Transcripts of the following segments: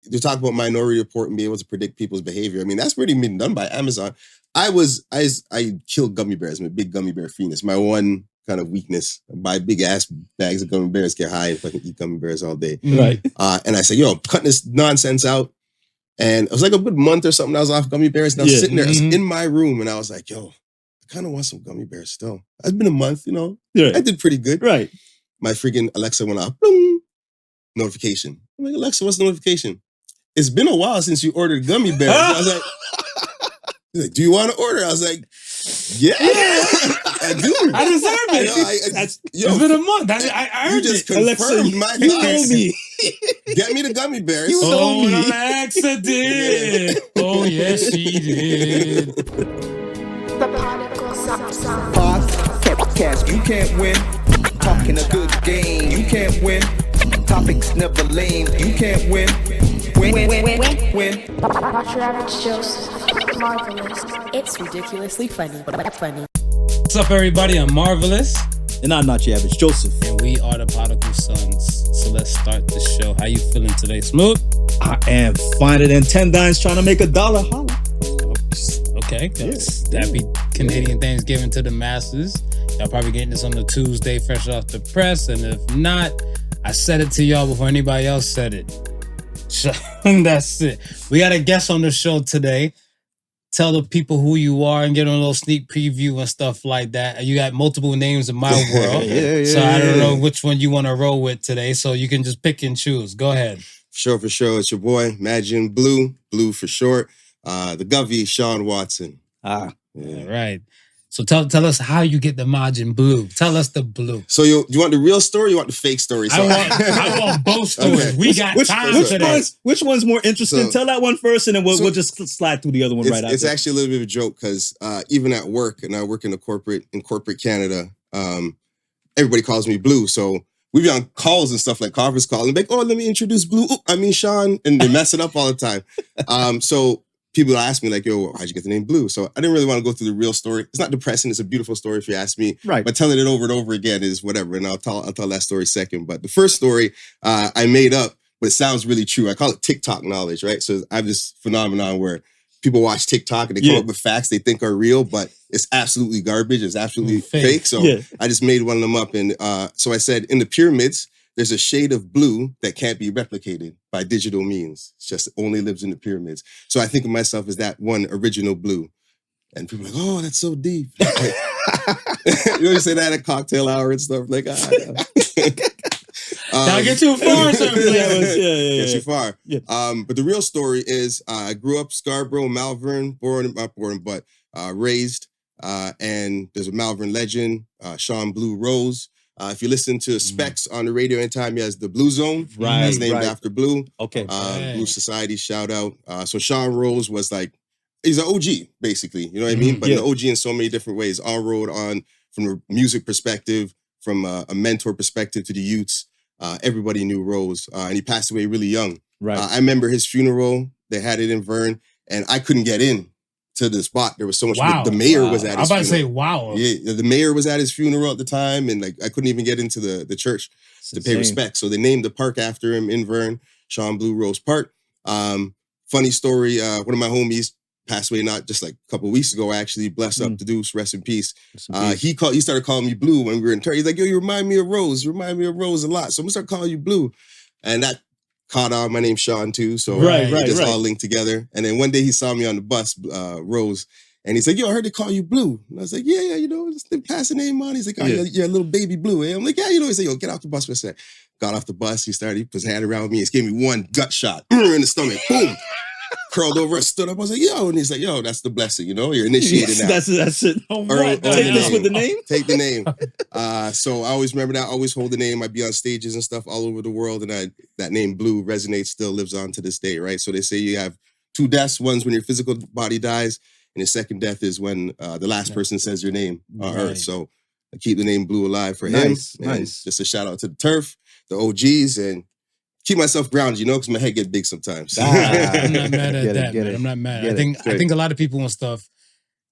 to talk about Minority Report and be able to predict people's behavior. I mean, that's pretty been done by Amazon. I kill gummy bears. I'm a big gummy bear fiend. It's my one kind of weakness. I buy big ass bags of gummy bears, get high, and fucking eat gummy bears all day. Right. And I said, yo, I'm cutting this nonsense out. And it was like a good month or something. I was off gummy bears. And I was sitting there, I was in my room, and I was like, yo, I kind of want some gummy bears still. It's been a month, you know. Yeah. I did pretty good. Right. My freaking Alexa went off. Boom, notification. I'm like, Alexa, what's the notification? It's been a while since you ordered gummy bears. I was like, he's like, do you want to order? I was like, yeah, I do. I deserve it. It's been a month. I earned you just it. confirmed my thoughts. me. Get me the gummy bears. You told me. Alexa did. Oh, yes, she did. The Podical sound. Podcast, you can't win. Talking a good game, you can't win. Topics never lame, you can't win. Win. Not your average Joseph. Marvelous. It's ridiculously funny, but funny. What's up, everybody? I'm Marvelous. And I'm not your average Joseph. And we are the Podical Sons. So let's start the show. How you feeling today, Smooth? I am finer than 10 dimes trying to make $1. Holla. Okay. Happy Canadian Thanksgiving to the masses. Y'all probably getting this on the Tuesday fresh off the press. And if not, I said it to y'all before anybody else said it. So that's it. We got a guest on the show today. Tell the people who you are and get on a little sneak preview and stuff like that. You got multiple names in my world. So I don't know which one you want to roll with today. So you can just pick and choose. Go ahead. For sure. It's your boy, Maajinn Bluu, Blue for short. The Govy, Sean Watson. All right. So tell us how you get the Maajinn Bluu. Tell us the blue. So you want the real story or you want the fake story? So I want both stories. Okay. We got time today. Which one's more interesting? Tell that one first and then we'll just slide through the other one right after. It's actually a little bit of a joke because even at work, and I work in corporate Canada, everybody calls me Blue. So we be on calls and stuff like conference calls and like, oh, let me introduce Blue. Sean. And they mess it up all the time. So people ask me like, yo, how'd you get the name Blue? So I didn't really want to go through the real story. It's not depressing. It's a beautiful story if you ask me. Right. But telling it over and over again is whatever. And I'll tell that story second. But the first story I made up, but it sounds really true. I call it TikTok knowledge, right? So I have this phenomenon where people watch TikTok and they come up with facts they think are real, but it's absolutely garbage. It's absolutely fake. So I just made one of them up. And so I said, in the pyramids, there's a shade of blue that can't be replicated by digital means. It's just only lives in the pyramids. So I think of myself as that one original blue. And people are like, oh, that's so deep. You know, you say that at cocktail hour and stuff. Like, Don't get too far. Get too far. Yeah. But the real story is I grew up Scarborough, Malvern, raised. And there's a Malvern legend, Sean Blue Rose. If you listen to Specs on the radio anytime, he has the Blue Zone. Right. It's named after Blue. Okay. Blue Society, shout out. So Sean Rose was like, he's an OG, basically. You know what I mean? But an OG in so many different ways. On road, from a music perspective, from a mentor perspective to the youths. Everybody knew Rose. And he passed away really young. Right. I remember his funeral. They had it in Vern. And I couldn't get in to the spot. There was so much. Wow. The mayor was at his funeral. I was about to say, wow. Yeah, the mayor was at his funeral at the time, and like I couldn't even get into the church to pay respect. So they named the park after him in Vern, Sean Blue Rose Park. Funny story, one of my homies passed away not just like a couple of weeks ago, actually. Bless up to Deuce, rest in peace. He started calling me Blue when we were in Turkey. He's like, yo, you remind me of Rose. You remind me of Rose a lot. So I'm gonna start calling you Blue. And that caught on. My name's Sean too, so just all linked together. And then one day he saw me on the bus, Rose, and he's like, "Yo, I heard they call you Blue." And I was like, "Yeah, you know, just pass the name on." He's like, "Oh, you're a little baby Blue." And I'm like, "Yeah, you know." He's like, "Yo, get off the bus for a sec." Got off the bus. He put his hand around me. He gave me one gut shot in the stomach. Boom. Curled over, I stood up. I was like, "Yo," and he's like, "Yo, that's the blessing, you know. You're initiated now." That's it. Take this with the name. Take the name. So I always remember that. I always hold the name. I'd be on stages and stuff all over the world, and that name Blue resonates, still lives on to this day, right? So they say you have two deaths. One's when your physical body dies, and the second death is when the last person says your name on Earth. So I keep the name Blue alive for him. Nice. Just a shout out to the turf, the OGs, and keep myself grounded, you know, because my head gets big sometimes. I'm not mad at that, man. I'm not mad. I think a lot of people and stuff,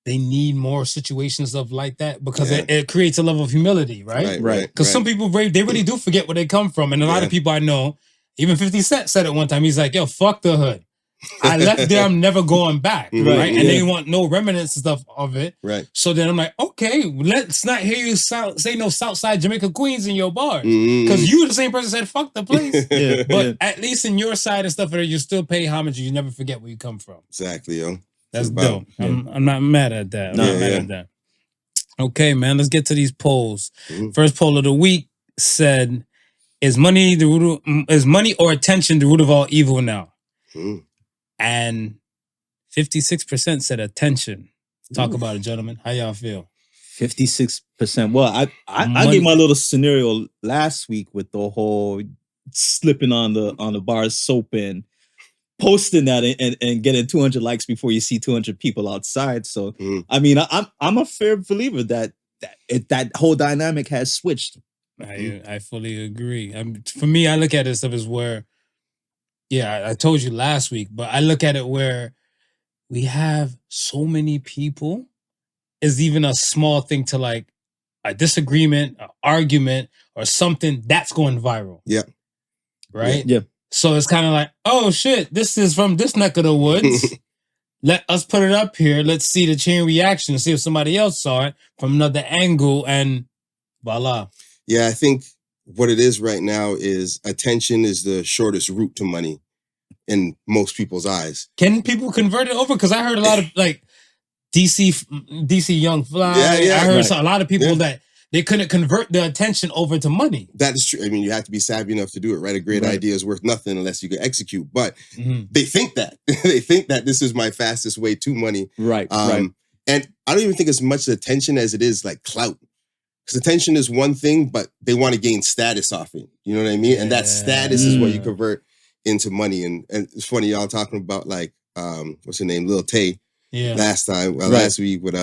they need more situations of like that because it creates a level of humility, right? Right. Because some people, they really do forget where they come from. And a lot of people I know, Even 50 Cent said it one time. He's like, yo, fuck the hood. I left there, I'm never going back. Right? And they want no remnants and stuff of it. Right. So then I'm like, okay, let's not hear you say no Southside Jamaica Queens in your bars. Because you were the same person that said, fuck the place. But at least in your side and stuff, you still pay homage. You never forget where you come from. Exactly, yo. That's dope. I'm not mad at that. I'm not mad at that. Okay, man, let's get to these polls. First poll of the week said, is money or attention the root of all evil now? And 56% said attention. Talk about it, gentlemen. How y'all feel? 56%. Well, I gave my little scenario last week with the whole slipping on the bar soap and posting that and getting 200 likes before you see 200 people outside. So I mean, I'm a fair believer that whole dynamic has switched. I fully agree. For me, I look at it stuff as where, I told you last week, but I look at it where we have so many people is even a small thing to like a disagreement, an argument, or something that's going viral. Yeah. Right? Yeah. So it's kind of like, oh shit, this is from this neck of the woods. Let us put it up here. Let's see the chain reaction, see if somebody else saw it from another angle, and voila. Yeah, I think what it is right now is attention is the shortest route to money in most people's eyes. Can people convert it over? Because I heard a lot of like DC Young Fly. I heard a lot of people that they couldn't convert the attention over to money. That is true. I mean, you have to be savvy enough to do it, right? A great idea is worth nothing unless you can execute. But they think that. They think that this is my fastest way to money. Right. And I don't even think it's much attention as it is like clout. Because attention is one thing, but they want to gain status off it. You know what I mean? Yeah. And that status is what you convert into money. And it's funny, y'all talking about like, what's her name? Lil Tay. Yeah. Last week with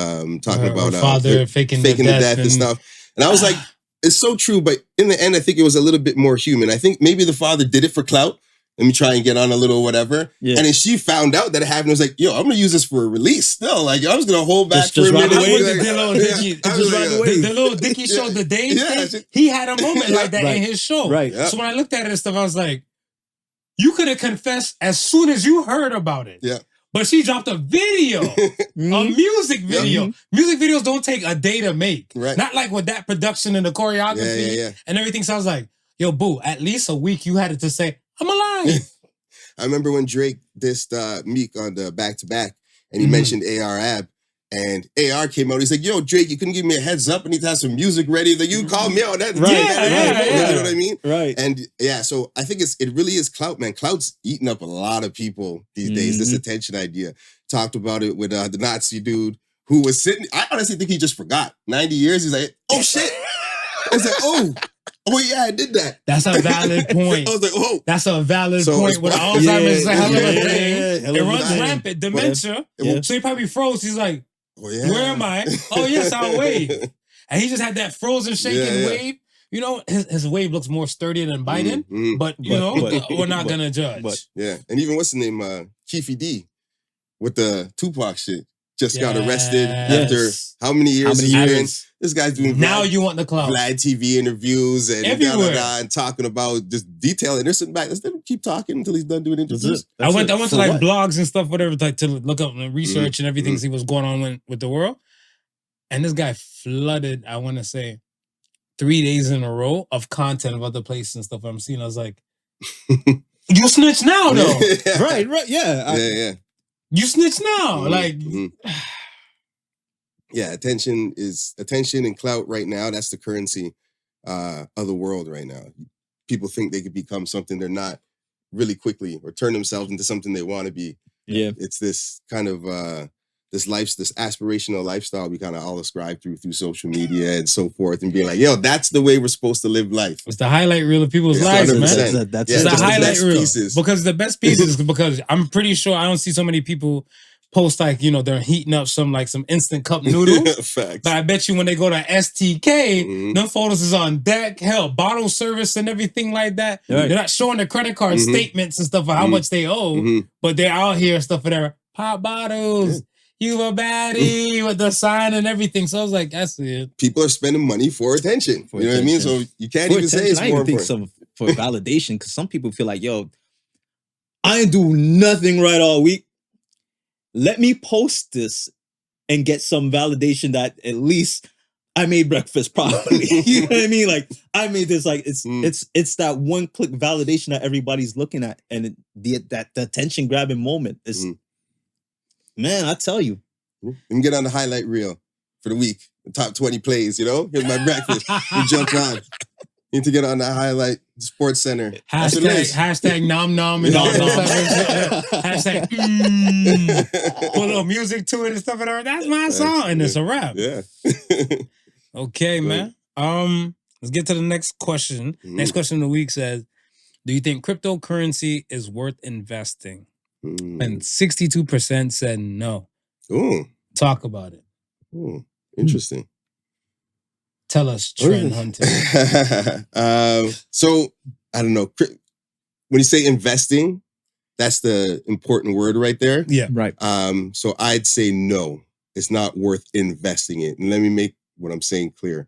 talking about father faking the death and stuff. And I was like, it's so true, but in the end, I think it was a little bit more human. I think maybe the father did it for clout. Let me try and get on a little whatever. Yeah. And then she found out that it happened. I was like, yo, I'm going to use this for a release still. Like, I was going to hold back for a minute. The little Dickie show, the Dave thing, he had a moment like that in his show. Right. So when I looked at it and stuff, I was like, you could have confessed as soon as you heard about it. Yeah. But she dropped a video, a music video. Music videos don't take a day to make. Right. Not like with that production and the choreography and everything. So I was like, yo, boo, at least a week you had it to say, I'm alive. I remember when Drake dissed Meek on the back-to-back and he mentioned AR Ab. And AR came out. He's like, yo, Drake, you couldn't give me a heads up. I need to have some music ready. Like, you called me out. That, you know what I mean? Right. And so I think it really is clout, man. Clout's eating up a lot of people these days. This attention idea. Talked about it with the Nazi dude who was sitting. I honestly think he just forgot. 90 years. He's like, oh, shit. It's like, oh, yeah, I did that. That's a valid point. I was like, oh. That's a valid point. With Alzheimer's, it's a hell of a thing. It runs rampant. Dementia. So he probably froze. He's like, oh, yeah. Where am I? Oh, yes, I'll wave. And he just had that frozen, shaking wave. You know, his wave looks more sturdy than Biden, but we're not going to judge. And even what's the name? Keefy D with the Tupac shit. Just got arrested after how many years he's been. This guy's doing you want the clout. Vlad TV interviews and and talking about just detailing. There's something back. Let's let him keep talking until he's done doing interviews. I went to like blogs and stuff, whatever, like to look up and research and everything, see what's going on with the world. And this guy flooded, I want to say, 3 days in a row of content of other places and stuff I'm seeing. I was like, you snitch now, though. Right, yeah. You snitch now. Like, attention and clout right now. That's the currency of the world right now. People think they could become something they're not really quickly, or turn themselves into something they want to be. Yeah, it's this kind of this aspirational lifestyle we kind of all ascribe through social media and so forth, and being like, yo, that's the way we're supposed to live life. It's the highlight reel of people's lives, man. That's the highlight reel. Because the best pieces, because I'm pretty sure I don't see so many people post like, they're heating up some instant cup noodles. Facts. But I bet you when they go to STK, them photos is on deck, hell, bottle service and everything like that. Right. They're not showing their credit card statements and stuff of how much they owe, but they're out here and stuff whatever. Pop bottles. You a baddie with the sign and everything. So I was like, that's it. People are spending money for attention. You know what I mean? So you can't even say it's more important. for validation, because some people feel like, yo, I ain't do nothing right all week. Let me post this and get some validation that at least I made breakfast properly. You know what I mean? Like, I made this, like, it's that one click validation that everybody's looking at, and the attention grabbing moment is, man, I tell you. You can get on the highlight reel for the week, the top 20 plays, you know? Here's my breakfast. You jump on. You need to get on that highlight Sports Center. Hashtag nom nom and all that stuff. Hashtag put a little music to it and stuff. That's my song, and it's a wrap. Yeah. Okay, man. Let's get to the next question. Next question of the week says, do you think cryptocurrency is worth investing? And 62% said no. Ooh. Talk about it. Ooh. Interesting. Tell us, trend hunting. So, I don't know. When you say investing, that's the important word right there. Yeah. Right. So I'd say no, it's not worth investing in. And let me make what I'm saying clear.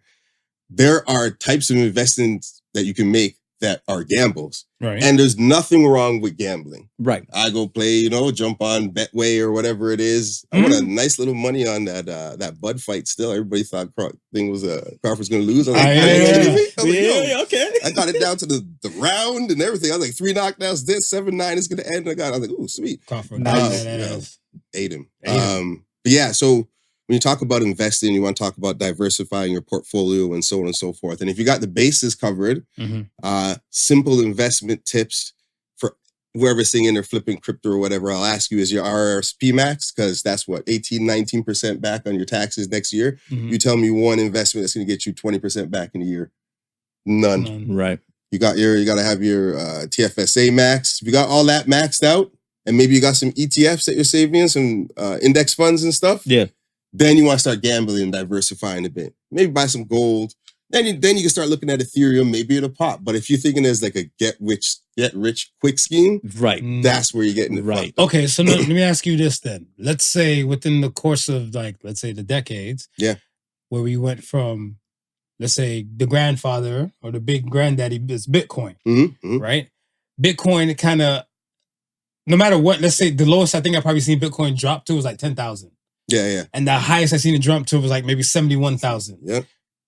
There are types of investments that you can make that are gambles. Right. And there's nothing wrong with gambling. Right. I go play, jump on Betway or whatever it is. I won a nice little money on that Bud fight still. Everybody thought Crawford was going to lose. I was like, okay. I got it down to the round and everything. I was like 3 knockdowns, this 7-9 is going to end. I was like, ooh, sweet. Crawford. Ate him. But yeah, so when you talk about investing, you want to talk about diversifying your portfolio and so on and so forth. And if you got the bases covered, simple investment tips for whoever's singing or flipping crypto or whatever, I'll ask you, is your RRSP max? Because that's what, 18-19% back on your taxes next year. You tell me one investment that's going to get you 20% back in a year. None. Right. You got to have your TFSA max. If you got all that maxed out, and maybe you got some ETFs that you're saving in, some index funds and stuff. Yeah. Then you want to start gambling and diversifying a bit. Maybe buy some gold. Then you can start looking at Ethereum, maybe it'll pop. But if you're thinking there's like a get rich quick scheme, right, that's where you're getting it right. Okay, so let me ask you this then. Let's say within the course of the decades, where we went from, let's say, the grandfather or the big granddaddy is Bitcoin, right? Bitcoin kind of, no matter what, let's say the lowest I think I probably seen Bitcoin drop to was like 10,000. Yeah. And the highest I seen it jump to was like maybe 71,000. Yeah.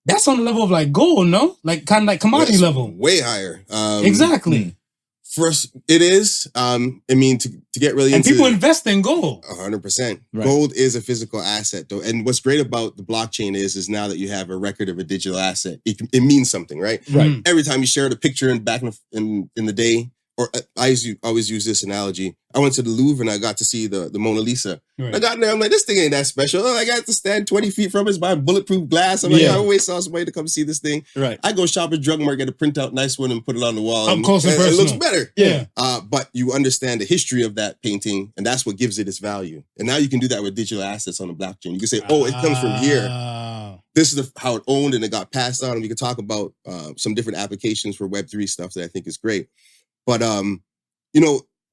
That's on the level of like gold, no? Like kind of like commodity level. Way higher. Exactly. First, it is. I mean, to get really into... And people invest in gold. 100%. Right. Gold is a physical asset, though. And what's great about the blockchain is now that you have a record of a digital asset, it means something, right? Right. Every time you shared a picture back in the day, or I always use this analogy. I went to the Louvre and I got to see the Mona Lisa. Right. I got in there, I'm like, this thing ain't that special. I got to stand 20 feet from it, buy bulletproof glass. I'm like, I always saw somebody to come see this thing. Right. I go shop at Drug Mart, get a printout, nice one, and put it on the wall. Up close and personal. It looks better. Yeah. But you understand the history of that painting, and that's what gives it its value. And now you can do that with digital assets on the blockchain. You can say, it comes from here. This is how it owned and it got passed on. And we can talk about some different applications for Web3 stuff that I think is great. But one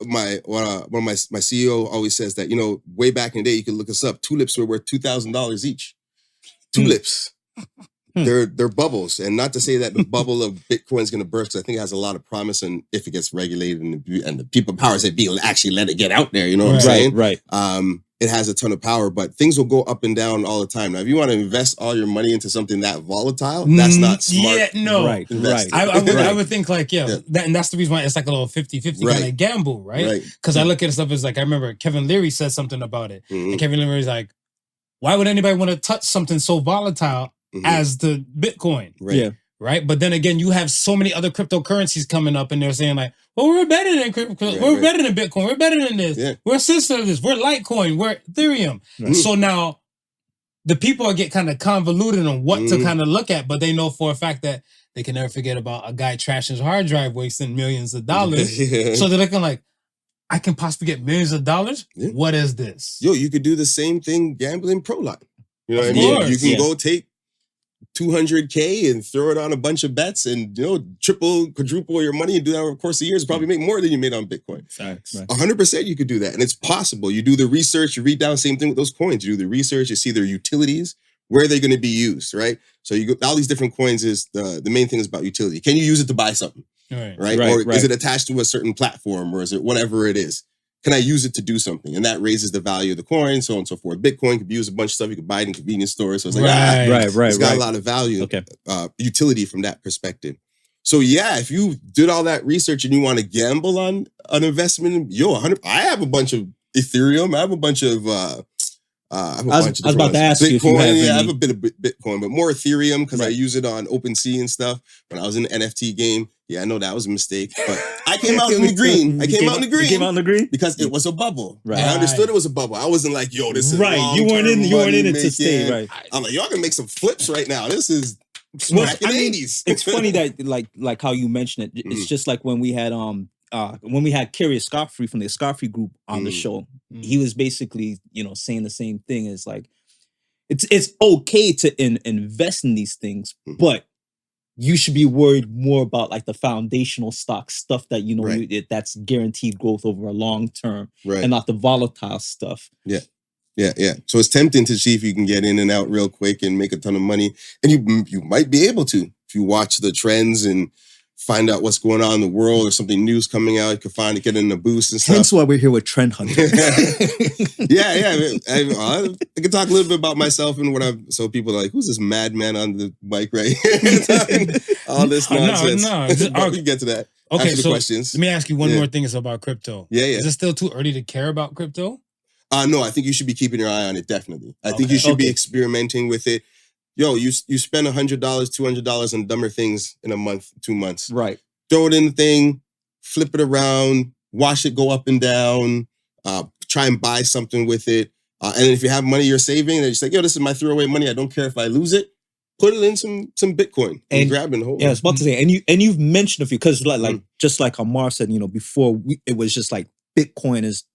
of my CEO always says that, way back in the day, you could look us up. Tulips were worth $2,000 each. Tulips. They're bubbles. And not to say that the bubble of Bitcoin is going to burst, because I think it has a lot of promise. And if it gets regulated and the people powers that be actually let it get out there, you know what I'm saying? Right. It has a ton of power, but things will go up and down all the time. Now, if you want to invest all your money into something that volatile, that's not smart. Yeah, no. Right. I would think like, and that's the reason why it's like a little 50-50 kind of gamble, right? Because I look at stuff as like, I remember Kevin Leary said something about it. And Kevin Leary's like, why would anybody want to touch something so volatile as the Bitcoin? Right. Yeah. Right. But then again, you have so many other cryptocurrencies coming up and they're saying like, well, we're better than crypto. We're better than Bitcoin. We're better than this. Yeah. We're a sister of this. We're Litecoin. We're Ethereum. So now the people get kind of convoluted on what to kind of look at, but they know for a fact that they can never forget about a guy trashing his hard drive wasting millions of dollars. So they're looking like, I can possibly get millions of dollars? Yeah. What is this? Yo, you could do the same thing gambling pro line. You know what I mean? You can go take $200K and throw it on a bunch of bets and, triple, quadruple your money and do that over the course of years. Probably make more than you made on Bitcoin. Facts. 100% you could do that. And it's possible. You do the research, you read down, same thing with those coins. You do the research, you see their utilities, where are they going to be used, right? So you go, all these different coins is the main thing is about utility. Can you use it to buy something? right? Or is it attached to a certain platform, or is it whatever it is? Can I use it to do something? And that raises the value of the coin, so on and so forth. Bitcoin could be used a bunch of stuff. You could buy it in convenience stores. So it's like, it's got a lot of value, utility from that perspective. So yeah, if you did all that research and you want to gamble on an investment, I have a bunch of Ethereum. I have a bunch of I was about to ask you if you have any. I have a bit of Bitcoin, but more Ethereum because I use it on OpenSea and stuff. When I was in the NFT game, I know that was a mistake, but I came out in the green. I came out in the green because it was a bubble. Right. I understood it was a bubble. I wasn't like, yo, this is right. You weren't in it to stay. Right. I'm like, y'all can make some flips right now. This is back in the 80s. It's funny that like how you mentioned it. It's just like when we had Curious Scot-Free from the Scot-Free group on the show. He was basically, saying the same thing. It's like it's okay to invest in these things, but you should be worried more about like the foundational stock stuff that that's guaranteed growth over a long term, and not the volatile stuff. Yeah. So it's tempting to see if you can get in and out real quick and make a ton of money, and you might be able to if you watch the trends and find out what's going on in the world or something new's coming out. You can get in a boost and stuff. Hence why we're here with Trend Hunter. I can talk a little bit about myself and so people are like, who's this madman on the mic right here? All this nonsense. No. We can get to that. Okay, after the questions. Let me ask you one more thing about crypto. Yeah. Is it still too early to care about crypto? No, I think you should be keeping your eye on it, definitely. I think you should be experimenting with it. Yo, you spend $100, $200 on dumber things in a month, 2 months. Right. Throw it in the thing, flip it around, watch it go up and down, try and buy something with it. And if you have money you're saving, and you're just like, yo, this is my throwaway money. I don't care if I lose it. Put it in some Bitcoin and grab it and hold it. Yeah, I was about to say, and you've mentioned a few, because just like Amar said, before it was just like Bitcoin is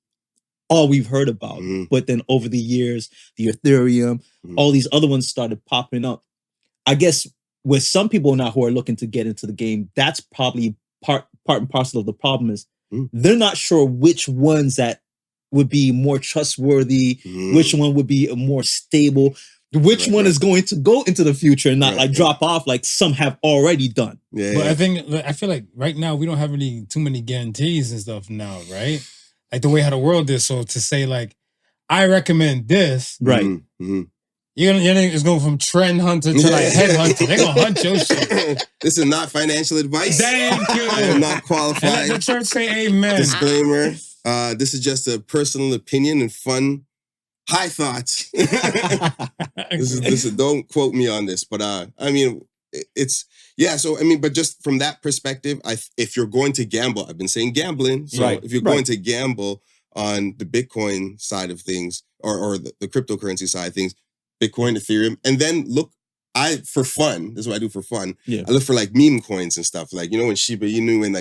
all we've heard about. But then over the years, the Ethereum, all these other ones started popping up. I guess with some people now who are looking to get into the game, that's probably part and parcel of the problem is they're not sure which ones that would be more trustworthy, which one would be more stable, which one is going to go into the future and not drop off like some have already done. But I feel like right now we don't have really too many guarantees and stuff now, right? Like the way how the world is. So to say like, I recommend this. Right. Your name is going from trend hunter to like head hunter. They're going to hunt your shit. This is not financial advice. Thank you. I am not qualified. And let the church say amen. Disclaimer. This is just a personal opinion and fun, high thoughts. This is don't quote me on this, but I mean, it's, so I mean, but just from that perspective, if you're going to gamble, I've been saying gambling. So if you're going to gamble on the Bitcoin side of things or the cryptocurrency side of things, Bitcoin, Ethereum, and then look, for fun, this is what I do for fun. I look for like meme coins and stuff. Like, when Shiba Inu and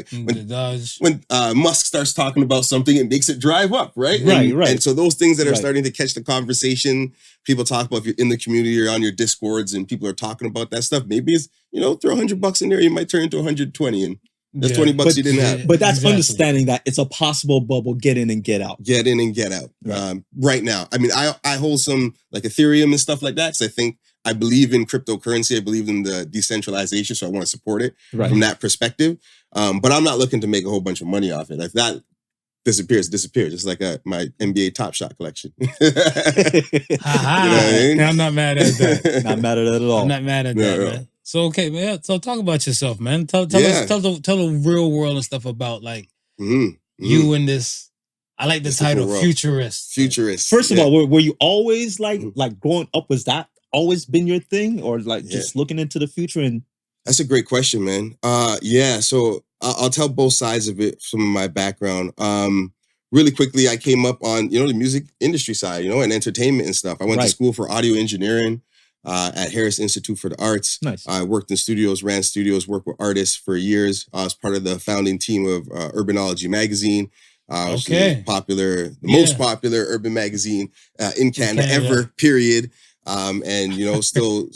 when Musk starts talking about something, it makes it drive up, right? Right. And so those things that are starting to catch the conversation, people talk about, if you're in the community or on your Discords and people are talking about that stuff, maybe it's, throw $100 in there, you might turn into 10020 and that's $20 you didn't have. But that's understanding that it's a possible bubble, get in and get out. Get in and get out. Right now. I mean, I hold some like Ethereum and stuff like that, because I believe in cryptocurrency. I believe in the decentralization, so I want to support it from that perspective. But I'm not looking to make a whole bunch of money off it. If that disappears. It's like my NBA Top Shot collection. You know what I mean? I'm not mad at that. Not mad at that at all. I'm not mad at that, man. So okay, man. So talk about yourself, man. Tell the real world and stuff about like you and this. I like the title, Futurist. First of all, were you always like growing up? Was that always been your thing, or like just looking into the future? And that's a great question, man. So I'll tell both sides of it from my background. Really quickly, I came up on the music industry side, and entertainment and stuff. I went to school for audio engineering at Harris Institute for the Arts. Nice. I worked in studios, ran studios, worked with artists for years. I was part of the founding team of Urbanology magazine. Which is the most popular urban magazine in Canada ever, period. And still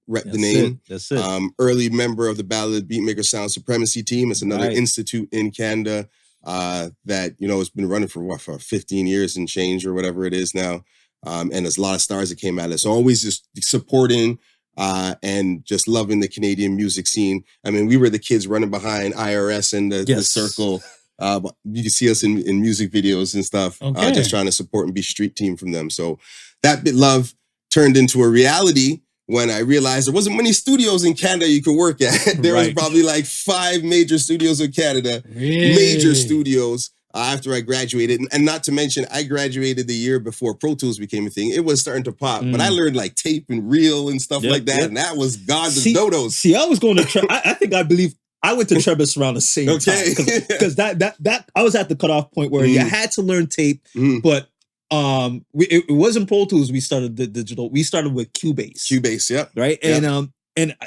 rep the name. That's it. Early member of the Ballad Beatmaker Sound Supremacy team. It's another institute in Canada that has been running for 15 years and change or whatever it is now. And there's a lot of stars that came out of it. So always just supporting and just loving the Canadian music scene. I mean, we were the kids running behind IRS and the circle. You can see us in music videos and stuff, just trying to support and be street team from them. So that love turned into a reality when I realized there wasn't many studios in Canada you could work at. There was probably like 5 major studios in Canada, major studios. After I graduated, and not to mention, I graduated the year before Pro Tools became a thing. It was starting to pop, but I learned like tape and reel and stuff like that, and that was God's dodos. See, I was going to. I believe I went to Trebus around the same time because that I was at the cutoff point where you had to learn tape, but it wasn't Pro Tools. We started the digital. We started with Cubase. Cubase, right, and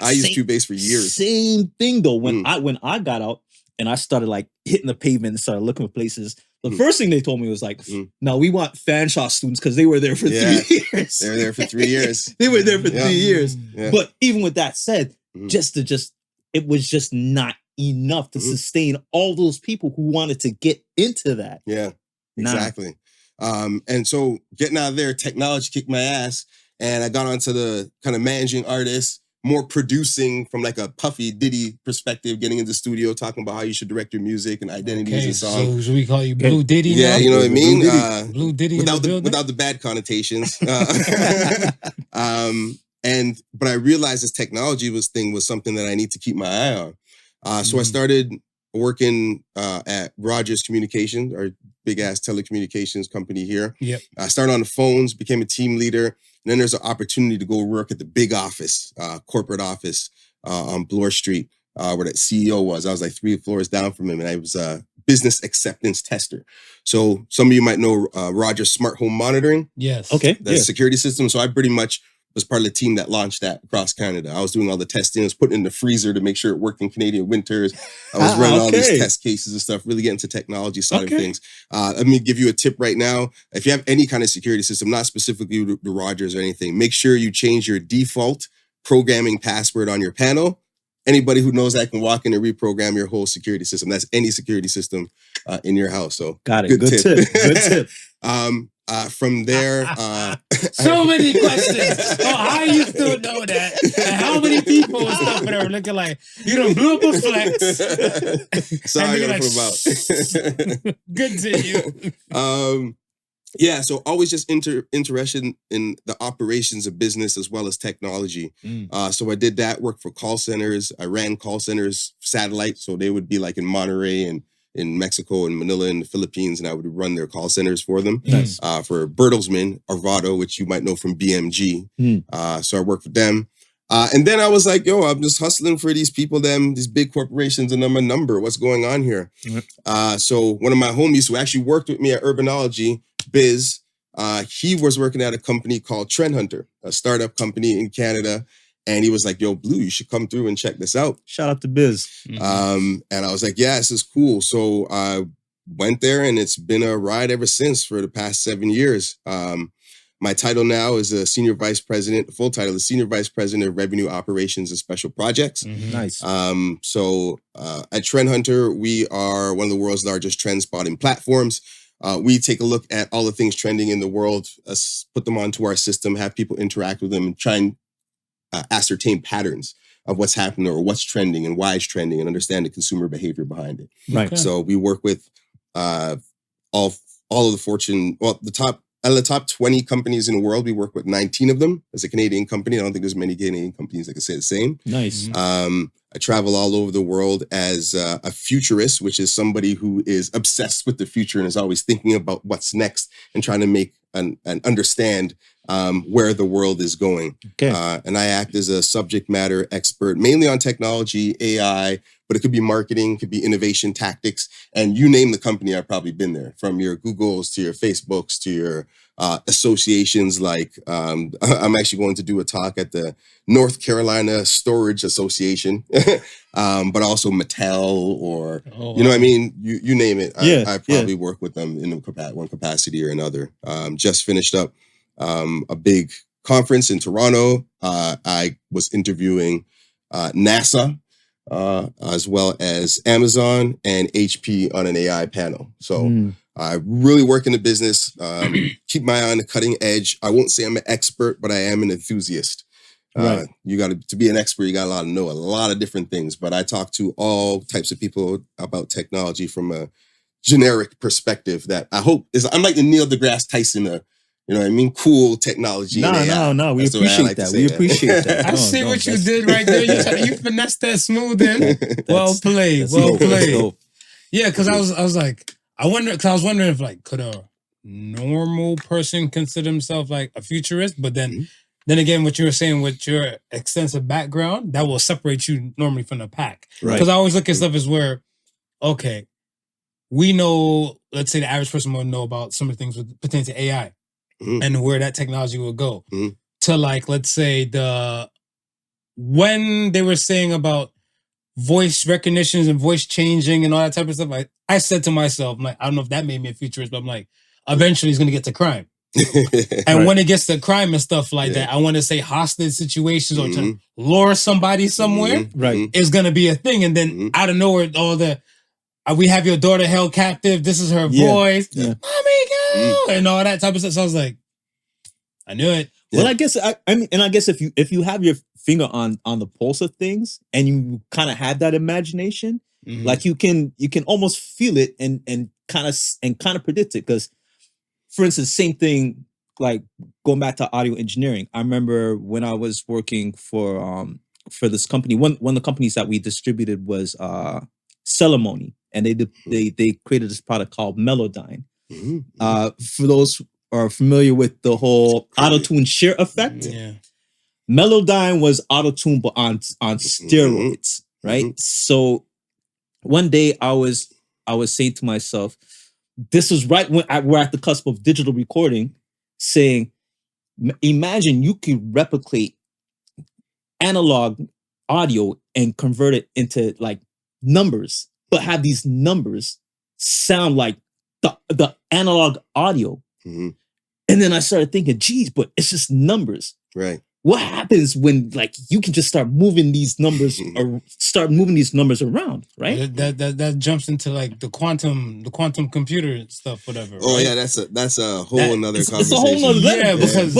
I used Cubase for years. Same thing though. When I got out. And I started like hitting the pavement and started looking for places. The first thing they told me was like, no, we want Fanshawe students because they were there for 3 years. They were there for 3 years. They were there for 3 years. Yeah. But even with that said, it was just not enough to sustain all those people who wanted to get into that. Yeah, exactly. And so getting out of there, technology kicked my ass. And I got onto the kind of managing artist, more producing from like a Puffy Diddy perspective, getting into the studio, talking about how you should direct your music and identities and songs. So should we call you Blue Diddy? Yeah, you know what I mean? Blue Diddy without the bad connotations. But I realized this technology was something that I need to keep my eye on. So I started working at Rogers Communications, our big ass telecommunications company here. Yep. I started on the phones, became a team leader. And then there's an opportunity to go work at the big office, corporate office on Bloor Street, where that CEO was. I was like 3 floors down from him, and I was a business acceptance tester. So some of you might know Rogers Smart Home Monitoring. Yes. Okay. The security system. So I pretty much was part of the team that launched that across Canada. I was doing all the testing. I was putting it in the freezer to make sure it worked in Canadian winters. I was running all these test cases and stuff, really getting to technology side of things. Let me give you a tip right now. If you have any kind of security system, not specifically the Rogers or anything, make sure you change your default programming password on your panel. Anybody who knows that can walk in and reprogram your whole security system. That's any security system in your house. So got it. Good tip. Good tip. From there, so many questions. How you still know that? And how many people and stuff are looking like you done blew up a flex? Sorry, about. Continue. Yeah, so always just interested in the operations of business as well as technology. So I did that, worked for call centers. I ran call centers satellite, so they would be like in Monterey and in Mexico and Manila in the Philippines, and I would run their call centers for them. Nice. For Bertelsmann, Arvado, which you might know from BMG. So I worked for them. And then I was like, yo, I'm just hustling for these people, these big corporations, and I'm a number. What's going on here? So one of my homies who actually worked with me at Urbanology, Biz, he was working at a company called Trend Hunter, a startup company in Canada. And he was like, yo, Blue, you should come through and check this out. Shout out to Biz. And I was like, yeah, this is cool. So I went there, and it's been a ride ever since for the past 7 years. My title now is a senior vice president. The full title is senior vice president of revenue operations and special projects. Nice. So at Trend Hunter, we are one of the world's largest trend spotting platforms. We take a look at all the things trending in the world, put them onto our system, have people interact with them, and try and ascertain patterns of what's happening or what's trending and why it's trending, and understand the consumer behavior behind it. Right. Okay. So we work with all of the Fortune, out of the top 20 companies in the world, we work with 19 of them. As a Canadian company, I don't think there's many Canadian companies that can say the same. Nice. I travel all over the world as a futurist, which is somebody who is obsessed with the future and is always thinking about what's next and trying to make and understand where the world is going. Okay. And I act as a subject matter expert, mainly on technology, AI, but it could be marketing, could be innovation tactics, and you name the company, I've probably been there, from your Googles to your Facebooks to your associations. Like I'm actually going to do a talk at the North Carolina Storage Association, but also Mattel or, you know what I mean? You name it. I probably work with them in one capacity or another. Just finished up a big conference in Toronto. I was interviewing NASA, as well as Amazon and HP on an AI panel. So I really work in the business, keep my eye on the cutting edge. I won't say I'm an expert, but I am an enthusiast. Right. You got to be an expert. You got to know a lot of different things. But I talk to all types of people about technology from a generic perspective that I hope is. I'm like the Neil deGrasse Tyson. You know what I mean? Cool technology. No. We That's the way I appreciate like to that. say We that. appreciate that. I No, see no, what you that's- did right there. You finessed that smooth in. Well played. That's Well dope. That's played. dope. Yeah, because I was like, I was wondering if like could a normal person consider himself like a futurist, but then again, what you were saying with your extensive background, that will separate you normally from the pack. Right. Because I always look at stuff as where, okay, we know, let's say the average person will know about some of the things with pertaining to AI and where that technology will go. To like, let's say when they were saying about voice recognitions and voice changing and all that type of stuff, I said to myself, I'm like, I don't know if that made me a futurist, but I'm like, eventually it's going to get to crime. And when it gets to crime and stuff like that, I want to say hostage situations or to lure somebody somewhere is going to be a thing. And then out of nowhere, all the, we have your daughter held captive. This is her voice. Mommy, go! And all that type of stuff. So I was like, I knew it. Well, I guess I mean, and I guess if you have your finger on the pulse of things and you kind of have that imagination, like you can almost feel it and kind of predict it. Because, for instance, same thing, like going back to audio engineering. I remember when I was working for this company. One of the companies that we distributed was Celemony, and they created this product called Melodyne. For those are familiar with the whole auto-tune shear effect. Melodyne was auto-tune but on steroids, right? So one day I was saying to myself, this was right when we're at the cusp of digital recording, saying, imagine you could replicate analog audio and convert it into like numbers, but have these numbers sound like the analog audio. And then I started thinking, geez, but it's just numbers. Right. What happens when like you can just start moving these numbers or start moving these numbers around, right? That jumps into like the quantum computer stuff, whatever. Oh right? yeah, that's a whole nother conversation. It's a whole nother level. Because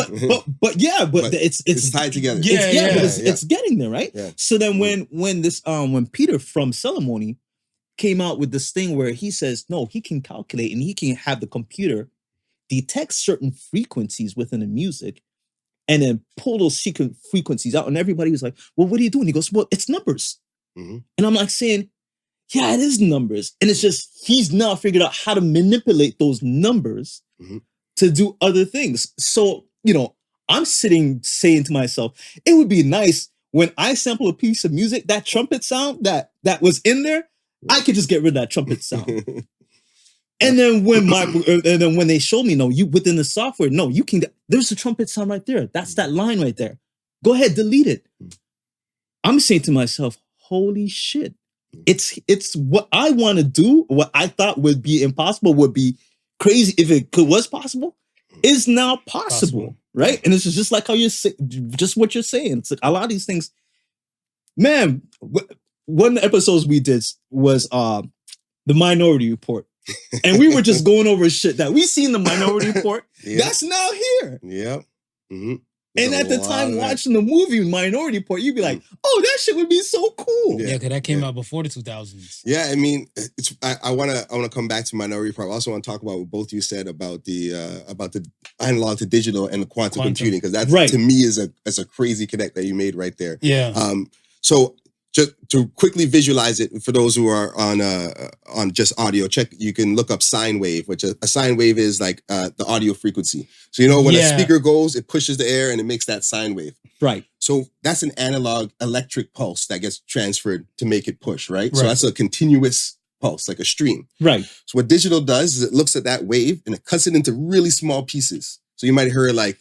but it's tied together. It's getting there, right? Yeah. So then when Peter from Celemony came out with this thing where he says, no, he can calculate and he can have the computer detect certain frequencies within the music and then pull those secret frequencies out. And everybody was like, well, what are you doing? He goes, well, it's numbers. And I'm like saying, yeah, it is numbers. And it's just, he's now figured out how to manipulate those numbers to do other things. So, I'm saying to myself, it would be nice when I sample a piece of music, that trumpet sound that was in there, I could just get rid of that trumpet sound. And then when they show me, no, you within the software, no, you can. There's a trumpet sound right there. That's that line right there. Go ahead, delete it. I'm saying to myself, holy shit! It's what I want to do. What I thought would be impossible would be crazy if it was possible. Is now possible, right? And it's just like how just what you're saying. It's like a lot of these things. Man, one of the episodes we did was the Minority Report. And we were just going over shit that we seen the Minority Report. That's now here. Yep. And at the time watching the movie Minority Report, you'd be like, oh, that shit would be so cool. Yeah, because that came out before the 2000s. Yeah, I mean, I wanna come back to Minority Report. I also want to talk about what both you said about the analog to digital and the quantum computing, because that to me is a crazy connect that you made right there. Yeah. So just to quickly visualize it for those who are on just audio, you can look up sine wave, which a sine wave is like the audio frequency. So when a speaker goes, it pushes the air and it makes that sine wave. Right. So that's an analog electric pulse that gets transferred to make it push, right? So that's a continuous pulse, like a stream. Right. So what digital does is it looks at that wave and it cuts it into really small pieces. So you might hear like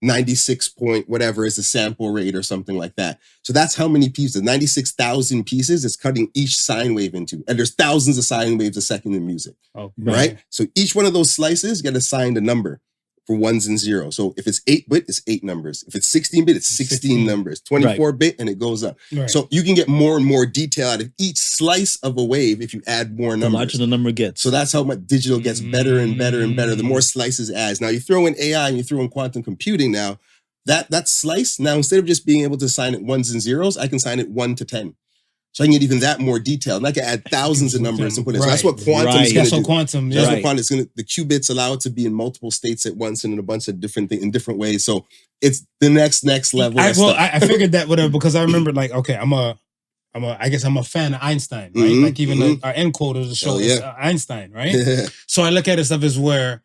96 point whatever is the sample rate or something like that. So that's how many pieces, 96,000 pieces it's cutting each sine wave into. And there's thousands of sine waves a second in music, right? So each one of those slices, you get assigned a number for ones and zeros. So if it's 8-bit, it's 8 numbers. If it's 16-bit, it's 16 numbers. 24-bit, and it goes up. Right. So you can get more and more detail out of each slice of a wave if you add more numbers. The larger the number gets. So that's how much digital gets better and better and better. The more slices it adds. Now you throw in AI and you throw in quantum computing now, that slice, now instead of just being able to assign it ones and zeros, I can assign it 1 to 10. So I can get even that more detailed. And I can add thousands of numbers and put it. So that's what quantum is going to do. That's what quantum, That's what quantum is going to, the qubits allow it to be in multiple states at once and in a bunch of different things, in different ways. So it's the next level. I figured that whatever, because I remember like, okay, I guess I'm a fan of Einstein, right? Mhm, Like even our end quote of the show is Einstein, right? So I look at it stuff as where,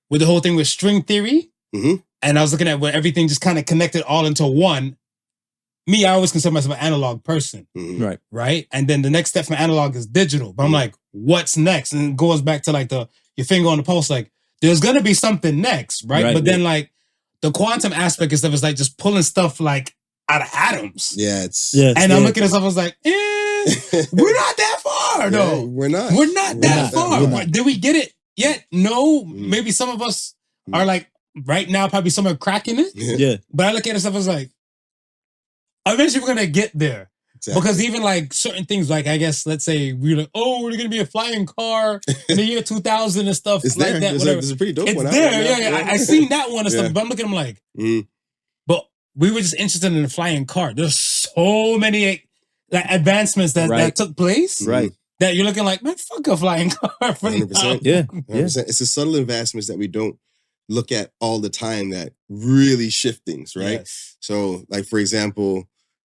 with the whole thing with string theory, Mhm. and I was looking at where everything just kind of connected all into one. Me, I always consider myself an analog person, Mhm. right? And then the next step from analog is digital. But I'm like, what's next? And it goes back to like your finger on the pulse, like there's gonna be something next, right? But then like the quantum aspect of stuff is like just pulling stuff like out of atoms. Yeah, it's And I'm looking at stuff, I was like, we're not that far, though. We're not. We're not that far. We're not. Did we get it yet? No. Maybe some of us are like right now, probably some are cracking it. Yeah. But I look at it stuff, I was like, eventually we're gonna get there. Exactly. Because even like certain things, like I guess let's say we're like, oh, we're gonna be a flying car in the year 2000 and stuff It's like there. that. There's a pretty dope It's one. there, I seen that one and Yeah. stuff. But I'm looking at them like, Mhm. but we were just interested in the flying car. There's so many like advancements that took place. Right. That you're looking like, man, fuck a flying car. For 100%. now. Yeah. 100%. It's the subtle advancements that we don't look at all the time that really shift things, right? Yes. So, like for example,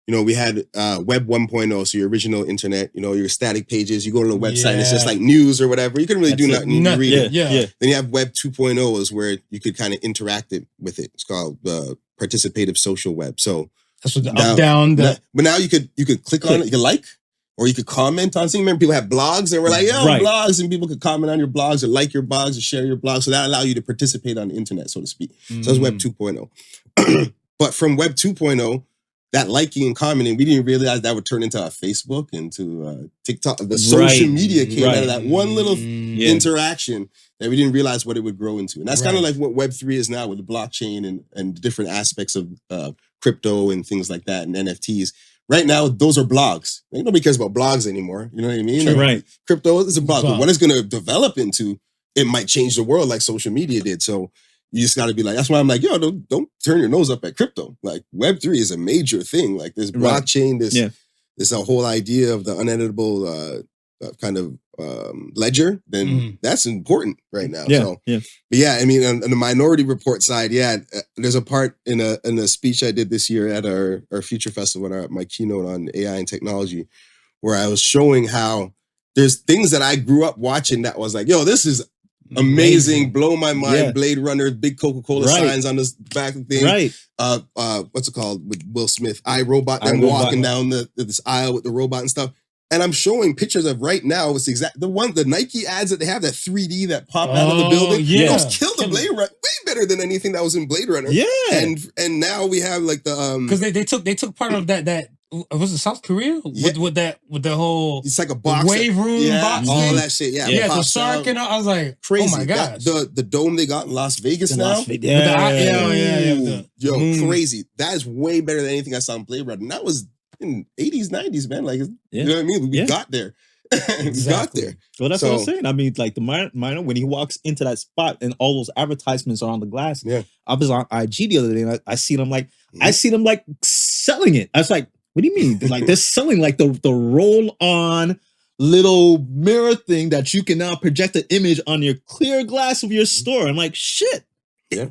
we had Web 1.0, so your original internet, your static pages. You go to the website, and it's just like news or whatever. You couldn't really do nothing. You read it. Yeah. Then you have Web 2.0 is where you could kind of interact with it. It's called participative social web. So That's what the up, down, but now you could click on it, you could like, or you could comment on something. Remember, people have blogs and we're like, blogs, and people could comment on your blogs or like your blogs or share your blogs. So that allow you to participate on the internet, so to speak. So that's Web 2.0. But from Web 2.0, that liking and commenting, we didn't realize that would turn into Facebook, into TikTok. The social media came out of that one little interaction that we didn't realize what it would grow into. And that's kind of like what Web3 is now with the blockchain and different aspects of crypto and things like that and NFTs. Right now, those are blogs. Ain't nobody cares about blogs anymore. You know what I mean? True, right. Crypto is a blog. But what it's going to develop into, it might change the world like social media did. So you just got to be like, that's why I'm like, yo, don't turn your nose up at crypto. Like Web3 is a major thing. Like this blockchain, this whole idea of the uneditable kind of ledger, then that's important right now. But yeah, I mean, on the Minority Report side, there's a part in a speech I did this year at our Future Festival, my keynote on AI and technology, where I was showing how there's things that I grew up watching that was like, yo, this is amazing, blow my mind. Blade Runner, big Coca-Cola signs on the back of the thing. What's it called with Will Smith? iRobot, them walking down this aisle with the robot and stuff. And I'm showing pictures of right now. It's the Nike ads that they have, that 3D that pop out of the building. Those kill the Blade Runner way better than anything that was in Blade Runner. Yeah. And now we have like the because they took part of that. Was it South Korea with the whole? It's like a box wave room box. All thing? that shit. Yeah, the shark and I was like, crazy. Oh my gosh, the dome they got in Las Vegas now. Crazy. That is way better than anything I saw in Blade Runner. And that was in 80s, 90s, man. Like, you know what I mean? We got there. We got there. Well, that's what I'm saying. I mean, like the minor, when he walks into that spot and all those advertisements are on the glass. Yeah. I was on IG the other day and I see them like, selling it. I was like, what do you mean? Like they're selling like the roll-on little mirror thing that you can now project an image on your clear glass of your store. I'm like, shit. Yeah.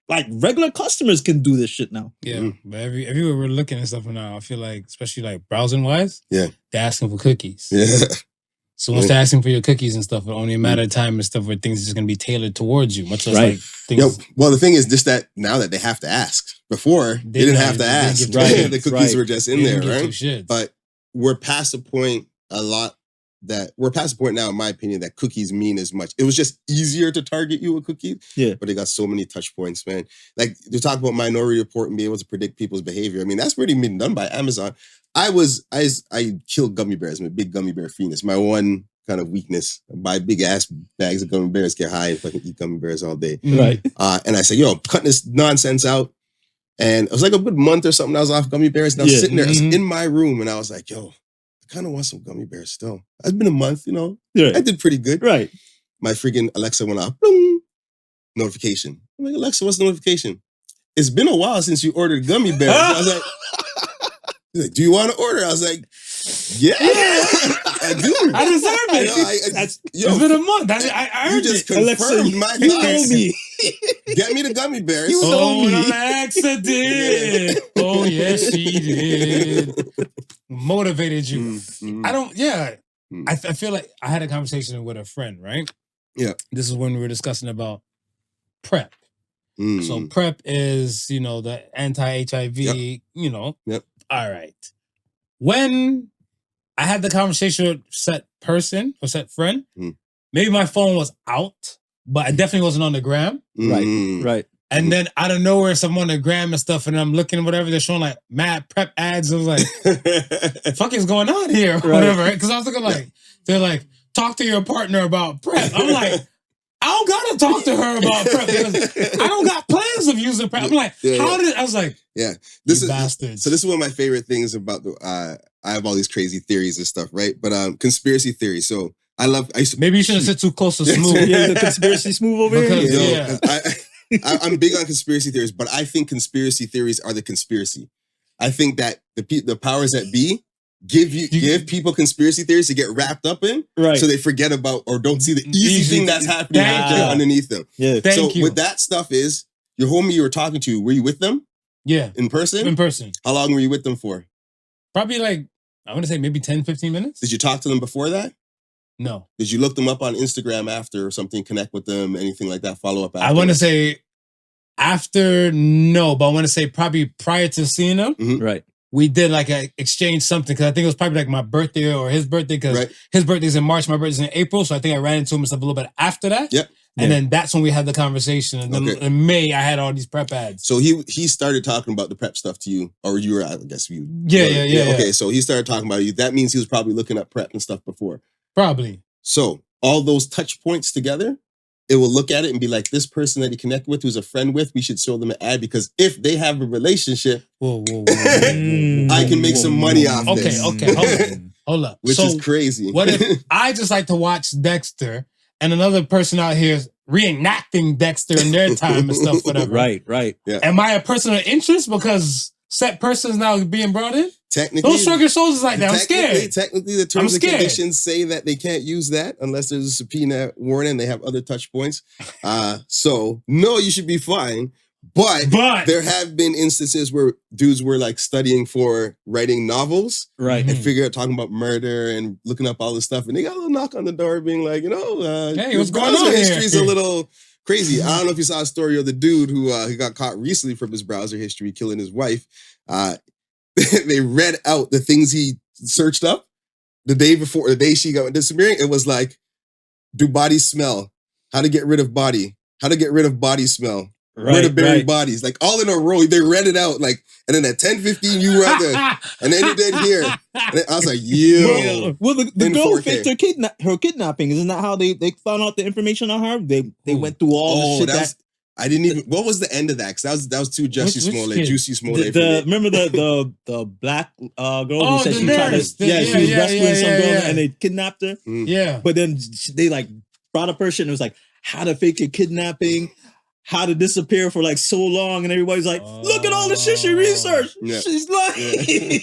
Like regular customers can do this shit now. Yeah, but everywhere we're looking at stuff now, I feel like, especially like browsing wise, they're asking for cookies. Yeah. So once they're asking for your cookies and stuff, it's only a matter of time and stuff where things are just gonna be tailored towards you. Much less like things. Well, the thing is just that now that they have to ask. Before they didn't have to ask. The cookies were just in there, right? But we're past the point now, in my opinion, that cookies mean as much. It was just easier to target you with cookies. Yeah. But they got so many touch points, man. Like to talk about Minority Report and be able to predict people's behavior. I mean, that's already been done by Amazon. I killed gummy bears. I'm a big gummy bear fiend. It's my one kind of weakness. I buy big ass bags of gummy bears, get high, and fucking eat gummy bears all day. Right. And I said, yo, I'm cutting this nonsense out. And it was like a good month or something. I was off gummy bears. And I was sitting there in my room and I was like, yo, I kind of want some gummy bears still. It's been a month, I did pretty good. Right. My freaking Alexa went off. Boom, notification. I'm like, Alexa, what's the notification? it's been a while since you ordered gummy bears. I was like, he's like, do you want to order? I was like, yeah, I do. I deserve it. It's been a month. I you earned just it. confirmed my you thoughts. know me. Get me the gummy bears. You know me. Alexa did. Oh, yes, she did. Motivated you. I don't, I feel like I had a conversation with a friend, right? Yeah. This is when we were discussing about PrEP. So PrEP is, the anti-HIV, Yep. All right. When I had the conversation with said person or said friend, maybe my phone was out, but I definitely wasn't on the gram. Right. And then out of nowhere, someone on the gram and stuff, and I'm looking whatever, they're showing like mad PrEP ads. I was like, fuck is going on here? Or whatever. Because I was looking like, they're like, talk to your partner about PrEP. I'm like, I don't gotta talk to her about PrEP because I don't got plans of using PrEP. I'm like, I was like, this is bastards. So this is one of my favorite things about I have all these crazy theories and stuff, right? But conspiracy theories. So maybe you shouldn't sit too close to Smooth. Yeah, the conspiracy Smooth over here. I'm big on conspiracy theories, but I think conspiracy theories are the conspiracy. I think that the powers that be give people conspiracy theories to get wrapped up in, right? So they forget about or don't see the easy thing that's happening out there underneath them. Yeah. So with that stuff is your homie you were talking to. Were you with them? Yeah, in person. In person. How long were you with them for? Probably like I want to say maybe 10, 15 minutes. Did you talk to them before that? No. Did you look them up on Instagram after or something, connect with them, anything like that, follow up after? I want to say after, no, but I want to say probably prior to seeing them, right? We did like a exchange something because I think it was probably like my birthday or his birthday because his birthday's in March, my birthday's in April. So I think I ran into him and stuff a little bit after that. Yep. And then that's when we had the conversation. And then in May, I had all these PrEP ads. So he started talking about the PrEP stuff to you, or you were, I guess you. Yeah. Okay, so he started talking about you. That means he was probably looking at PrEP and stuff before. Probably. So all those touch points together, it will look at it and be like, this person that he connected with, who's a friend with, we should show them an ad because if they have a relationship, I can make some money off this. Okay, hold up. Which is crazy. What if I just like to watch Dexter and another person out here is reenacting Dexter in their time and stuff, whatever. Right. Yeah. Am I a person of interest because set person is now being brought in? Technically, those sugar soldiers like that. I'm scared. Technically, the terms and conditions say that they can't use that unless there's a subpoena warning. They have other touch points. So no, you should be fine. But there have been instances where dudes were like studying for writing novels, right? And talking about murder and looking up all this stuff, and they got a little knock on the door, being like, hey, what's going on? History's a little crazy. I don't know if you saw a story of the dude who got caught recently from his browser history killing his wife. They read out the things he searched up the day she got disappearing. It was like, do bodies smell? How to get rid of body? How to get rid of body smell? Where to bury bodies? Like all in a row. They read it out. Like, and then at 10:15 you were out there, and then you did here. And I was like, Well, the girl faked her kidnapping. Isn't that how they found out the information on her? They went through all the shit I didn't even. What was the end of that? Because that was too Juicy Smollett. Remember the black girl who said she tried to she was rescuing some girl and they kidnapped her. Yeah, but then they like brought up her shit and it was like how to fake a kidnapping, how to disappear for like so long, and everybody's like, look at all the shit she researched. Yeah. She's lying.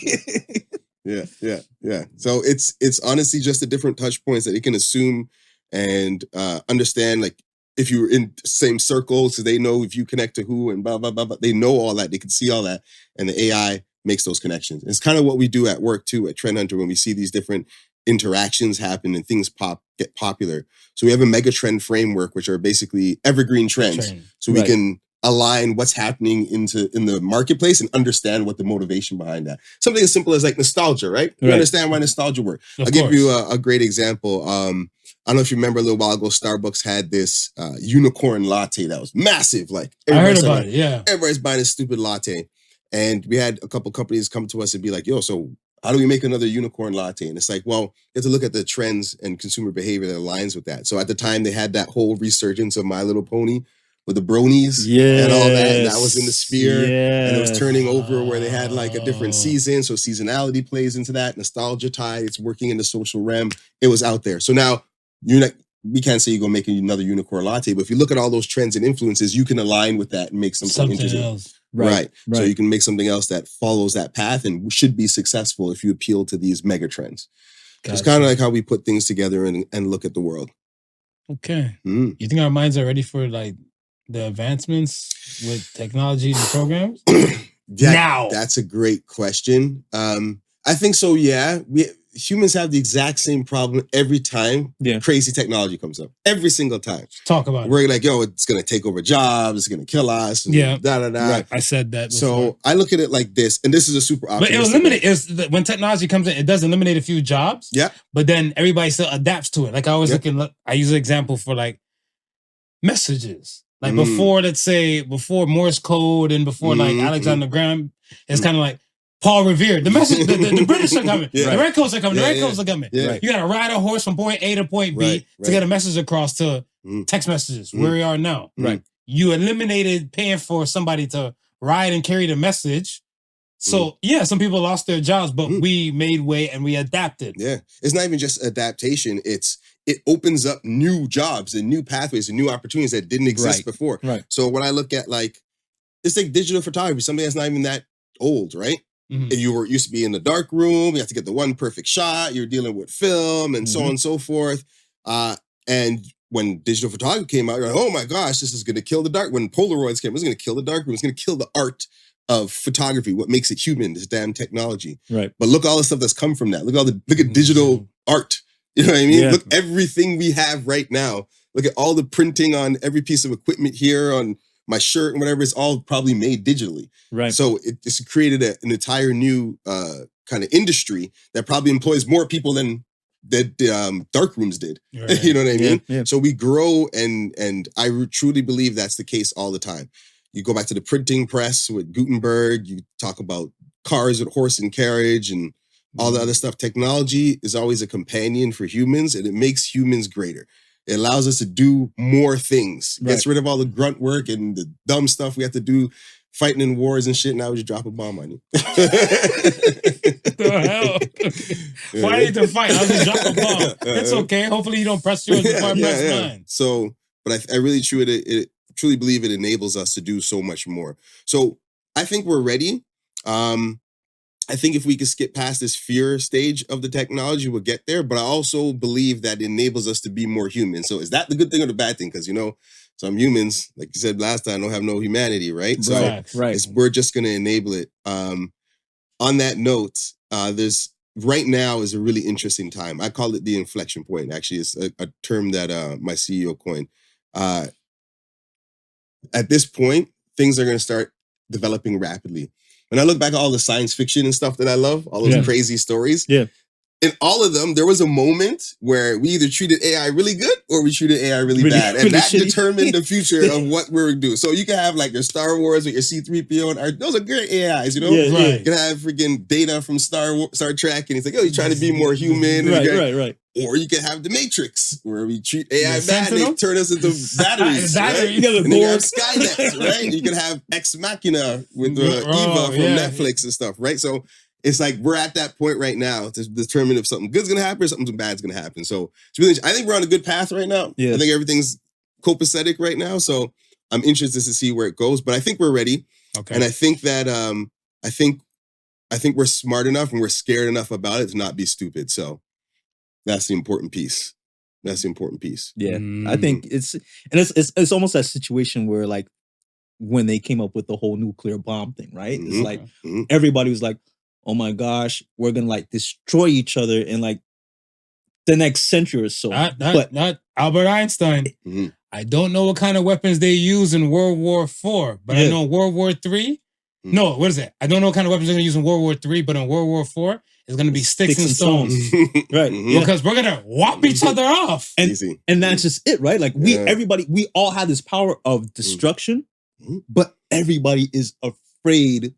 Yeah. So it's honestly just the different touch points that you can assume and understand, like. If you're in the same circles, so they know if you connect to who and blah, blah, blah, blah. They know all that. They can see all that. And the AI makes those connections. It's kind of what we do at work too, at Trend Hunter, when we see these different interactions happen and things get popular. So we have a mega trend framework, which are basically evergreen trends. So we can align what's happening in the marketplace and understand what the motivation behind that. Something as simple as like nostalgia, right? You understand why nostalgia works. I'll give you a great example. I don't know if you remember a little while ago, Starbucks had this unicorn latte that was massive. Like I heard about it, yeah. Everybody's buying this stupid latte. And we had a couple companies come to us and be like, yo, so how do we make another unicorn latte? And it's like, well, you have to look at the trends and consumer behavior that aligns with that. So at the time, they had that whole resurgence of My Little Pony with the bronies and all that. And that was in the sphere. And it was turning over where they had like a different season. So seasonality plays into that. Nostalgia tie, it's working in the social realm. It was out there. So now, we can't say you're going to make another unicorn latte, but if you look at all those trends and influences, you can align with that and make something interesting. Else. Right. So you can make something else that follows that path and should be successful if you appeal to these mega trends. It's kind of like how we put things together and look at the world. Okay. Mm. You think our minds are ready for like the advancements with technologies and programs? Now. That's a great question. I think so, yeah. Humans have the exact same problem every time crazy technology comes up. Every single time. Talk about We're like, yo, it's going to take over jobs. It's going to kill us. Yeah. Right. I said that before. So I look at it like this, and this is a super optimistic. But when technology comes in, it does eliminate a few jobs. Yeah. But then everybody still adapts to it. Like I always I use an example for like messages. Like before, let's say, before Morse code and before like Alexander Graham, it's kind of like Paul Revere. The message, the British are coming. The Redcoats are coming. The Redcoats are coming. Yeah. You got to ride a horse from point A to point B to get a message across to text messages, where we are now. Right. You eliminated paying for somebody to ride and carry the message. So, some people lost their jobs, but we made way and we adapted. Yeah. It's not even just adaptation. It opens up new jobs and new pathways and new opportunities that didn't exist before. Right. So when I look at it's like digital photography, something that's not even that old, right? Mm-hmm. And you used to be in the dark room, you have to get the one perfect shot, you're dealing with film and so on and so forth. And when digital photography came out, you're like, oh my gosh, this is going to kill the dark. When Polaroids came, it's going to kill the dark room. It's going to kill the art of photography, what makes it human, this damn technology. Right. But look all the stuff that's come from that. Look at digital art. You know what I mean? Yeah. Look everything we have right now. Look at all the printing on every piece of equipment here, on my shirt and whatever. It's all probably made digitally. Right. So it's created an entire new kind of industry that probably employs more people than that dark rooms did. Right. You know what I mean? Yeah. So we grow, and I truly believe that's the case all the time. You go back to the printing press with Gutenberg, you talk about cars with horse and carriage and all the other stuff. Technology is always a companion for humans, and it makes humans greater. It allows us to do more things. Gets rid of all the grunt work and the dumb stuff we have to do, fighting in wars and shit. Now we just drop a bomb on you. The hell? Why need to fight? I'll just drop a bomb. It's okay. Hopefully you don't press yours before I press mine. So, but I really truly believe it enables us to do so much more. So I think we're ready. I think if we could skip past this fear stage of the technology, we'll get there. But I also believe that it enables us to be more human. So is that the good thing or the bad thing? Because, some humans, like you said last time, don't have no humanity, right? So we're just going to enable it. On that note, right now is a really interesting time. I call it the inflection point. Actually, it's a term that my CEO coined. At this point, things are going to start developing rapidly. When I look back at all the science fiction and stuff that I love, all those crazy stories, in all of them, there was a moment where we either treated AI really good or we treated AI really bad. And that determined the future of what we were doing. So you can have like your Star Wars with your C-3PO and R. Those are great AIs, Yeah, You can have freaking Data from Star Trek and he's like, oh, you're trying to be more human. Right. Or you can have the Matrix, where we treat AI bad and they turn us into batteries. Right? And then you have Skynet, right? You can have Ex Machina with Eva from Netflix and stuff, right? So it's like we're at that point right now to determine if something good's gonna happen or something bad's gonna happen. So it's really, I think we're on a good path right now. Yes. I think everything's copacetic right now. So I'm interested to see where it goes, but I think we're ready. Okay. And I think that I think we're smart enough and we're scared enough about it to not be stupid. So that's the important piece. Yeah. I think it's almost that situation where like when they came up with the whole nuclear bomb thing, right? It's like everybody was like, oh my gosh, we're gonna like destroy each other in like the next century or so. Not Albert Einstein. I don't know what kind of weapons they use in World War IV, but I know World War III. No, what is it? I don't know what kind of weapons they're gonna use in World War III, but in World War IV, it's gonna be sticks and stones. Right. Because we're gonna whop each other off. And that's just it, right? Like we all have this power of destruction, but everybody is afraid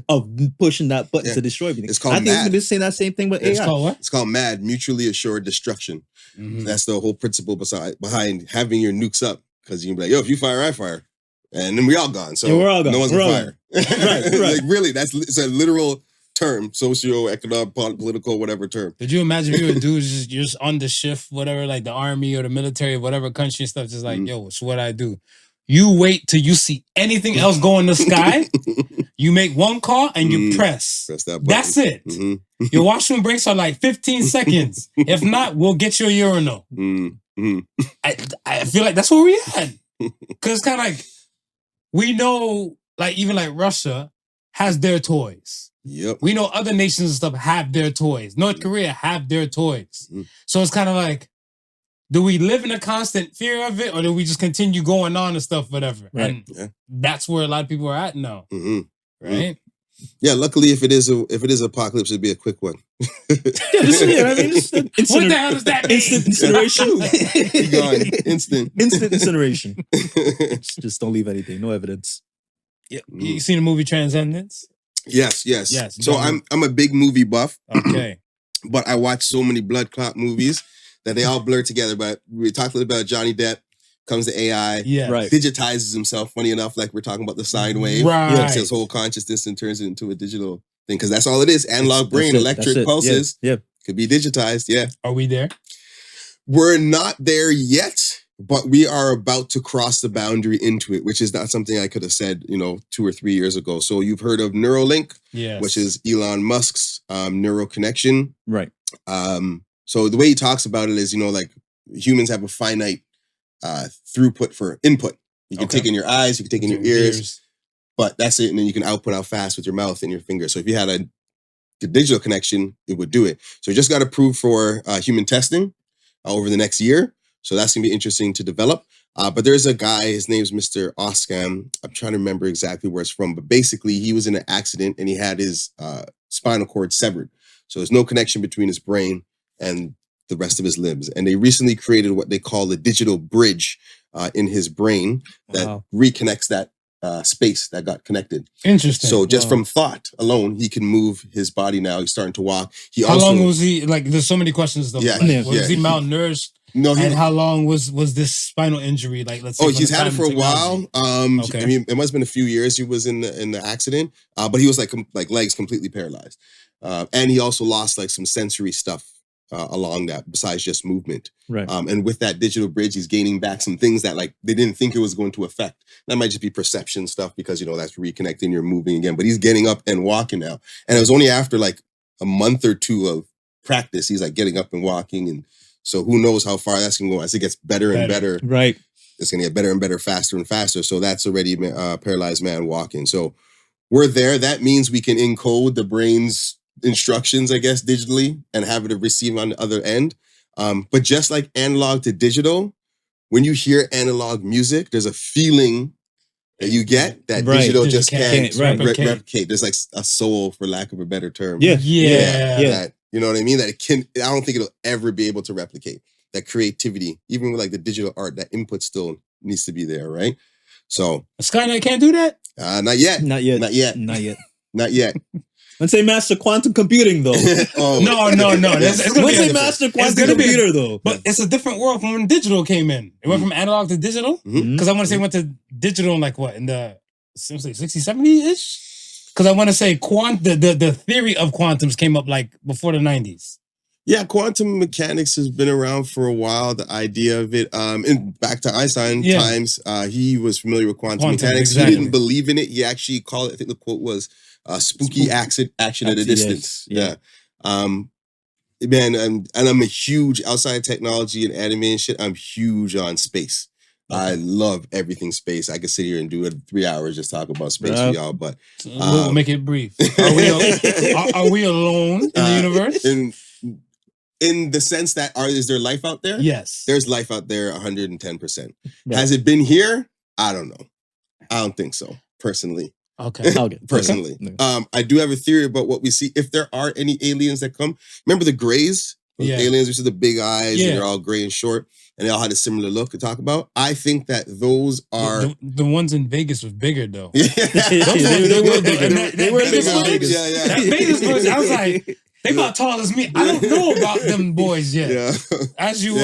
of pushing that button to destroy everything. It's called I think MAD. we're just saying that same thing with AI. It's called what? It's called MAD, mutually assured destruction. That's the whole principle behind having your nukes up. Because you can be like, yo, if you fire, I fire. And then we all gone. So we're all gone. No one's on fire. Right. Like really, it's a literal term, socio-economic, political, whatever term. Did you imagine if you would do just on the shift, whatever, like the army or the military, whatever country and stuff, just like, yo, it's what I do. You wait till you see anything else go in the sky. You make one call and you press. Press that button. That's it. Mm-hmm. Your washroom breaks are like 15 seconds. If not, we'll get you a urinal. Mm-hmm. I feel like that's where we at. Because it's kind of like, we know, like, even like Russia has their toys. Yep. We know other nations and stuff have their toys. North Korea have their toys. Mm-hmm. So it's kind of like, do we live in a constant fear of it, or do we just continue going on and stuff, whatever? Right. And that's where a lot of people are at now. Mm-hmm. Right? Yeah, luckily if it is apocalypse, it'd be a quick one. I mean, What the hell does that mean? instant incineration. Be gone. Instant incineration. Just don't leave anything. No evidence. Yeah. You seen the movie Transcendence? Yes. Yes, So I'm a big movie buff. Okay. But I watch so many blood clot movies that they all blur together. But we talked a little about Johnny Depp, comes to AI, Yeah. Right. digitizes himself, funny enough, like we're talking about the sine wave. Right. Takes his whole consciousness and turns it into a digital thing. Because that's all it is. Analog brain, That's it. electric pulses. Yeah. Could be digitized, yeah. Are we there? We're not there yet, but we are about to cross the boundary into it, which is not something I could have said, 2 or 3 years ago. So you've heard of Neuralink, Yes. which is Elon Musk's neural connection. Right. So the way he talks about it is, like humans have a finite throughput for input. You can take in your eyes, you can take in your ears, but that's it. And then you can output how fast with your mouth and your finger. So if you had a digital connection, it would do it. So we just got approved for human testing over the next year. So that's going to be interesting to develop. But there's a guy, his name's Mr. Oskam. I'm trying to remember exactly where it's from, but basically he was in an accident and he had his spinal cord severed. So there's no connection between his brain and the rest of his limbs. And they recently created what they call a digital bridge in his brain that reconnects that space that got connected. Interesting. So just from thought alone, he can move his body now. He's starting to walk. How long was he, like, there's so many questions though. Yeah, like, was he malnourished? No, and how long was this spinal injury? Like, let's say. He's had it for a while. Okay. I mean, it must have been a few years he was in the accident. But he was like legs completely paralyzed. And he also lost like some sensory stuff along that besides just movement. Right. And with that digital bridge, he's gaining back some things that like they didn't think it was going to affect. That might just be perception stuff because, that's reconnecting, you're moving again. But he's getting up and walking now. And it was only after like a month or two of practice, he's like getting up and walking. And so who knows how far that's going to go as it gets better and better. Right. It's going to get better and better, faster and faster. So that's already a paralyzed man walking. So we're there. That means we can encode the brain's instructions, I guess, digitally and have it receive on the other end. But just like analog to digital, when you hear analog music, there's a feeling that you get that digital just can't replicate. There's like a soul, for lack of a better term. Yeah. That, you know what I mean? That I don't think it'll ever be able to replicate that creativity, even with like the digital art, that input still needs to be there, right? So Skynet can't do that? Not yet. Not yet. Not yet. Not yet. Not yet. Let's say master quantum computing though. No. Let's say master quantum computer though. But it's a different world from when digital came in. It went from analog to digital? Because I want to say it went to digital in like what? In the 60, 70-ish? Because I want to say the theory of quantums came up like before the 90s. Yeah, quantum mechanics has been around for a while. The idea of it, and back to Einstein times, he was familiar with quantum mechanics. Exactly. He didn't believe in it. He actually called it, I think the quote was, spooky action at a distance. Yeah. Man, and I'm a huge, outside technology and anime and shit, I'm huge on space. I love everything space. I could sit here and do it 3 hours just talk about space for y'all, but we'll make it brief. Are we alone in the universe? In the sense that is there life out there? Yes. There's life out there 110%. Right. Has it been here? I don't know. I don't think so, personally. Okay. Personally. Okay. I do have a theory about what we see. If there are any aliens that come, remember the Greys? Aliens, which are the big eyes, and they're all gray and short, and they all had a similar look to talk about. I think that those are the ones in Vegas was bigger though. They were bigger. They were bigger. That Vegas footage, I was like, they about tall as me. I don't know about them boys yet. Yeah. As you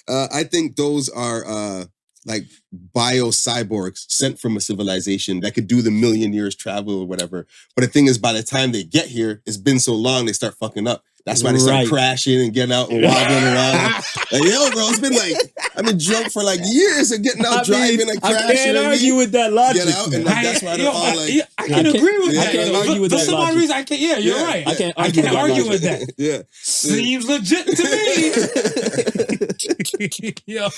I think those are like bio-cyborgs sent from a civilization that could do the 1,000,000 years travel or whatever. But the thing is, by the time they get here, it's been so long, they start fucking up. That's why they start crashing and getting out and wobbling around. Like, yo, bro, it's been like, I've been drunk for like years and getting out driving and crashing. I can't argue with that logic. Get out, and like, that's why they're all like... I can agree with that. I can't argue with that for some reason, I can't... Yeah, you're right. I can't argue with that. Yeah. Seems legit to me. Yo.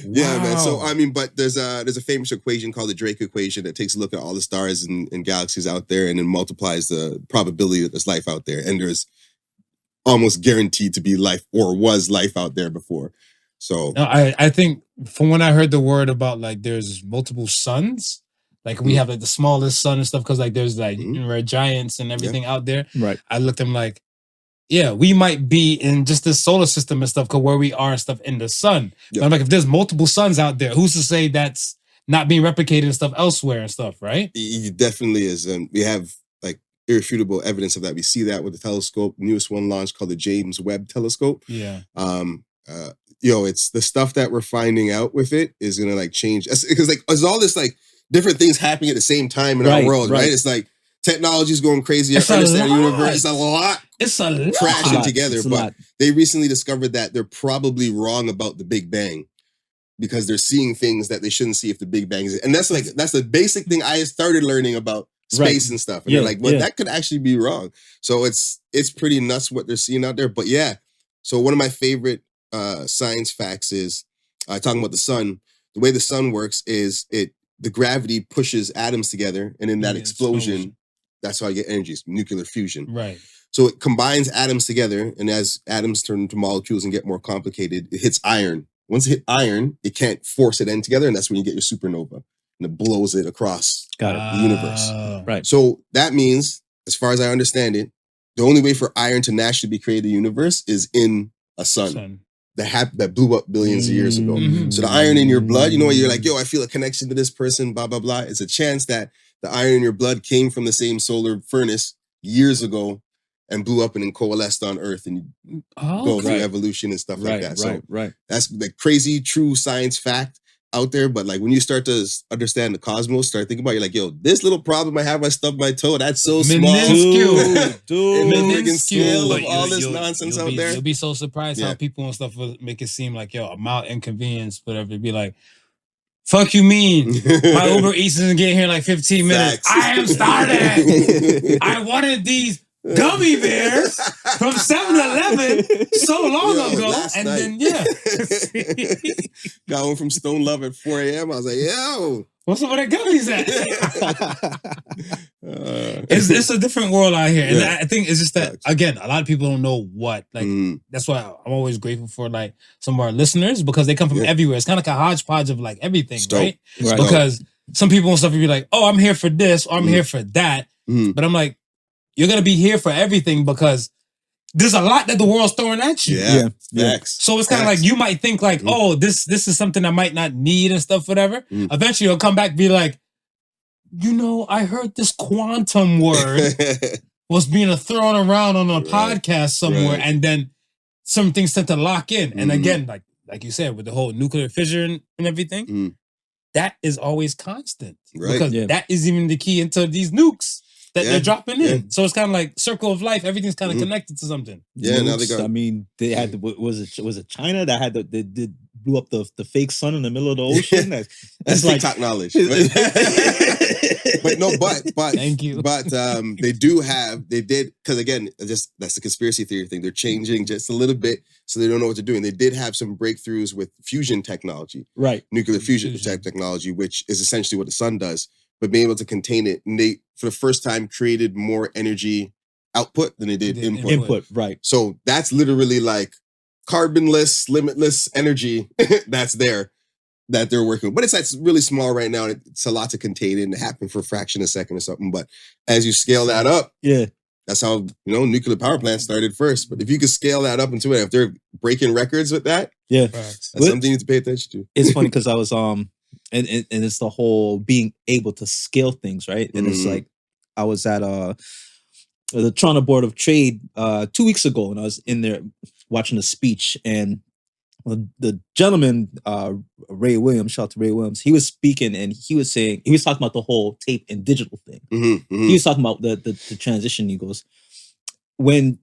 Yeah, man. So, I mean, but there's a famous equation called the Drake equation that takes a look at all the stars and galaxies out there and then multiplies the probability that there's life out there. And there's almost guaranteed to be life or was life out there before. So no, I think from when I heard the word about like there's multiple suns, like we have like the smallest sun and stuff because like there's like red giants and everything out there. Right. I looked at them like, yeah, we might be in just this solar system and stuff because where we are and stuff in the sun. Yep. But I'm like, if there's multiple suns out there, who's to say that's not being replicated and stuff elsewhere and stuff, right? It definitely is. And we have like irrefutable evidence of that. We see that with the telescope, newest one launched called the James Webb Telescope. Yeah. It's the stuff that we're finding out with it is gonna like change because like there's all this like different things happening at the same time in our world, right? It's like technology's going crazy. Understand the universe. It's a lot. It's a lot crashing together. But they recently discovered that they're probably wrong about the Big Bang because they're seeing things that they shouldn't see if the Big Bang is. And that's the basic thing I started learning about space and stuff. And they're like, well, that could actually be wrong. So it's pretty nuts what they're seeing out there. But yeah, so one of my favorite science facts is talking about the sun. The way the sun works is the gravity pushes atoms together, and in that explosion, that's how you get energy. It's nuclear fusion. Right. So it combines atoms together, and as atoms turn into molecules and get more complicated, it hits iron. Once it hit iron, it can't force it in together, and that's when you get your supernova, and it blows it across the universe. Right. So that means, as far as I understand it, the only way for iron to naturally be created in the universe is in a sun. That blew up billions of years ago. So the iron in your blood, you know, you're like, yo, I feel a connection to this person, blah, blah, blah. It's a chance that the iron in your blood came from the same solar furnace years ago and blew up and then coalesced on Earth and go through evolution and stuff like that. So that's the crazy, true science fact out there. But like when you start to understand the cosmos, start thinking about it, you're like, yo, this little problem I have, I stubbed my toe. That's so small. Dude. Minuscule scale of all this nonsense out there. You'll be so surprised how people and stuff will make it seem like, yo, a mild inconvenience, whatever. It'd be like, fuck you mean? My Uber Eats isn't getting here in like 15 minutes. Facts. I am starving. I wanted these gummy bears from 7-Eleven so long ago. And night. then, got home from Stone Love at 4 a.m. I was like, yo. What's up with the gummies at? It's a different world out here. And I think it's just that, again, a lot of people don't know what. Like, that's why I'm always grateful for like some of our listeners because they come from everywhere. It's kind of like a hodgepodge of like everything, right? Because some people and stuff will be like, oh, I'm here for this or I'm here for that. But I'm like, you're going to be here for everything because there's a lot that the world's throwing at you. So it's kind of like, you might think like, oh, this is something I might not need and stuff, whatever. Eventually you'll come back and be like, you know, I heard this quantum word was being thrown around on a podcast somewhere. And then some things tend to lock in. And again, like you said, with the whole nuclear fission and everything, that is always constant. Because that is even the key into these nukes that they're dropping in. So it's kind of like circle of life. Everything's kind of connected to something. Yeah, now they got. I mean, they had was it China that had they blew up the fake sun in the middle of the ocean? That's like TikTok knowledge. But thank you. But they did because again, that's the conspiracy theory thing. They're changing just a little bit, so they don't know what they're doing. They did have some breakthroughs with fusion technology, nuclear fusion technology, which is essentially what the sun does. But being able to contain it, and they, for the first time, created more energy output than they did input. So that's literally like carbonless, limitless energy that's there that they're working with. But it's really small right now. And it's a lot to contain it and it happened for a fraction of a second or something. But as you scale that up, that's how, nuclear power plants started first. But if you could scale that up into it, if they're breaking records with that, that's something you need to pay attention to. It's funny because I was and it's the whole being able to scale things, right? And it's like I was at the Toronto Board of Trade 2 weeks ago, and I was in there watching a speech, and the gentleman Ray Williams, shout out to Ray Williams, he was speaking, and he was talking about the whole tape and digital thing. He was talking about the transition. He goes, when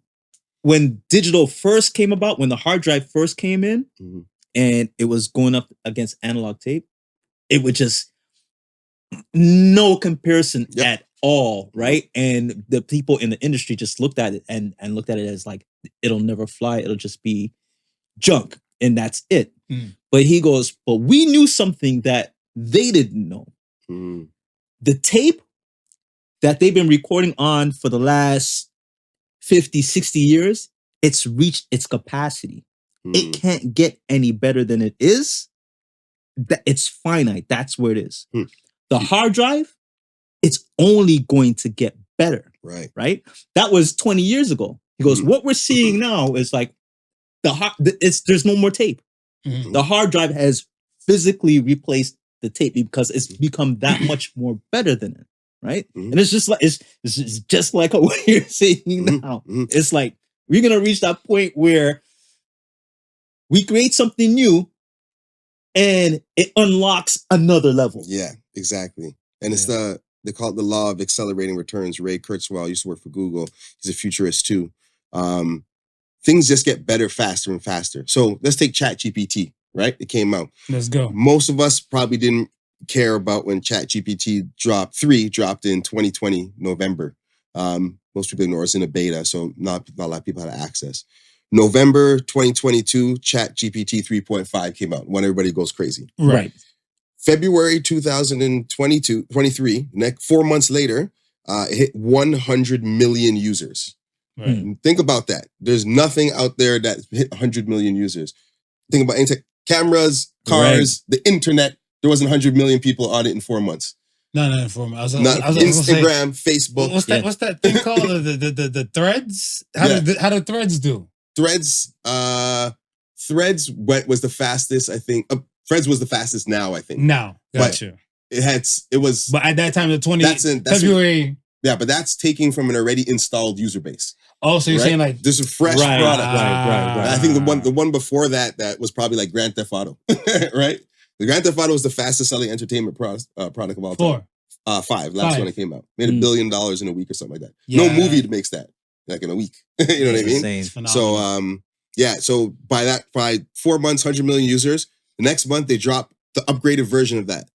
digital first came about, when the hard drive first came in, Mhm. and it was going up against analog tape, it would just no comparison Yep. at all, right? And the people in the industry just looked at it and looked at it as like, it'll never fly. It'll just be junk, and that's it. But he goes, but we knew something that they didn't know. Mm. The tape that they've been recording on for the last 50, 60 years, it's reached its capacity. It can't get any better than it is. That it's finite. That's where it is. The hard drive, it's only going to get better. Right. Right? That was 20 years ago. He goes, what we're seeing now is like there's no more tape. The hard drive has physically replaced the tape because it's become that much more better than it. Right? And it's just like it's just like what you're saying now. It's like we're gonna reach that point where we create something new and it unlocks another level. Yeah, exactly. And it's they call it the law of accelerating returns. Ray Kurzweil used to work for Google. He's a futurist too. Things just get better faster and faster. So let's take ChatGPT, right? It came out. Let's go. Most of us probably didn't care about when ChatGPT 3 dropped in 2020 November. Most people ignore it's in a beta, so not a lot of people had access. November 2022, ChatGPT 3.5 came out when everybody goes crazy. Right. February 2023, 4 months later, it hit 100 million users. Right. Think about that. There's nothing out there that hit 100 million users. Think about cameras, cars, the internet. There wasn't 100 million people on it in 4 months. No, for me. Instagram, Facebook. What's that thing called? the threads? How do threads do? Threads was the fastest, I think. Threads was the fastest now, I think. Now, gotcha. It was. But at that time, the February. Yeah, but that's taking from an already installed user base. Oh, so you're saying like this is a fresh product. Right. I think the one before that was probably like Grand Theft Auto, right? The Grand Theft Auto was the fastest selling entertainment product of all time. 5, last one that came out. Made $1 billion in a week or something like that. Yeah. No movie makes that like in a week. You know what I mean? Insane. So so by 4 months, 100 million users. The next month they drop the upgraded version of that,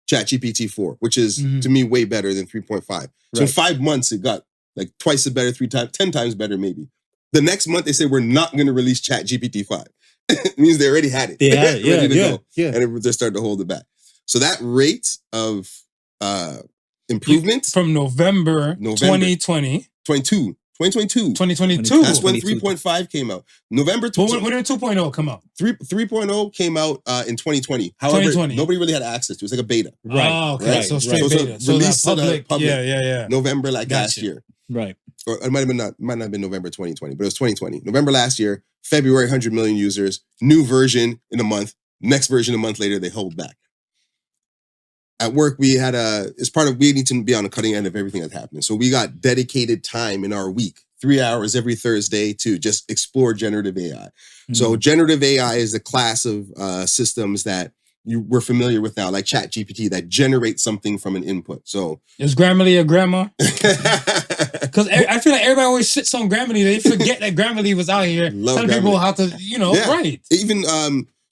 ChatGPT 4, which is to me way better than 3.5. So in 5 months it got like twice as better, 3 times, 10 times better maybe. The next month they say we're not going to release ChatGPT 5. It means they already had it. They had it, ready to go. Yeah. And they're starting to hold it back. So that rate of improvement from November 2020. 2022. That's when 3.5 came out. November. When did 2.0 come out? 3.0 came out in 2020. However, nobody really had access to it. It's like a beta. Right. Oh, okay. Right. So straight beta. So released that public. Yeah. November last year. Right. Or it might not have been November 2020, but it was 2020. November last year, February, 100 million users, new version in a month, next version a month later, they hold back. At work, we need to be on the cutting end of everything that's happening. So we got dedicated time in our week, 3 hours every Thursday to just explore generative AI. So generative AI is a class of systems that we're familiar with now, like ChatGPT, that generate something from an input. So is Grammarly a grammar? Because I feel like everybody always sits on Grammarly. They forget that Grammarly was out here telling people how to, write. Even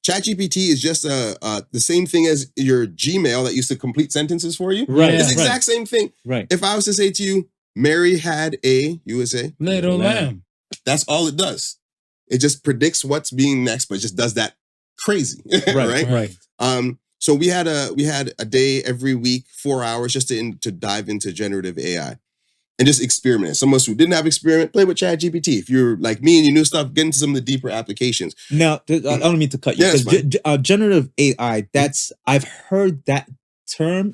ChatGPT is just the same thing as your Gmail that used to complete sentences for you. Right. It's the exact same thing. Right. If I was to say to you, Mary had a USA little lamb. That's all it does. It just predicts what's being next, but it just does that crazy. Right. So we had a day every week, 4 hours, just to dive into generative AI and just experiment. Some of us who didn't have experiment, play with ChatGPT. If you're like me and you knew stuff, get into some of the deeper applications. Now, I don't mean to cut you. Generative AI, I've heard that term,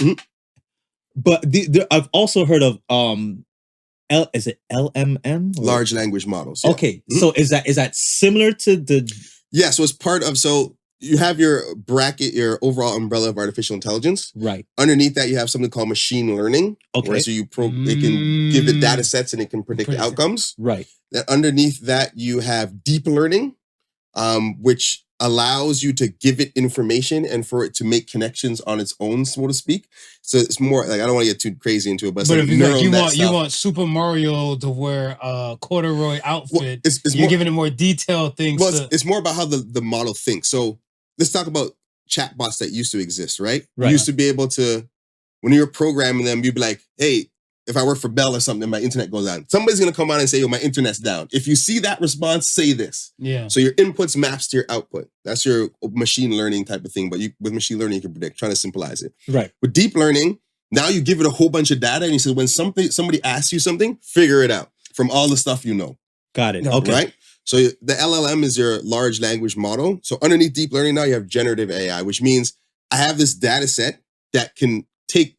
but I've also heard of is it LMM? Large language models. Yeah. Okay, so is that similar to the? Yeah, so it's part of you have your bracket, your overall umbrella of artificial intelligence. Right. Underneath that, you have something called machine learning. Okay. Right? So it can give it data sets and it can predict the outcomes. Right. Then underneath that, you have deep learning, which allows you to give it information and for it to make connections on its own, so to speak. So it's more like, I don't want to get too crazy into it, but, But it's if like you want Super Mario to wear a corduroy outfit, it's you're more, giving it more detailed things. well, it's more about how the model thinks. So let's talk about chatbots that used to exist, right? You used to be able to, when you were programming them, you'd be like, hey, if I work for Bell or something, my internet goes down. Somebody's going to come on and say, my internet's down. If you see that response, say this. Yeah. So your inputs maps to your output. That's your machine learning type of thing. But with machine learning, you can predict, trying to simplify it. Right. With deep learning, now you give it a whole bunch of data and you say, when somebody asks you something, figure it out from all the stuff you know. Got it. Okay. Right? So the LLM is your large language model. So underneath deep learning now, you have generative AI, which means I have this data set that can take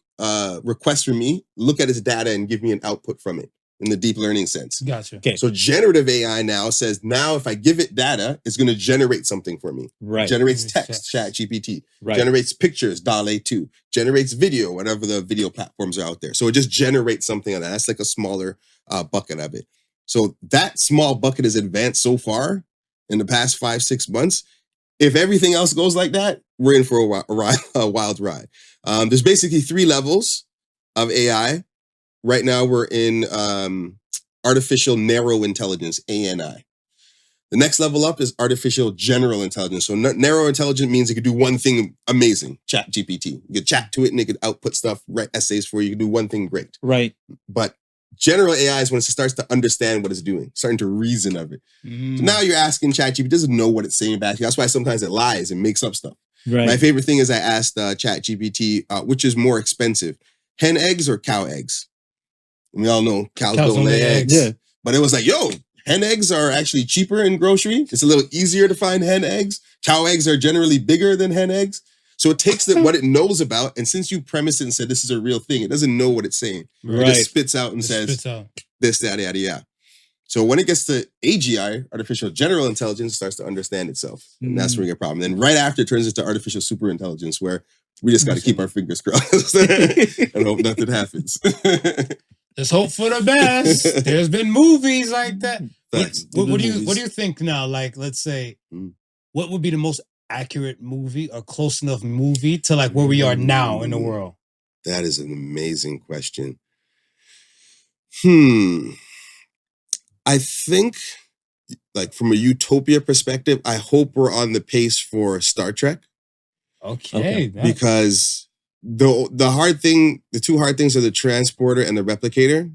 requests from me, look at its data and give me an output from it in the deep learning sense. Gotcha. Okay. So generative AI now says, now if I give it data, it's going to generate something for me. Right. Generates text, ChatGPT. Right. Generates pictures, DALL-E 2. Generates video, whatever the video platforms are out there. So it just generates something on that. That's like a smaller bucket of it. So that small bucket is advanced so far in the past 5-6 months. If everything else goes like that, we're in for a wild ride. There's basically 3 levels of AI. Right now, we're in artificial narrow intelligence, ANI. The next level up is artificial general intelligence. So narrow intelligence means it could do one thing amazing, ChatGPT. You could chat to it and it could output stuff, write essays for you. You could do one thing great. Right. But general AI is when it starts to understand what it's doing, starting to reason of it. So now you're asking ChatGPT, it doesn't know what it's saying back to you. That's why sometimes it lies and makes up stuff. Right. My favorite thing is I asked ChatGPT, which is more expensive, hen eggs or cow eggs? And we all know cows don't lay eggs. Yeah. But it was like, yo, hen eggs are actually cheaper in grocery. It's a little easier to find hen eggs. Cow eggs are generally bigger than hen eggs. So it takes what it knows about, and since you premise it and said this is a real thing, it doesn't know what it's saying. Right. It just spits out and says this, that, yada, yada. So when it gets to AGI, artificial general intelligence, starts to understand itself. And that's where we get a problem. Then right after it turns into artificial super intelligence, where we just got to keep our fingers crossed and hope nothing happens. Let's hope for the best. There's been movies like that. What do you think now? Like, let's say, what would be the most accurate movie or close enough movie to like where we are now in the world? That is an amazing question. I think, like from a utopia perspective, I hope we're on the pace for Star Trek. Okay. Because the hard thing, the 2 hard things are the transporter and the replicator.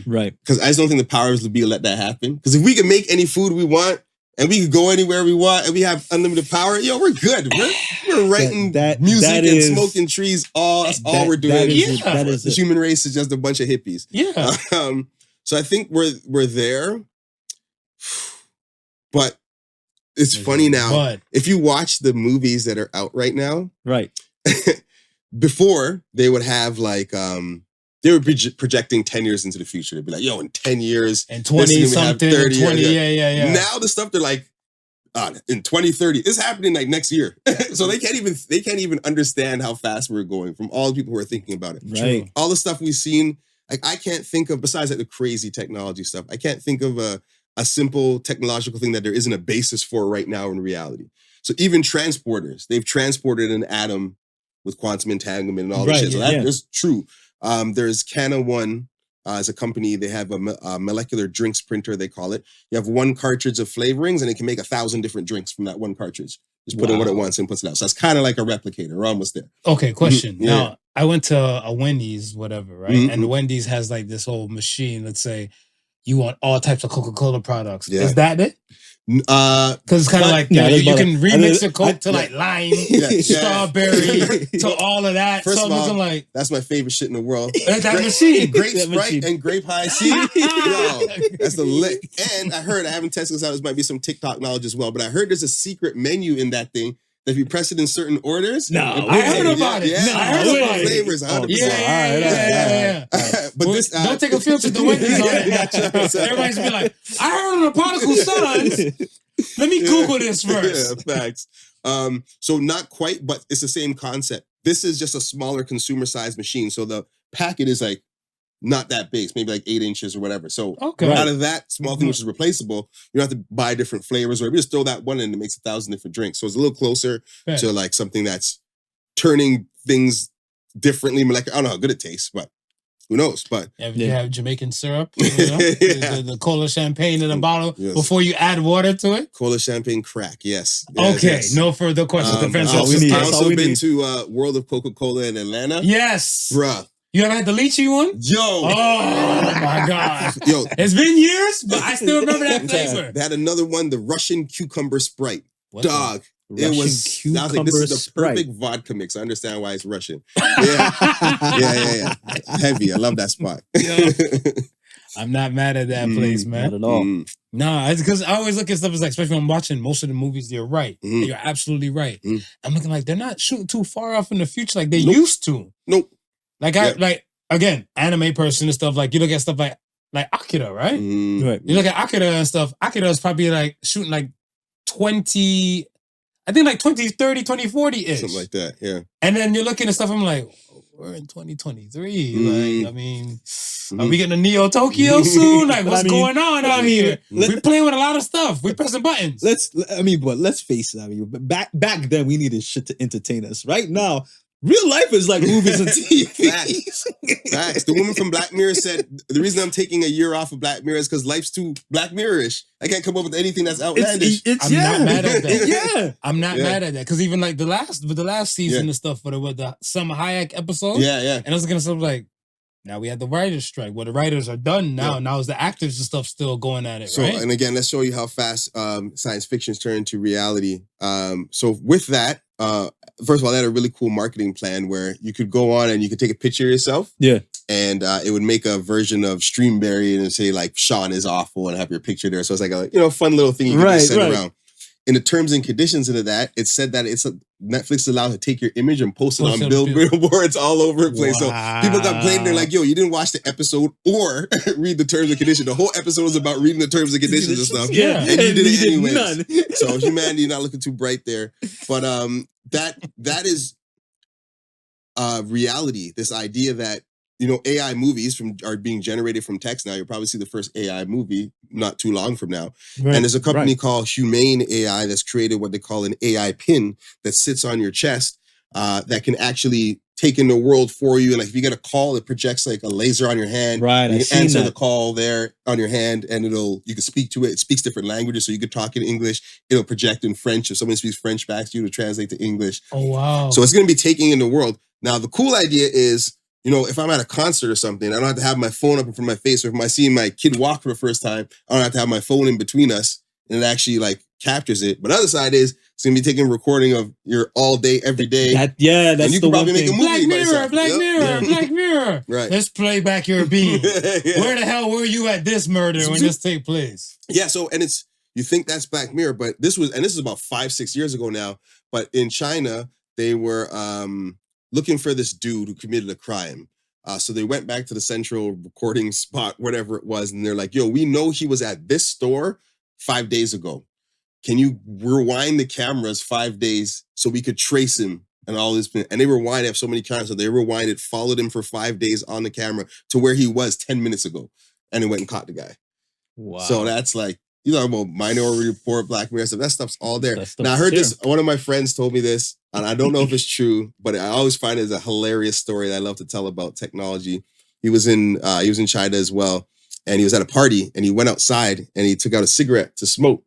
Right. Because I just don't think the powers would be to let that happen. Because if we can make any food we want and we can go anywhere we want and we have unlimited power, yo, we're good. We're writing music and smoking trees. That's all we're doing. The human race is just a bunch of hippies. Yeah. So I think we're there. But it's funny now. If you watch the movies that are out right now, right. Before they would have like they would be projecting 10 years into the future. They'd be like, yo, in 10 years, and 20 something, 30, 20, yeah. Now the stuff they're like, in 2030, it's happening like next year. So they can't even understand how fast we're going from all the people who are thinking about it. Right. All the stuff we've seen, like I can't think of, besides like the crazy technology stuff, I can't think of a simple technological thing that there isn't a basis for right now in reality. So even transporters, they've transported an atom with quantum entanglement and all that shit. So that's true. There's Cana One as a company. They have a molecular drinks printer, they call it. You have 1 cartridge of flavorings and it can make 1,000 different drinks from that 1 cartridge. Just put in what it wants and puts it out. So it's kind of like a replicator. We're almost there. Okay, question. Now, I went to a Wendy's, whatever, right? And Wendy's has like this whole machine. Let's say you want all types of Coca-Cola products. Yeah. Is that it? Because it's kind of like you can remix the Coke to like lime, strawberry, to all of that. First so of all, like, that's my favorite shit in the world. That machine. Grape Sprite and Grape High C. Yo, that's the lick. And I haven't tested this out, this might be some TikTok knowledge as well, but I heard there's a secret menu in that thing that if you press it in certain orders. No, I heard about it. Yeah, I heard about flavors, 100%. Yeah. But well, this, don't take a field trip to Wendy's on it. Everybody's be like, I heard on the Podical Sons. Let me Google this first. Yeah, facts. So not quite, but it's the same concept. This is just a smaller consumer-sized machine. So the packet is like not that big. It's maybe like 8 inches or whatever. So Okay. out of that small thing, which is replaceable, you don't have to buy different flavors or you just throw that one in and it makes 1,000 different drinks. So it's a little closer Right. to like something that's turning things differently. Like, I don't know how good it tastes, but who knows? But You have Jamaican syrup, Yeah. the cola champagne in a bottle Yes. before you add water to it. cola champagne crack, yes. Okay, Yes. no further questions. I've Defense all we need. I've That's all also we been need. to World of Coca-Cola in Atlanta. Yes. Bruh. You ever had the lychee one? Yo. Oh my god. Yo. It's been years, but I still remember that flavor. They had another one, the Russian cucumber Sprite. What Dog. It Russian was, I was like, this is the cucumber perfect vodka mix. I understand why it's Russian. Yeah. Heavy. I love that spot. I'm not mad at that place, Not man. at all. Nah, it's because I always look at stuff as like, especially when I'm watching most of the movies, you're right. Mhm. You're absolutely right. Mhm. I'm looking like they're not shooting too far off in the future like they Nope. used to. Nope. Like again, anime person and stuff, like you look at stuff like Akira, right? Mm. Right. You look at Akira and stuff, Akira is probably like shooting like 20, I think like 2030, 2040-ish. Something like that, yeah. And then you're looking at stuff, I'm like, we're in 2023. Mhm. Like, I mean, are we getting a Neo Tokyo soon? Like, But what's I mean, going on out here? We're playing with a lot of stuff. We're pressing buttons. Let's face it. I mean, back then we needed shit to entertain us. Right now, real life is like movies and TV. Facts. The woman from Black Mirror said, the reason I'm taking a year off of Black Mirror is because life's too Black Mirror-ish. I can't come up with anything that's outlandish. I'm not mad at that. Yeah. I'm not Yeah. mad at that. Because even like the last season Yeah. and stuff with the Summer Hayek episode. Yeah. And I was gonna say like, now we had the writers' strike. Well, the writers are done now. Yeah. Now is the actors and stuff still going at it, So, right? and again, let's show you how fast science fiction's turned to reality. So with that, first of all, they had a really cool marketing plan where you could go on and you could take a picture of yourself. Yeah. And it would make a version of Streamberry and say like Sean is awful and have your picture there. So it's like a fun little thing you can just send around. In the terms and conditions into that, it said that Netflix is allowed to take your image and post it on billboards all over the place. Wow. So people got blamed. They're like, yo, you didn't watch the episode or read the terms and conditions. The whole episode was about reading the terms and conditions and stuff. Yeah. And you did it anyways. None. So humanity not looking too bright there. But that is reality. This idea that AI movies are being generated from text now. You'll probably see the first AI movie not too long from now. Right. And there's a company called Humane AI that's created what they call an AI pin that sits on your chest that can actually take in the world for you. And like if you get a call, it projects like a laser on your hand. Right. You I've can seen answer that. the call there on your hand and you can speak to it. It speaks different languages. So you could talk in English. It'll project in French. If someone speaks French back to you to translate to English. Oh, wow. So it's going to be taking in the world. Now, the cool idea is, if I'm at a concert or something, I don't have to have my phone up in front of my face. Or if I'm seeing my kid walk for the first time, I don't have to have my phone in between us. And it actually like captures it. But the other side is it's going to be taking a recording of your all day, every day. That's and you the can one probably make a thing. movie Black by Mirror, yourself. Black Yep. Mirror, Black Mirror. Right. Let's play back your beam. Yeah. Where the hell were you at this murder when this take place? Yeah, so and you think that's Black Mirror, but this is about 5-6 years ago now. But in China, they were looking for this dude who committed a crime. So they went back to the central recording spot, whatever it was, and they're like, yo, we know he was at this store 5 days ago. Can you rewind the cameras 5 days so we could trace him and all this? And they rewind, they have so many cameras, so they rewinded, followed him for 5 days on the camera to where he was 10 minutes ago. And they went and caught the guy. Wow. So that's like, you talk about Minority Report, Black Mirror stuff. That stuff's all there. That stuff's Now I heard there. this. One of my friends told me this, and I don't know if it's true, but I always find it as a hilarious story that I love to tell about technology. He was in China as well, and he was at a party, and he went outside and he took out a cigarette to smoke,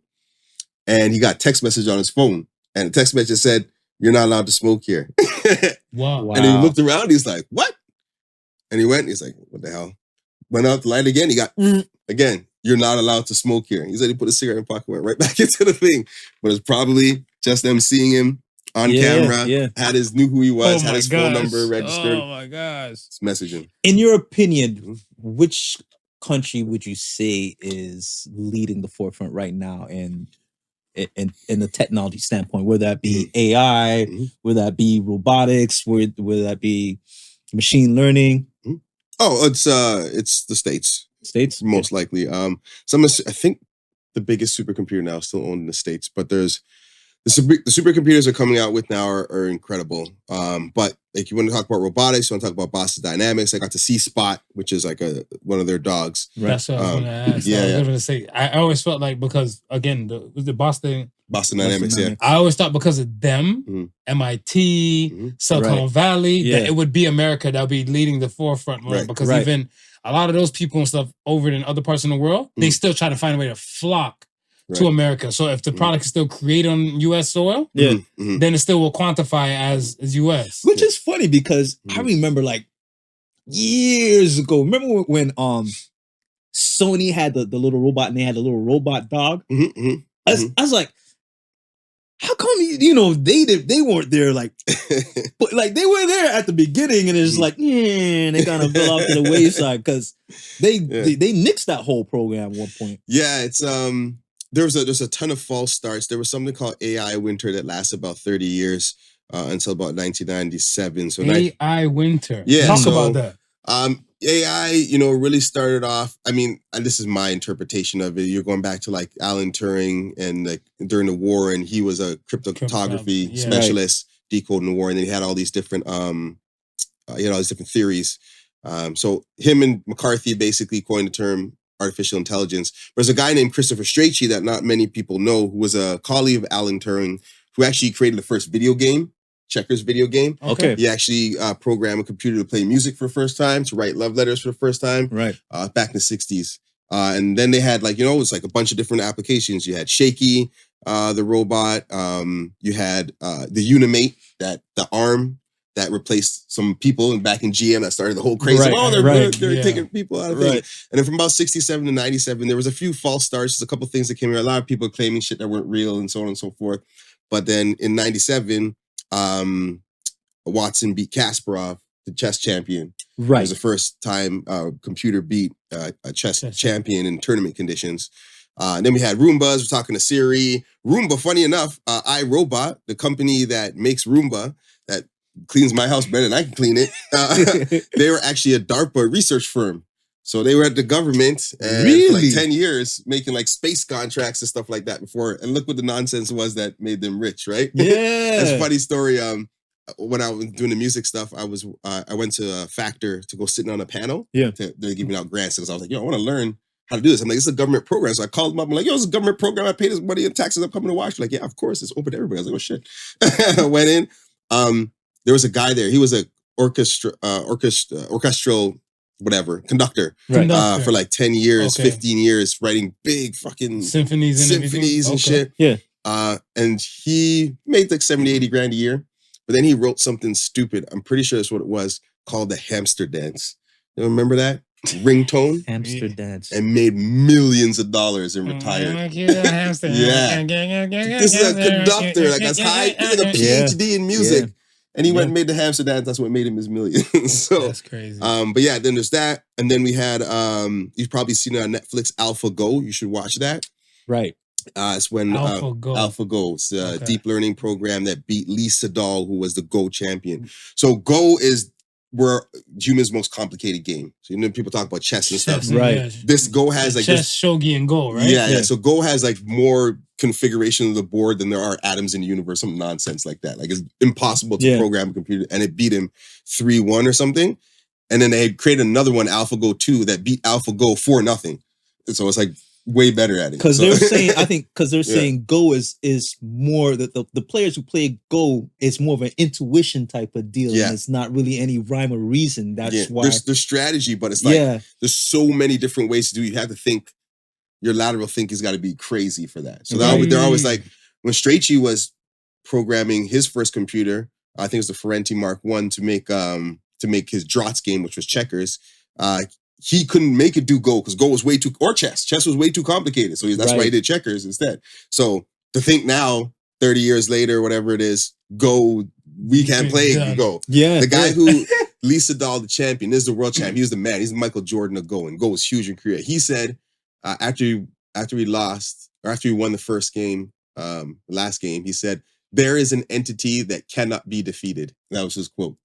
and he got a text message on his phone, and the text message said, "You're not allowed to smoke here." Wow. And he looked around. He's like, "What?" And he went. He's like, "What the hell?" Went out the light again. He got again. You're not allowed to smoke here. He said he put a cigarette in his pocket, went right back into the thing. But it's probably just them seeing him on camera, knew who he was, had his phone number registered. Oh my gosh. It's messaging. In your opinion, which country would you say is leading the forefront right now in the technology standpoint? Would that be AI? Would that be robotics? Would that be machine learning? Oh, it's the States. States? Most likely. I think the biggest supercomputer now is still owned in the States, but there's the supercomputers are coming out with now are incredible. But like you want to talk about robotics, you want to talk about Boston Dynamics. I got to see Spot, which is like one of their dogs. Right. That's what I was going to ask. Yeah, I was going to say. I always felt like because again, the Boston Dynamics. Yeah, I always thought because of them, MIT, Silicon Valley, that it would be America that would be leading the forefront. Right. Because even a lot of those people and stuff over in other parts of the world, they still try to find a way to flock to America. So if the product is still created on U.S. soil, then it still will quantify as U.S. Which is funny because I remember like years ago. Remember when Sony had the little robot and they had the little robot dog? I was like, how come they weren't there like, but like they were there at the beginning and it's like, they kind of fell off to the wayside because they nixed that whole program at one point. Yeah, it's there's a ton of false starts. There was something called AI Winter that lasted about 30 years until about 1997. So AI Winter. Yeah, talk about that. AI, really started off. I mean, and this is my interpretation of it. You're going back to like Alan Turing and like during the war, and he was a cryptography specialist, decoding the war, and then he had all these different, these different theories. So him and McCarthy basically coined the term artificial intelligence. There's a guy named Christopher Strachey that not many people know, who was a colleague of Alan Turing, who actually created the first video game. Checkers video game. Okay. He actually programmed a computer to play music for the first time, to write love letters for the first time. Right. Back in the 60s. And then they had it's like a bunch of different applications. You had Shaky, the robot. You had the Unimate, the arm that replaced some people, and back in GM that started the whole crazy. They're taking people out of things. And then from about 67 to 97, there was a few false starts. There's a couple of things that came here. A lot of people claiming shit that weren't real and so on and so forth. But then in 97, Watson beat Kasparov, the chess champion. Right. It was the first time computer beat a chess champion in tournament conditions. And then we had Roombas. We're talking to Siri. Roomba, funny enough, iRobot, the company that makes Roomba, that cleans my house better than I can clean it. They were actually a DARPA research firm. So they were at the government and for like 10 years making like space contracts and stuff like that before. And look what the nonsense was that made them rich, right? Yeah. That's a funny story. When I was doing the music stuff, I went to Factor to go sit on a panel. Yeah. They're giving out grants. Because I was like, I want to learn how to do this. I'm like, this is a government program. So I called them up. I'm like, it's a government program. I pay this money and taxes. I'm coming to watch. They're like, yeah, of course. It's open to everybody. I was like, oh, shit. I went in. There was a guy there. He was a orchestral conductor for like 10 years, 15 years, writing big fucking symphonies and shit. Yeah. And he made like 70, 80 grand a year. But then he wrote something stupid. I'm pretty sure that's what it was, called the hamster dance. You remember that? Ringtone. Hamster dance. And made millions of dollars and retired. Yeah. This is a conductor, like that's high, like a PhD in music. Yeah. And he went and made the hamster dance. That's what made him his millions. So that's crazy. But yeah, then there's that. And then we had, you've probably seen it on Netflix, AlphaGo. You should watch that. Right. It's when AlphaGo. It's a deep learning program that beat Lee Sedol, who was the Go champion. So Go is where humans' most complicated game. So people talk about chess and stuff. Right. Yeah. This Go has like chess, shogi, and Go, right? Yeah. So Go has like more configuration of the board than there are atoms in the universe. Some nonsense like that. Like it's impossible to program a computer, and it beat him 3-1 or something. And then they had created another one, AlphaGo 2, that beat AlphaGo 4-0. And so it's like way better at it. Because they're saying Go is more the players who play Go is more of an intuition type of deal. Yeah. And it's not really any rhyme or reason. That's why there's strategy, but it's like there's so many different ways to do it. You have to think. Your lateral thinking's got to be crazy for that. So they're always like, when Strachey was programming his first computer, I think it was the Ferranti Mark I to make his draughts game, which was checkers. He couldn't make it do Go because Go was way too, or chess. Chess was way too complicated. So that's why he did checkers instead. So to think now, 30 years later, whatever it is, Go, we can't play Go. Yeah. The guy who, Lee Sedol, the champion, this is the world champion. He was the man. He's the Michael Jordan of Go, and Go was huge in Korea. He said, after he lost, or after he won the first game, last game, he said, "There is an entity that cannot be defeated." That was his quote.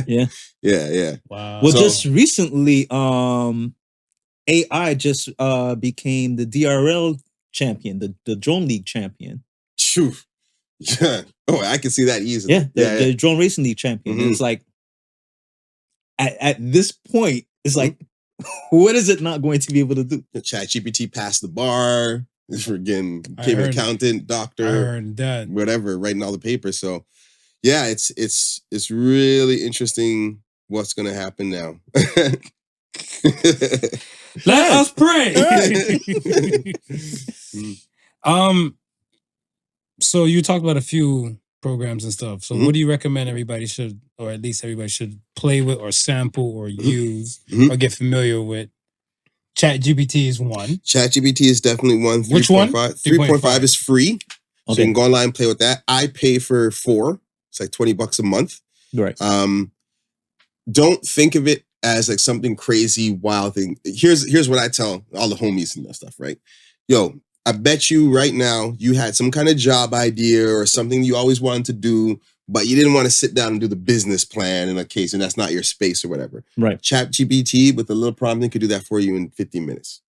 Yeah. Wow. Well, just recently, AI just became the DRL champion, the Drone League champion. Phew. Yeah. Oh, I can see that easily. Yeah, the drone racing league champion. Mhm. It's like at this point, it's like, what is it not going to be able to do? ChatGPT passed the bar. Freaking I became an heard- accountant, I doctor, heard that. whatever, writing all the papers. So yeah, it's really interesting what's gonna happen now. Let us pray. So you talked about a few programs and stuff. So what do you recommend everybody should, or at least everybody should play with or sample or use or get familiar with? ChatGPT is one. ChatGPT is definitely one. Which one? 3.5 is free. So Okay. you can go online and play with that. I pay for 4. It's like $20 a month. Right. Don't think of it as like something crazy, wild thing. Here's what I tell all the homies and that stuff, right? Yo, I bet you right now you had some kind of job idea or something you always wanted to do, but you didn't want to sit down and do the business plan in a case, and that's not your space or whatever. Right. ChatGPT with a little prompting could do that for you in 15 minutes.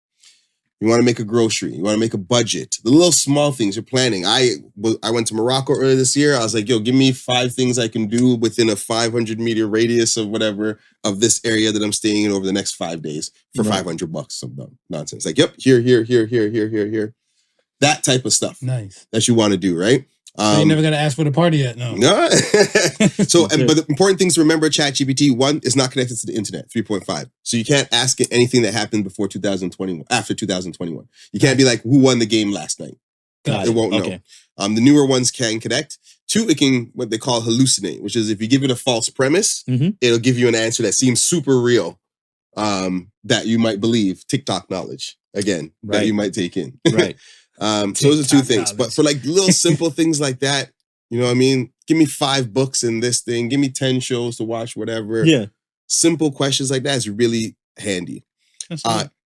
You want to make a grocery, you want to make a budget, the little small things you're planning. I went to Morocco earlier this year. I was like, yo, give me 5 things I can do within a 500-meter radius of whatever of this area that I'm staying in over the next 5 days for $500. Some nonsense. Like, yep, here. That type of stuff. Nice. That you want to do, right? So you never got to ask for the party yet, no. No. But the important things to remember, ChatGPT, 1, is not connected to the internet, 3.5. So you can't ask it anything that happened before 2021, after 2021. You can't be like, who won the game last night? Got It won't know. The newer ones can connect. 2, it can, what they call hallucinate, which is if you give it a false premise, it'll give you an answer that seems super real, that you might believe. TikTok knowledge, again, that you might take in. Right. So those are 2 things. But for like little simple things like that, you know what I mean? Give me 5 books in this thing. Give me 10 shows to watch, whatever. Yeah. Simple questions like that is really handy.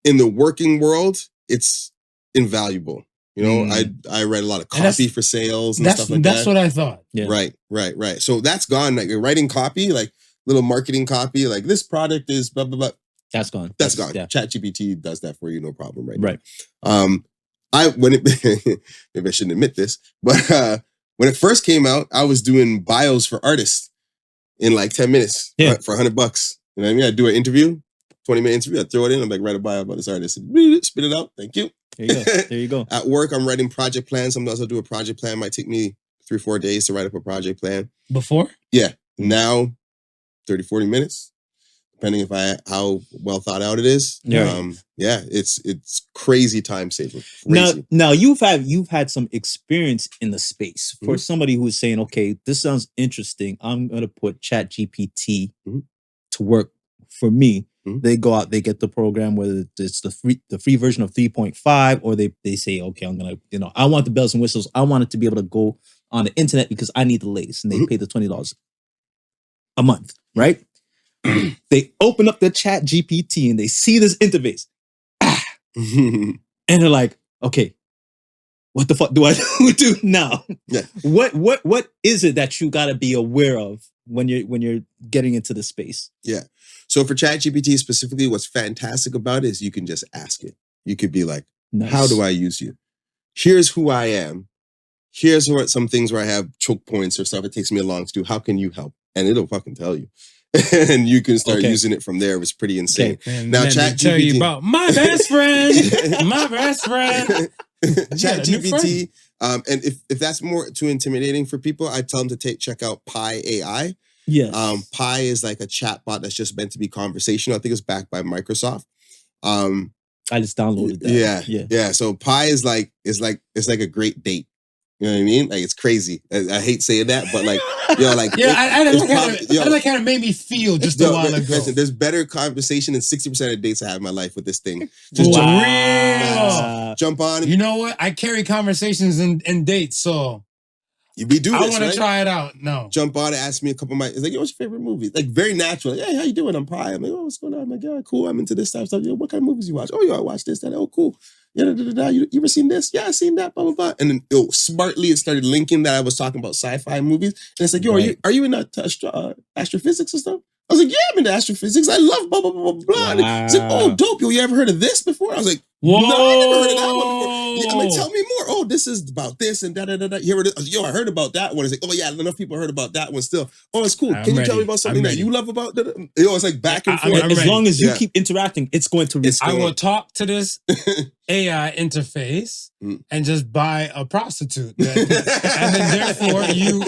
In the working world, it's invaluable. You know, I read a lot of copy for sales and stuff like that. That's what I thought. Yeah. Right. So that's gone. Like you're writing copy, like little marketing copy, like this product is blah, blah, blah. That's gone. That's gone. Yeah. ChatGPT does that for you, no problem, right? Right. Maybe I shouldn't admit this, but when it first came out, I was doing bios for artists in like 10 minutes for $100. You know what I mean? I do an interview, 20-minute interview, I throw it in, I'm like, write a bio about this artist, spit it out, thank you. There you go. At work, I'm writing project plans. Sometimes I'll do a project plan. It might take me 3-4 days to write up a project plan. Before? Yeah. Now, 30-40 minutes. Depending how well thought out it is. It's crazy time saver. Now you've had some experience in the space. For somebody who's saying, okay, this sounds interesting, I'm gonna put ChatGPT to work for me. They go out, they get the program, whether it's the free version of 3.5, or they say, okay, I'm gonna, I want the bells and whistles. I want it to be able to go on the internet because I need the latest, and they pay the $20 a month, right? They open up the ChatGPT and they see this interface. And they're like, okay, what the fuck do I do now? Yeah. What is it that you gotta be aware of when you're getting into the space? Yeah. So for ChatGPT specifically, what's fantastic about it is you can just ask it. You could be like, how do I use you? Here's who I am. Here's some things where I have choke points or stuff it takes me along to do. How can you help? And it'll fucking tell you. And you can start using it from there. It was pretty insane. Now, ChatGPT tell you about my best friend. My best friend. ChatGPT. And if that's more too intimidating for people, I tell them to check out Pi AI. Yes. Pi is like a chat bot that's just meant to be conversational. I think it's backed by Microsoft. I just downloaded that. Yeah. So Pi is like it's like a great date. You know what I mean? Like it's crazy. I hate saying that, but like, I like how it made me feel just a while ago. Listen, there's better conversation than 60% of the dates I have in my life with this thing. Just jump on. You know what? I carry conversations in dates, so we do. I want to try it out. No, jump on and ask me a couple of my. It's like, yo, what's your favorite movie? Like very natural. Like, hey, how you doing? I'm Pi. I'm like, oh, what's going on? I'm like, yeah, cool. I'm into this type of stuff. Yo, what kind of movies you watch? Oh, yeah, I watch this, that. Oh, cool. Yeah, you ever seen this? Yeah, I seen that, blah, blah, blah. And then it started linking that I was talking about sci-fi movies. And it's like, yo, are you into astrophysics and stuff? I was like, yeah, I'm into astrophysics. I love blah, blah, blah, blah, blah. Wow. He's like, oh, dope. Yo, you ever heard of this before? I was like, Whoa. no, I never heard of that one before. Yeah, I'm like, tell me more. Oh, this is about this and da-da-da-da. You heard it? Yo, I heard about that one. It's like, oh, yeah, enough people heard about that one still. Oh, it's cool. I'm Can you tell ready. me about something I'm that ready. you love about that? Yo, it's like back and forth. I'm As ready. long as you Yeah. keep interacting, it's going to It's I going- will talk to this AI interface and just buy a prostitute, and then therefore you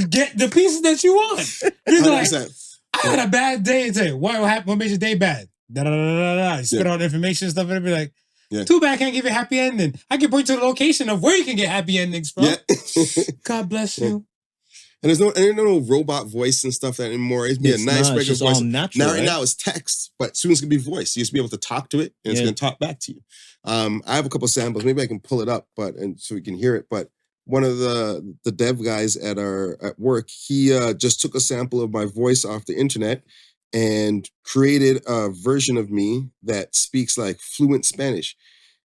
get the pieces that you want. You're like, 100%. I had a bad day today. What happened? What made your day bad? Da da da da da. You spit out information and stuff, and be like, Yeah. too bad I can't give you a happy ending. I can point to the location of where you can get happy endings from. Yeah. God bless you. And there's no robot voice and stuff that anymore. It's be a It's nice not, it's regular just voice. all natural, Now, right right? now it's text, but soon it's gonna be voice. You just be able to talk to it, and it's Yeah. gonna talk back to you. I have a couple samples. Maybe I can pull it up, and so we can hear it. But one of the dev guys at work, he just took a sample of my voice off the internet and created a version of me that speaks like fluent Spanish,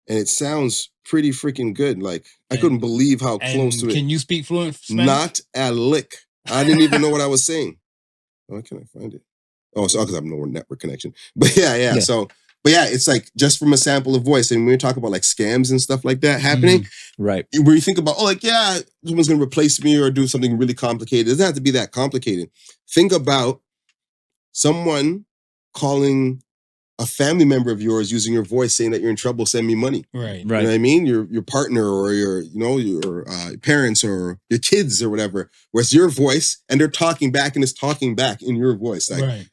and it sounds pretty freaking good. Like I couldn't believe how close to And it. can you speak fluent Spanish? Not a lick. I didn't even know what I was saying. Why can't I find it? Oh, so because I have no network connection. But yeah. Yeah. So, but yeah, it's like just from a sample of voice. And when we talk about like scams and stuff like that happening, Right. where you think about, oh, like, yeah, someone's going to replace me or do something really complicated. It doesn't have to be that complicated. Think about someone calling a family member of yours using your voice saying that you're in trouble, send me money. Right. You know what I mean? Your partner or your parents or your kids or whatever, where it's your voice and they're talking back and it's talking back in your voice. Like, Right.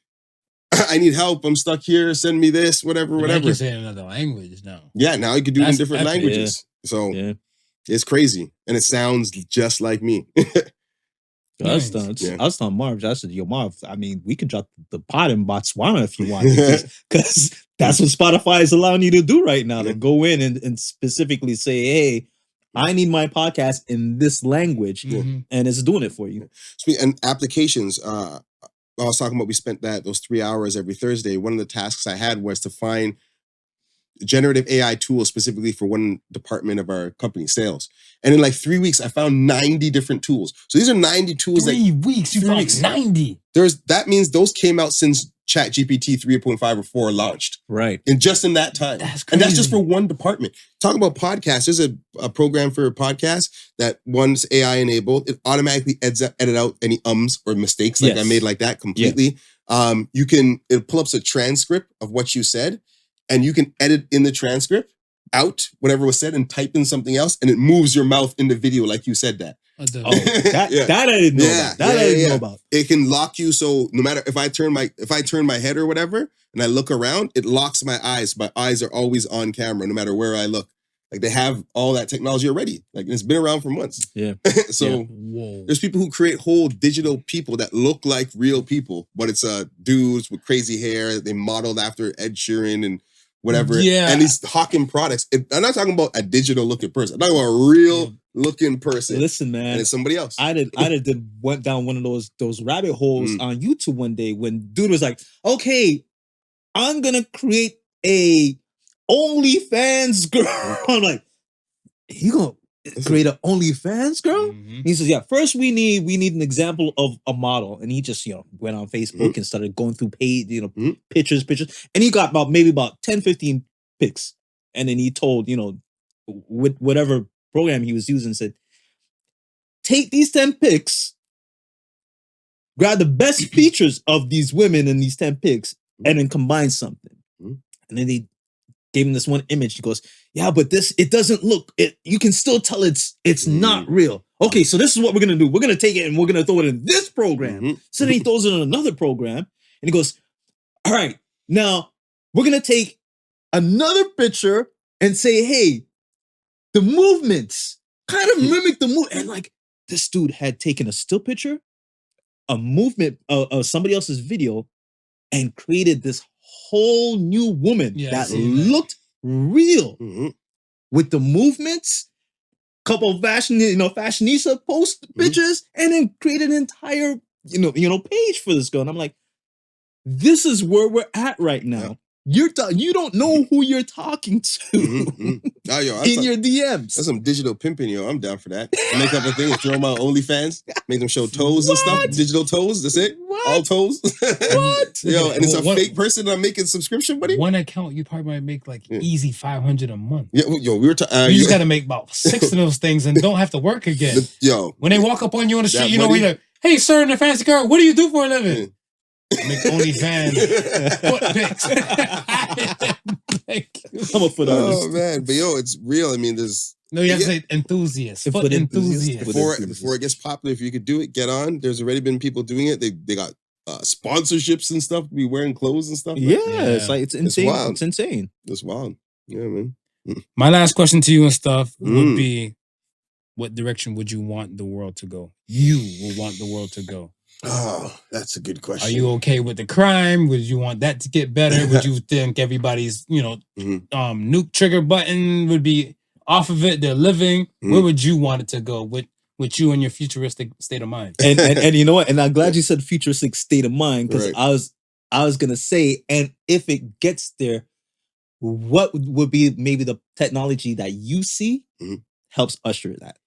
I need help. I'm stuck here. Send me this, whatever. You can say it in another language now. Yeah, now you can do it in That's different epic. languages. So Yeah. it's crazy. And it sounds just like me. I was telling Marv, I said, yo, Marv, I mean, we could drop the pod in Botswana if you want, because that's what Spotify is allowing you to do right now, to go in and specifically say, hey, I need my podcast in this language, Mhm. and it's doing it for you. And applications, I was talking about, we spent those 3 hours every Thursday. One of the tasks I had was to find generative AI tools specifically for one department of our company, sales. And in like 3 weeks, I found 90 different tools. So these are 90 tools. 3 weeks, you 3 found weeks. 90. That means those came out since ChatGPT 3.5 or 4 launched. Right. And just in that time. That's And that's just crazy. for one department. Talk about podcasts. There's a program for a podcast that once AI enabled, it automatically edit out any ums or mistakes like I Yes. made like that completely. It'll pull up a transcript of what you said, and you can edit in the transcript out whatever was said and type in something else, and it moves your mouth in the video like you said that. What the- Oh, that Yeah. I didn't know Yeah, about. That I didn't yeah. know about. It can lock you, so no matter if I turn my head or whatever and I look around, it locks my eyes. My eyes are always on camera no matter where I look. Like they have all that technology already. Like it's been around for months. Yeah. So Yeah. Whoa. there's people who create whole digital people that look like real people, but it's dudes with crazy hair. They modeled after Ed Sheeran and whatever. Yeah. And these hawking products. I'm not talking about a digital looking person. I'm talking about a real looking person. Listen, man. And it's somebody else. Went down one of those rabbit holes on YouTube one day when dude was like, okay, I'm gonna create a OnlyFans girl. I'm like, you gonna create an OnlyFans girl? Mhm. He says, yeah, first we need an example of a model. And he just, went on Facebook and started going through pictures. And he got about 10, 15 pics. And then he told, with whatever program he was using, said, take these 10 pics, grab the best features of these women in these 10 pics, and then combine something. And then they gave him this one image. He goes, yeah, but it doesn't look, you can still tell it's not real. Okay, so this is what we're going to do. We're going to take it and we're going to throw it in this program. So then he throws it in another program and he goes, all right, now we're going to take another picture and say, hey, the movements kind of mimic the move. And like this dude had taken a still picture, a movement of somebody else's video, and created this whole new woman Yeah, I that seen that. looked real with the movements, couple of fashionista post pictures, and then created an entire page for this girl. And I'm like, this is where we're at right now. Yeah. you don't know who you're talking to Oh, yo, in your DMs. That's some digital pimping, yo. I'm down for that. Make up a thing and throw them out OnlyFans. Make them show toes and stuff. Digital toes. That's it. What? All toes. What? Yo, and it's a fake person that I'm making subscription money. One account, you probably might make like easy $500 a month. Yeah, yo, we were you just got to make about 6 of those things and don't have to work again. Yo, when they walk up on you on the street, you know, money, you're like, "Hey, sir, in the fancy car, what do you do for a living?" Make OnlyFans. Foot pics. I'm a foot artist. Oh man, but yo, it's real. I mean, there's no, you have to say enthusiast. Foot enthusiast. Before it gets popular, if you could do it, get on. There's already been people doing it. They got sponsorships and stuff. Be wearing clothes and stuff. Yeah, it's like it's insane. It's wild. It's insane. It's wild. Yeah, man. My last question to you and stuff would be, what direction would you want the world to go? You will want the world to go. Oh, that's a good question. Are you okay with the crime? Would you want that to get better? Would you think everybody's, nuke trigger button would be off of it? They're living. Where would you want it to go with you and your futuristic state of mind? And you know what? And I'm glad you said futuristic state of mind, because I was gonna say, and if it gets there, what would be maybe the technology that you see helps usher that?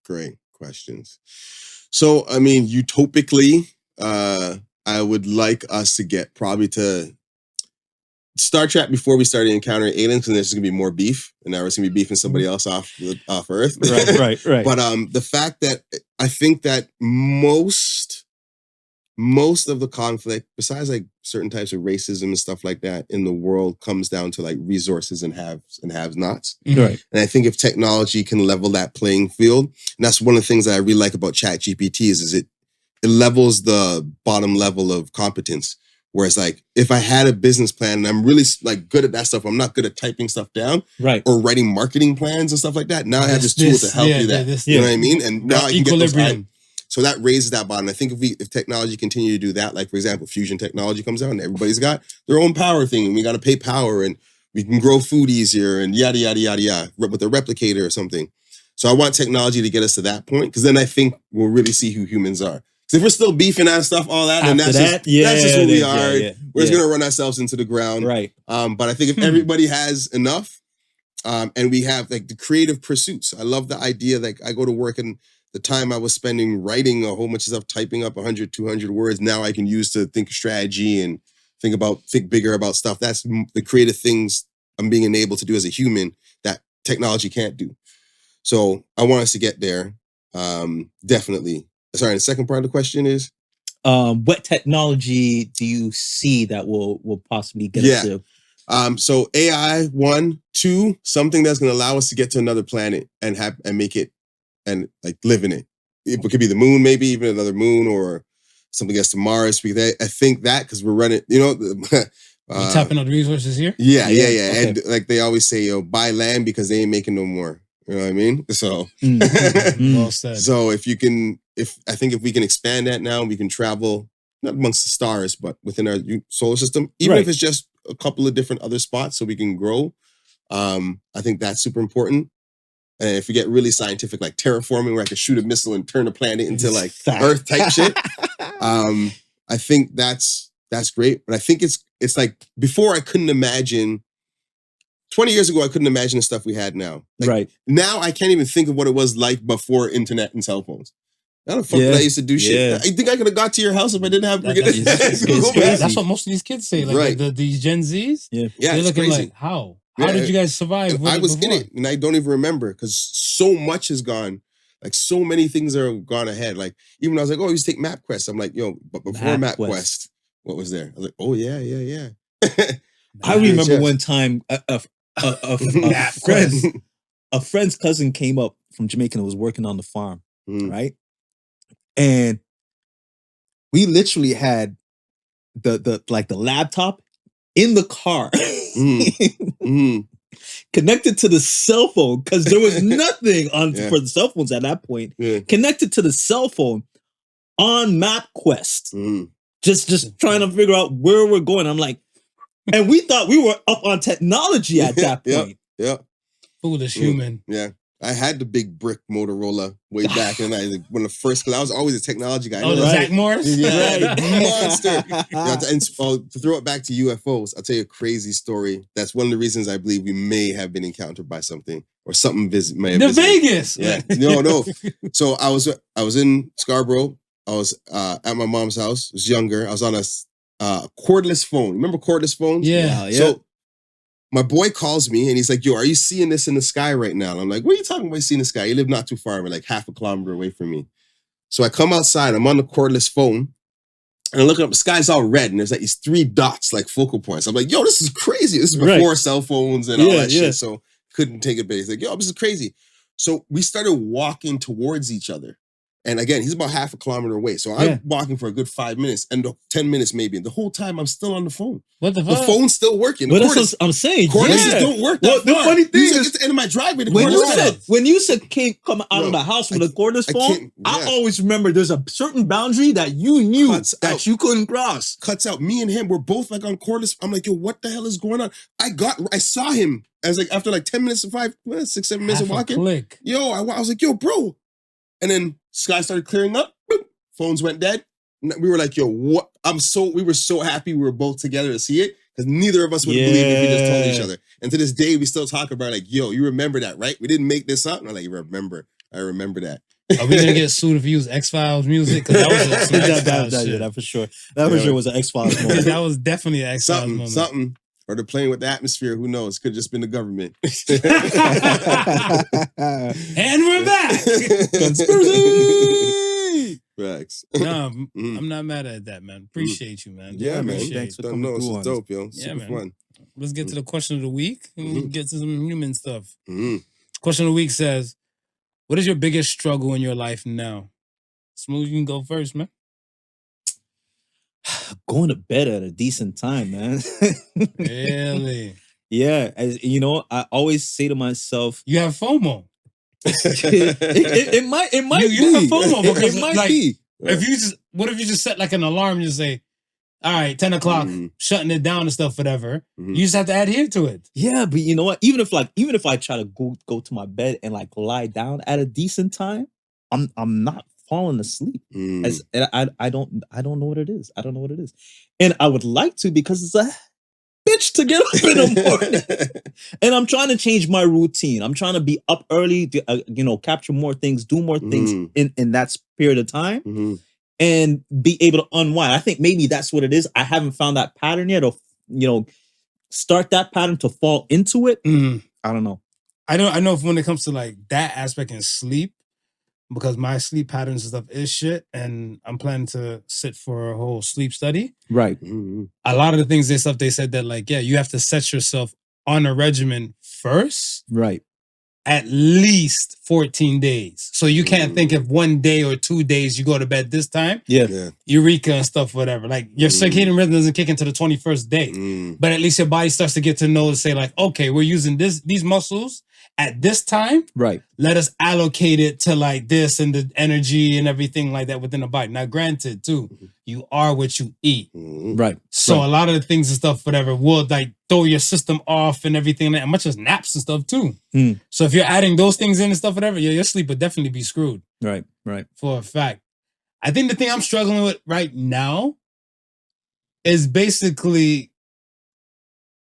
Great questions. So, I mean, utopically, I would like us to get probably to Star Trek before we started encountering aliens, and there's going to be more beef, and now we're going to be beefing somebody else off Earth. Right. But the fact that I think that most of the conflict, besides like certain types of racism and stuff like that in the world, comes down to like resources and haves and have-nots. Right. And I think if technology can level that playing field, and that's one of the things that I really like about ChatGPT is it levels the bottom level of competence. Whereas like if I had a business plan and I'm really like good at that stuff, I'm not good at typing stuff down, right, or writing marketing plans and stuff like that. Now I have this tool to help you that. You know what I mean? And now I can get those. So that raises that bottom. I think if technology continue to do that, like for example, fusion technology comes out and everybody's got their own power thing, and we got to pay power, and we can grow food easier, and yada yada yada yada with a replicator or something. So I want technology to get us to that point, because then I think we'll really see who humans are. Because if we're still beefing and stuff, all that, then that's just who we are. We're just gonna run ourselves into the ground, right? But I think if everybody has enough, and we have like the creative pursuits. I love the idea that I go to work and the time I was spending writing a whole bunch of stuff, typing up 100, 200 words, now I can use to think strategy and think bigger about stuff. That's the creative things I'm being enabled to do as a human that technology can't do. So I want us to get there. Definitely. Sorry, the second part of the question is? What technology do you see that will possibly get us to? So AI, 1, 2, something that's going to allow us to get to another planet and make it and like live in it. It could be the moon, maybe even another moon, or something gets to Mars. I think that because we're running, you tapping on the resources here. Yeah. Okay. And like they always say, buy land because they ain't making no more. You know what I mean? So, well said. So if we can expand that now, we can travel not amongst the stars, but within our solar system, even if it's just a couple of different other spots, so we can grow. I think that's super important. And if we get really scientific, like terraforming, where I can shoot a missile and turn a planet into like Earth type shit, I think that's great. But I think it's like before I couldn't imagine. 20 years ago, I couldn't imagine the stuff we had now. Like, now I can't even think of what it was like before internet and cell phones. How the fuck did I used to do shit? I think I could have got to your house if I didn't have That's what most of these kids say. Like these Gen Zs. Yeah, they're looking crazy. like, how? How did you guys survive? I was in it, and I don't even remember because so much has gone. Like so many things are gone ahead. Like even when I was like, oh, I used to take MapQuest. I'm like, yo, but before MapQuest, what was there? I was like, oh yeah. I remember one time a friend's cousin came up from Jamaica and was working on the farm, right? And we literally had the laptop in the car. Connected to the cell phone, because there was nothing on for the cell phones at that point. Connected to the cell phone on MapQuest, just trying to figure out where we're going. I'm like, and we thought we were up on technology at that point. Foolish human. Yeah. I had the big brick Motorola way back, and when the first, because I was always a technology guy. Oh, the Zach Morris? Yeah, monster. And to throw it back to UFOs, I'll tell you a crazy story. That's one of the reasons I believe we may have been encountered by something, or something may have visited. Vegas. Yeah, no. So I was in Scarborough. I was at my mom's house. I was younger. I was on a cordless phone. Remember cordless phones? Yeah. So my boy calls me and he's like, yo, are you seeing this in the sky right now? And I'm like, what are you talking about seeing the sky? You live not too far, but like half a kilometer away from me. So I come outside, I'm on the cordless phone, and I look up, the sky's all red, and there's like these 3 dots, like focal points. I'm like, yo, this is crazy. This is before cell phones and all that shit. So couldn't take it back. He's like, yo, this is crazy. So we started walking towards each other. And again, he's about half a kilometer away. So I'm walking for a good 5 minutes and 10 minutes maybe. And the whole time I'm still on the phone. What the fuck? The phone's still working. But that's what I'm saying. Cordless don't work that the far. funny thing Usually I is, get to the end of my driveway. when you said can't come out of the house with a cordless phone, I always remember there's a certain boundary that you knew that you couldn't cross. Cuts out. Me and him, we're both like on cordless. I'm like, yo, what the hell is going on? I saw him as like after like 10 minutes, 6, 7 minutes of walking. Yo, I was like, yo, bro. And then sky started clearing up. Boop, phones went dead. We were like, yo, what? We were so happy we were both together to see it, because neither of us would believe if we just told each other. And to this day, we still talk about like, yo, you remember that, right? We didn't make this up. And I'm like, I remember that. Are we gonna get sued if we use X-Files music? Because that was some X-Files shit. That for sure. That for sure was an X-Files moment. That was definitely an X-Files moment. Something. Or they're playing with the atmosphere. Who knows? Could have just been the government. And we're back. Conspiracy. Facts. No, I'm not mad at that, man. Appreciate you, man. Yeah, man. Thanks for Don't coming know. It's through dope, yo. Yeah, Super man. fun. Let's get to the question of the week and get to some human stuff. Mm-hmm. Question of the week says, what is your biggest struggle in your life now? Smooth, you can go first, man. Going to bed at a decent time, man. Really? Yeah, as you know, I always say to myself, You have FOMO. it might You be. have FOMO because it might like, be. what if you just set like an alarm and just say, all right, 10 o'clock, shutting it down and stuff, whatever. You just have to adhere to it. Yeah, but you know what? Even if I try to go to my bed and like lie down at a decent time, I'm not falling asleep. As I don't know what it is. I don't know what it is. And I would like to, because it's a bitch to get up in the morning. And I'm trying to change my routine. I'm trying to be up early to capture more things, do more things in that period of time. And be able to unwind. I think maybe that's what it is. I haven't found that pattern yet, or start that pattern to fall into it. I don't know. I know if when it comes to like that aspect in sleep, because my sleep patterns and stuff is shit, and I'm planning to sit for a whole sleep study. Right. A lot of the things and stuff they said that like, yeah, you have to set yourself on a regimen first. Right. At least 14 days. So you can't think if 1 day or 2 days you go to bed this time. Yeah. Eureka and stuff, whatever. Like your circadian rhythm doesn't kick into the 21st day. But at least your body starts to get to know and say like, okay, we're using these muscles at this time. Right. Let us allocate it to like this and the energy and everything like that within the body. Now, granted, too, you are what you eat. Right. So a lot of the things and stuff, whatever, will like throw your system off and everything, and much as naps and stuff too. So if you're adding those things in and stuff, whatever, your sleep would definitely be screwed. Right. For a fact. I think the thing I'm struggling with right now is basically,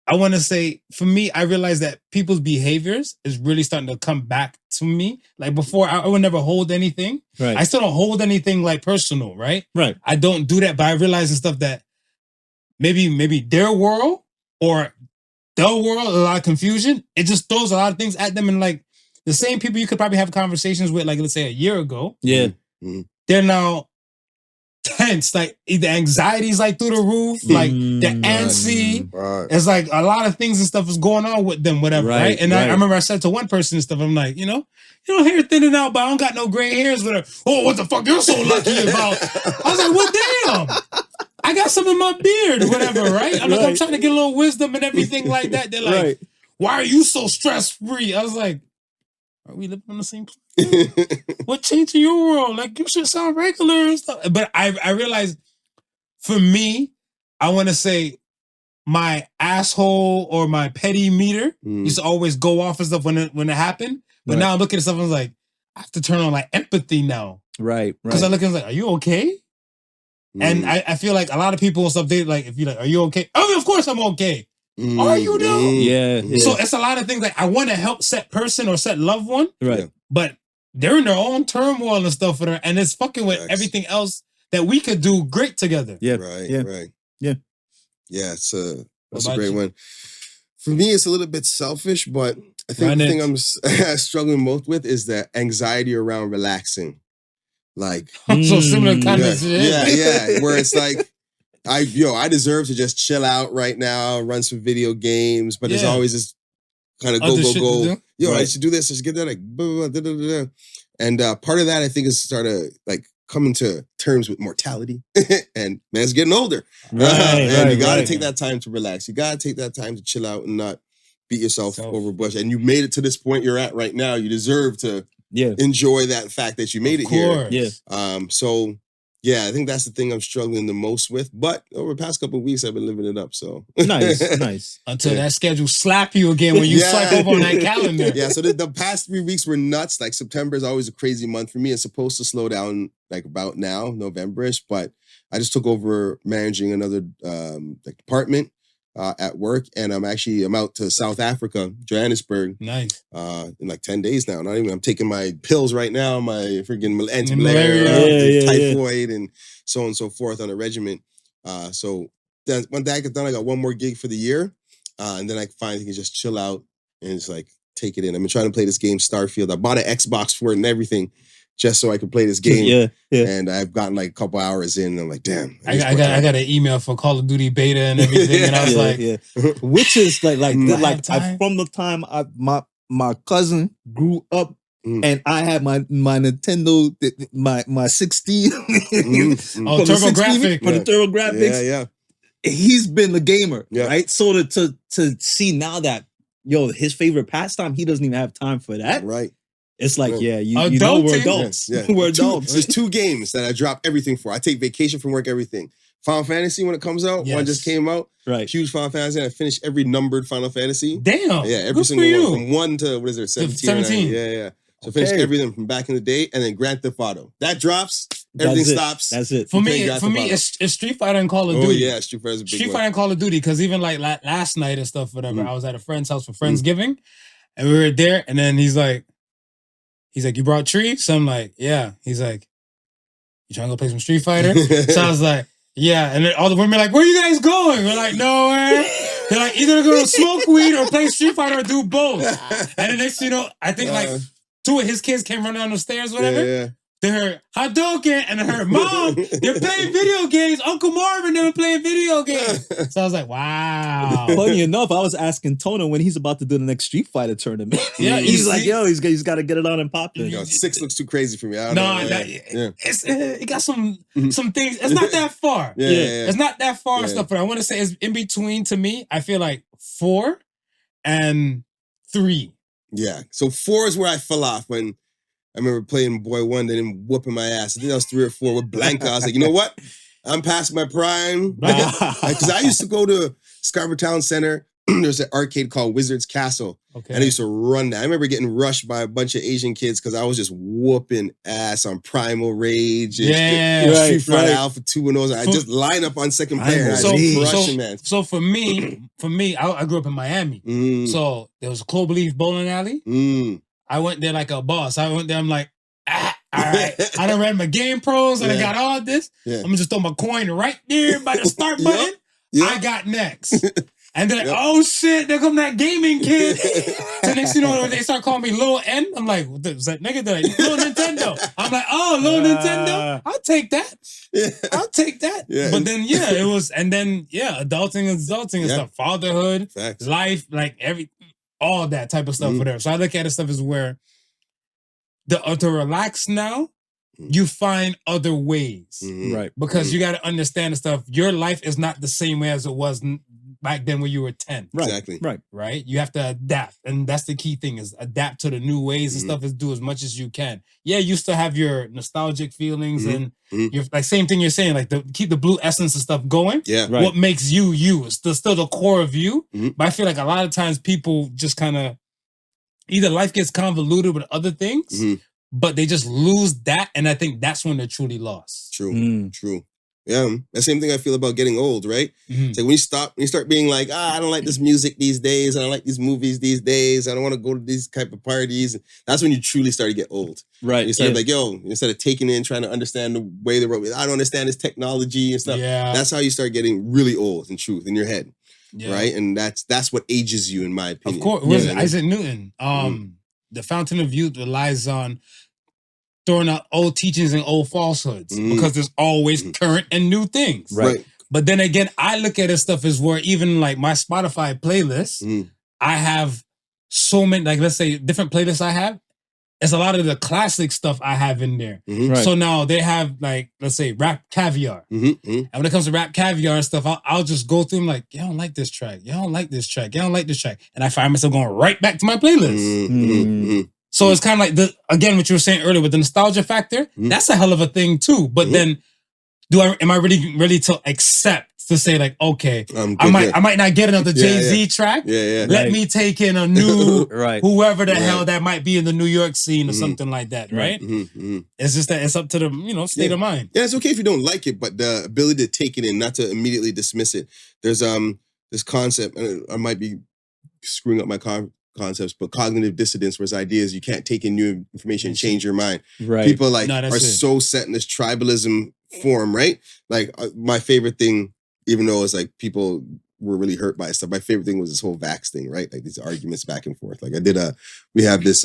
I want to say, for me, I realize that people's behaviors is really starting to come back to me. Like before, I would never hold anything. Right. I still don't hold anything like personal, right? Right. I don't do that, but I realize and stuff that maybe their world or the world, a lot of confusion, it just throws a lot of things at them. And like the same people you could probably have conversations with, like let's say a year ago. Yeah. They're now tense, like the anxiety's like through the roof, like they're antsy. It's like a lot of things and stuff is going on with them, whatever, right? And I remember I said to one person and stuff, I'm like, hair thinning out, but I don't got no gray hairs, whatever. Oh, what the fuck you're so lucky about? I was like, well, damn. I got some in my beard or whatever, right? I'm like, I'm trying to get a little wisdom and everything like that. They're like, why are you so stress-free? I was like, are we living on the same planet? What changed in your world? Like, you should sound regular and stuff. But I realized, for me, I want to say my asshole or my petty meter used to always go off and stuff when it happened. But now I look at stuff and I was like, I have to turn on like empathy now. Right. Because I look and I was like, are you okay? And I feel like a lot of people and stuff, they like, if you're like, are you okay? Oh, of course I'm okay. Are you though? Yeah. So it's a lot of things like I want to help set person or set loved one. Right. But they're in their own turmoil and stuff for them. And it's fucking with everything else that we could do great together. Yeah. Right. Yeah. Right. Yeah. Yeah. That's a about great you? one. For me, it's a little bit selfish, but I think the thing I'm struggling most with is the anxiety around relaxing. Like, so similar kind of shit. Yeah. Where it's like, I deserve to just chill out right now, run some video games, but there's always this kind of go. Yo, I should do this, I should get that, like, blah, blah, blah, blah, blah. And part of that, I think, is start to like coming to terms with mortality. And man's getting older. And you got to take that time to relax. You got to take that time to chill out and not beat yourself over bush. And you made it to this point you're at right now. You deserve to enjoy that fact that you made it here. Yeah. So yeah, I think that's the thing I'm struggling the most with. But over the past couple of weeks, I've been living it up. So nice. Until that schedule slap you again when you swipe over on that calendar. Yeah. So the past 3 weeks were nuts. Like September is always a crazy month for me. It's supposed to slow down like about now, November-ish. But I just took over managing another like department at work, and I'm out to South Africa, Johannesburg. Nice. In like 10 days now. I'm taking my pills right now, my freaking anti-malaria, typhoid, and so on and so forth on a regiment. So then when that gets done, I got one more gig for the year, and then I finally can just chill out and just like take it in. I've been trying to play this game Starfield. I bought an Xbox for it and everything, just so I could play this game. And I've gotten like a couple hours in, and I'm like, damn. I got an email for Call of Duty beta and everything, and I was like, which is like from the time my cousin grew up, and I had my Nintendo, my 16, TurboGrafx for the TurboGrafx. Yeah. He's been the gamer, right? So to see now that his favorite pastime, he doesn't even have time for that, right? It's like, you know, we're adults. Yeah. We're adults. There's 2 games that I drop everything for. I take vacation from work, everything. Final Fantasy, when it comes out, one just came out. Right. Huge Final Fantasy. I finished every numbered Final Fantasy. Damn. Yeah, every single one. From 1 to, what is there, 17? 17. Yeah. So I finished everything from back in the day, and then Grand Theft Auto. That drops, everything stops. That's it. For me, it's Street Fighter and Call of Duty. Oh yeah, Street Fighter's a big Street Fighter and Call of Duty, because even like last night and stuff, whatever, I was at a friend's house for Friendsgiving, and we were there, and then he's like, you brought trees? So I'm like, yeah. He's like, you trying to go play some Street Fighter? So I was like, yeah. And then all the women are like, where are you guys going? We're like, nowhere. They're like, either go to smoke weed or play Street Fighter or do both. And the next, I think like 2 of his kids came running down the stairs, whatever. Yeah. They heard Hadouken, and I heard, Mom, they're playing video games. Uncle Marvin, they were playing video games. So I was like, wow. Funny enough, I was asking Tono when he's about to do the next Street Fighter tournament. Yeah, he's like, he's got to get it on and popping. 6 looks too crazy for me. I don't know. It got some things. It's not that far. It's not that far and stuff, but I want to say it's in between. To me, I feel like 4 and 3. Yeah. So 4 is where I fell off when I remember playing Boy Wonder and whooping my ass. I think that was 3 or 4 with Blanca. I was like, you know what? I'm past my prime. Because I used to go to Scarborough Town Center. There's an arcade called Wizard's Castle. Okay. And I used to run that. I remember getting rushed by a bunch of Asian kids because I was just whooping ass on Primal Rage. And Street Fighter Alpha 2 and those. I just line up on second player. So for me, I grew up in Miami. So there was a Cloverleaf bowling alley. I went there like a boss. I went there, I'm like, all right. I done read my game pros and I got all this. I'm gonna just throw my coin right there by the start button. I got next. And then, oh shit, there come that gaming kid. So next you know, they start calling me Lil N. I'm like, what was that nigga? Lil Nintendo. I'm like, oh, Lil Nintendo? I'll take that. I'll take that. But then, it was, and then, adulting and stuff. Fatherhood, life, like all that type of stuff, whatever. So I look at it stuff as where to relax now, you find other ways. Right. Because you got to understand the stuff. Your life is not the same way as it was back then when you were 10. Right. Exactly. Right? You have to adapt. And that's the key thing, is adapt to the new ways and stuff, is do as much as you can. Yeah, you still have your nostalgic feelings and you're like same thing you're saying, like keep the blue essence and stuff going. Yeah. Right. What makes you you? It's still the core of you. But I feel like a lot of times people just kind of either life gets convoluted with other things, but they just lose that, and I think that's when they're truly lost. True. Yeah, the same thing I feel about getting old, right? It's like when you start being like, I don't like this music these days, I don't like these movies these days, I don't want to go to these type of parties. That's when you truly start to get old. Right. You start like, instead of taking in, trying to understand the way the world, I don't understand this technology and stuff. Yeah. That's how you start getting really old in truth, in your head. Yeah. Right? And that's what ages you, in my opinion. Of course. Was it Isaac Newton? The fountain of youth relies on throwing out old teachings and old falsehoods because there's always current and new things. Right. But then again, I look at this stuff as where even like my Spotify playlist, I have so many, like let's say different playlists I have. It's a lot of the classic stuff I have in there. Right. So now they have like, let's say Rap Caviar. And when it comes to Rap Caviar and stuff, I'll just go through them like, I don't like this track. I don't like this track. I don't like this track. And I find myself going right back to my playlist. So it's kind of like, again, what you were saying earlier with the nostalgia factor, that's a hell of a thing too. But then am I really ready to accept to say like, okay, I might not get another Jay-Z track. Let me take in a new whoever the hell that might be in the New York scene or something like that, right? It's just that it's up to the state of mind. Yeah, it's okay if you don't like it, but the ability to take it in, not to immediately dismiss it. There's this concept, and I might be screwing up my concepts, but cognitive dissonance, where this idea is you can't take in new information and change your mind. Right. People are so set in this tribalism form, right? Like my favorite thing, even though it's like people were really hurt by stuff, my favorite thing was this whole vax thing, right? Like these arguments back and forth. Like we have this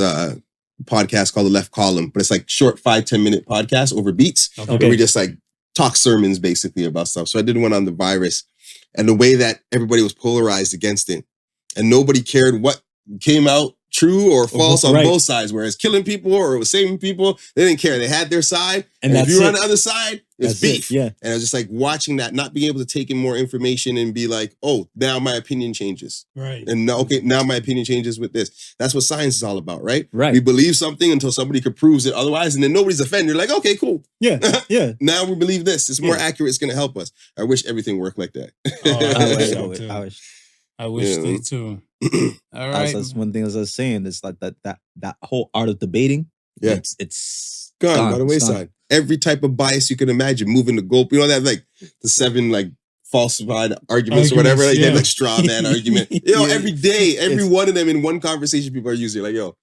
podcast called The Left Column, but it's like short 5-10 minute podcast over beats. Where we just like talk sermons basically about stuff. So I did one on the virus and the way that everybody was polarized against it, and nobody cared what came out true or false on both sides, whereas killing people or it was saving people, they didn't care. They had their side, and if you were on the other side, it's beef. And I was just like watching that, not being able to take in more information and be like, oh, now my opinion changes. Right. And now my opinion changes with this. That's what science is all about, right? Right. We believe something until somebody could prove it otherwise, and then nobody's offended. You're like, okay, cool. Yeah. Now we believe this. It's more accurate. It's going to help us. I wish everything worked like that. I wish they too. All right. That's one thing as I was saying. It's like that whole art of debating. Yeah. It's gone by the wayside. Every type of bias you can imagine, moving the goal. You know that like the 7 like falsified arguments or whatever. Like, they have like straw man argument. Every day, every one of them in one conversation, people are using like, that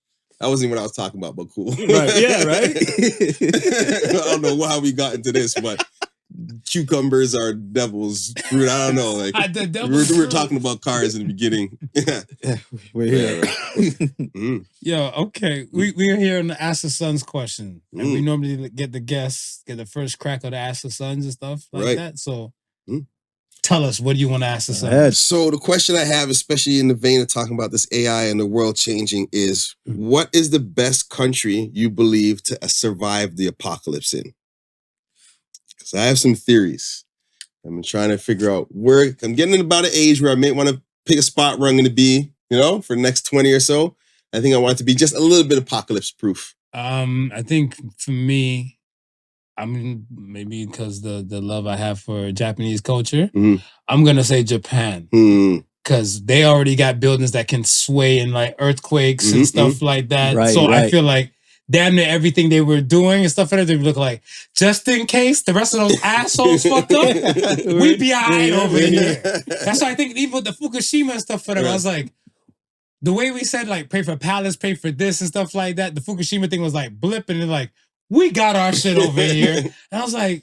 wasn't even what I was talking about, but cool. Right. Yeah, right. I don't know how we got into this, but cucumbers are devils fruit. I don't know. Like we were talking about cars in the beginning. We're here. Yeah, okay. We're here on the Ask the Sons question. And we normally get the guests, get the first crack of the Ask the Sons and stuff like that. So tell us, what do you want to ask the Sons? So the question I have, especially in the vein of talking about this AI and the world changing, is what is the best country you believe to survive the apocalypse in? So I have some theories. I'm trying to figure out where I'm getting in about an age where I may want to pick a spot where I'm going to be, for the next 20 or so. I think I want it to be just a little bit apocalypse proof. I think for me, maybe because the love I have for Japanese culture, I'm going to say Japan. Because they already got buildings that can sway in like earthquakes and stuff like that. I feel like damn near everything they were doing and stuff like that, they would look like, just in case the rest of those assholes fucked up, we'd be all right over here. That's why I think even with the Fukushima and stuff for them, I was like, the way we said like, pay for palace, pay for this and stuff like that, the Fukushima thing was like blip and like, we got our shit over here. And I was like,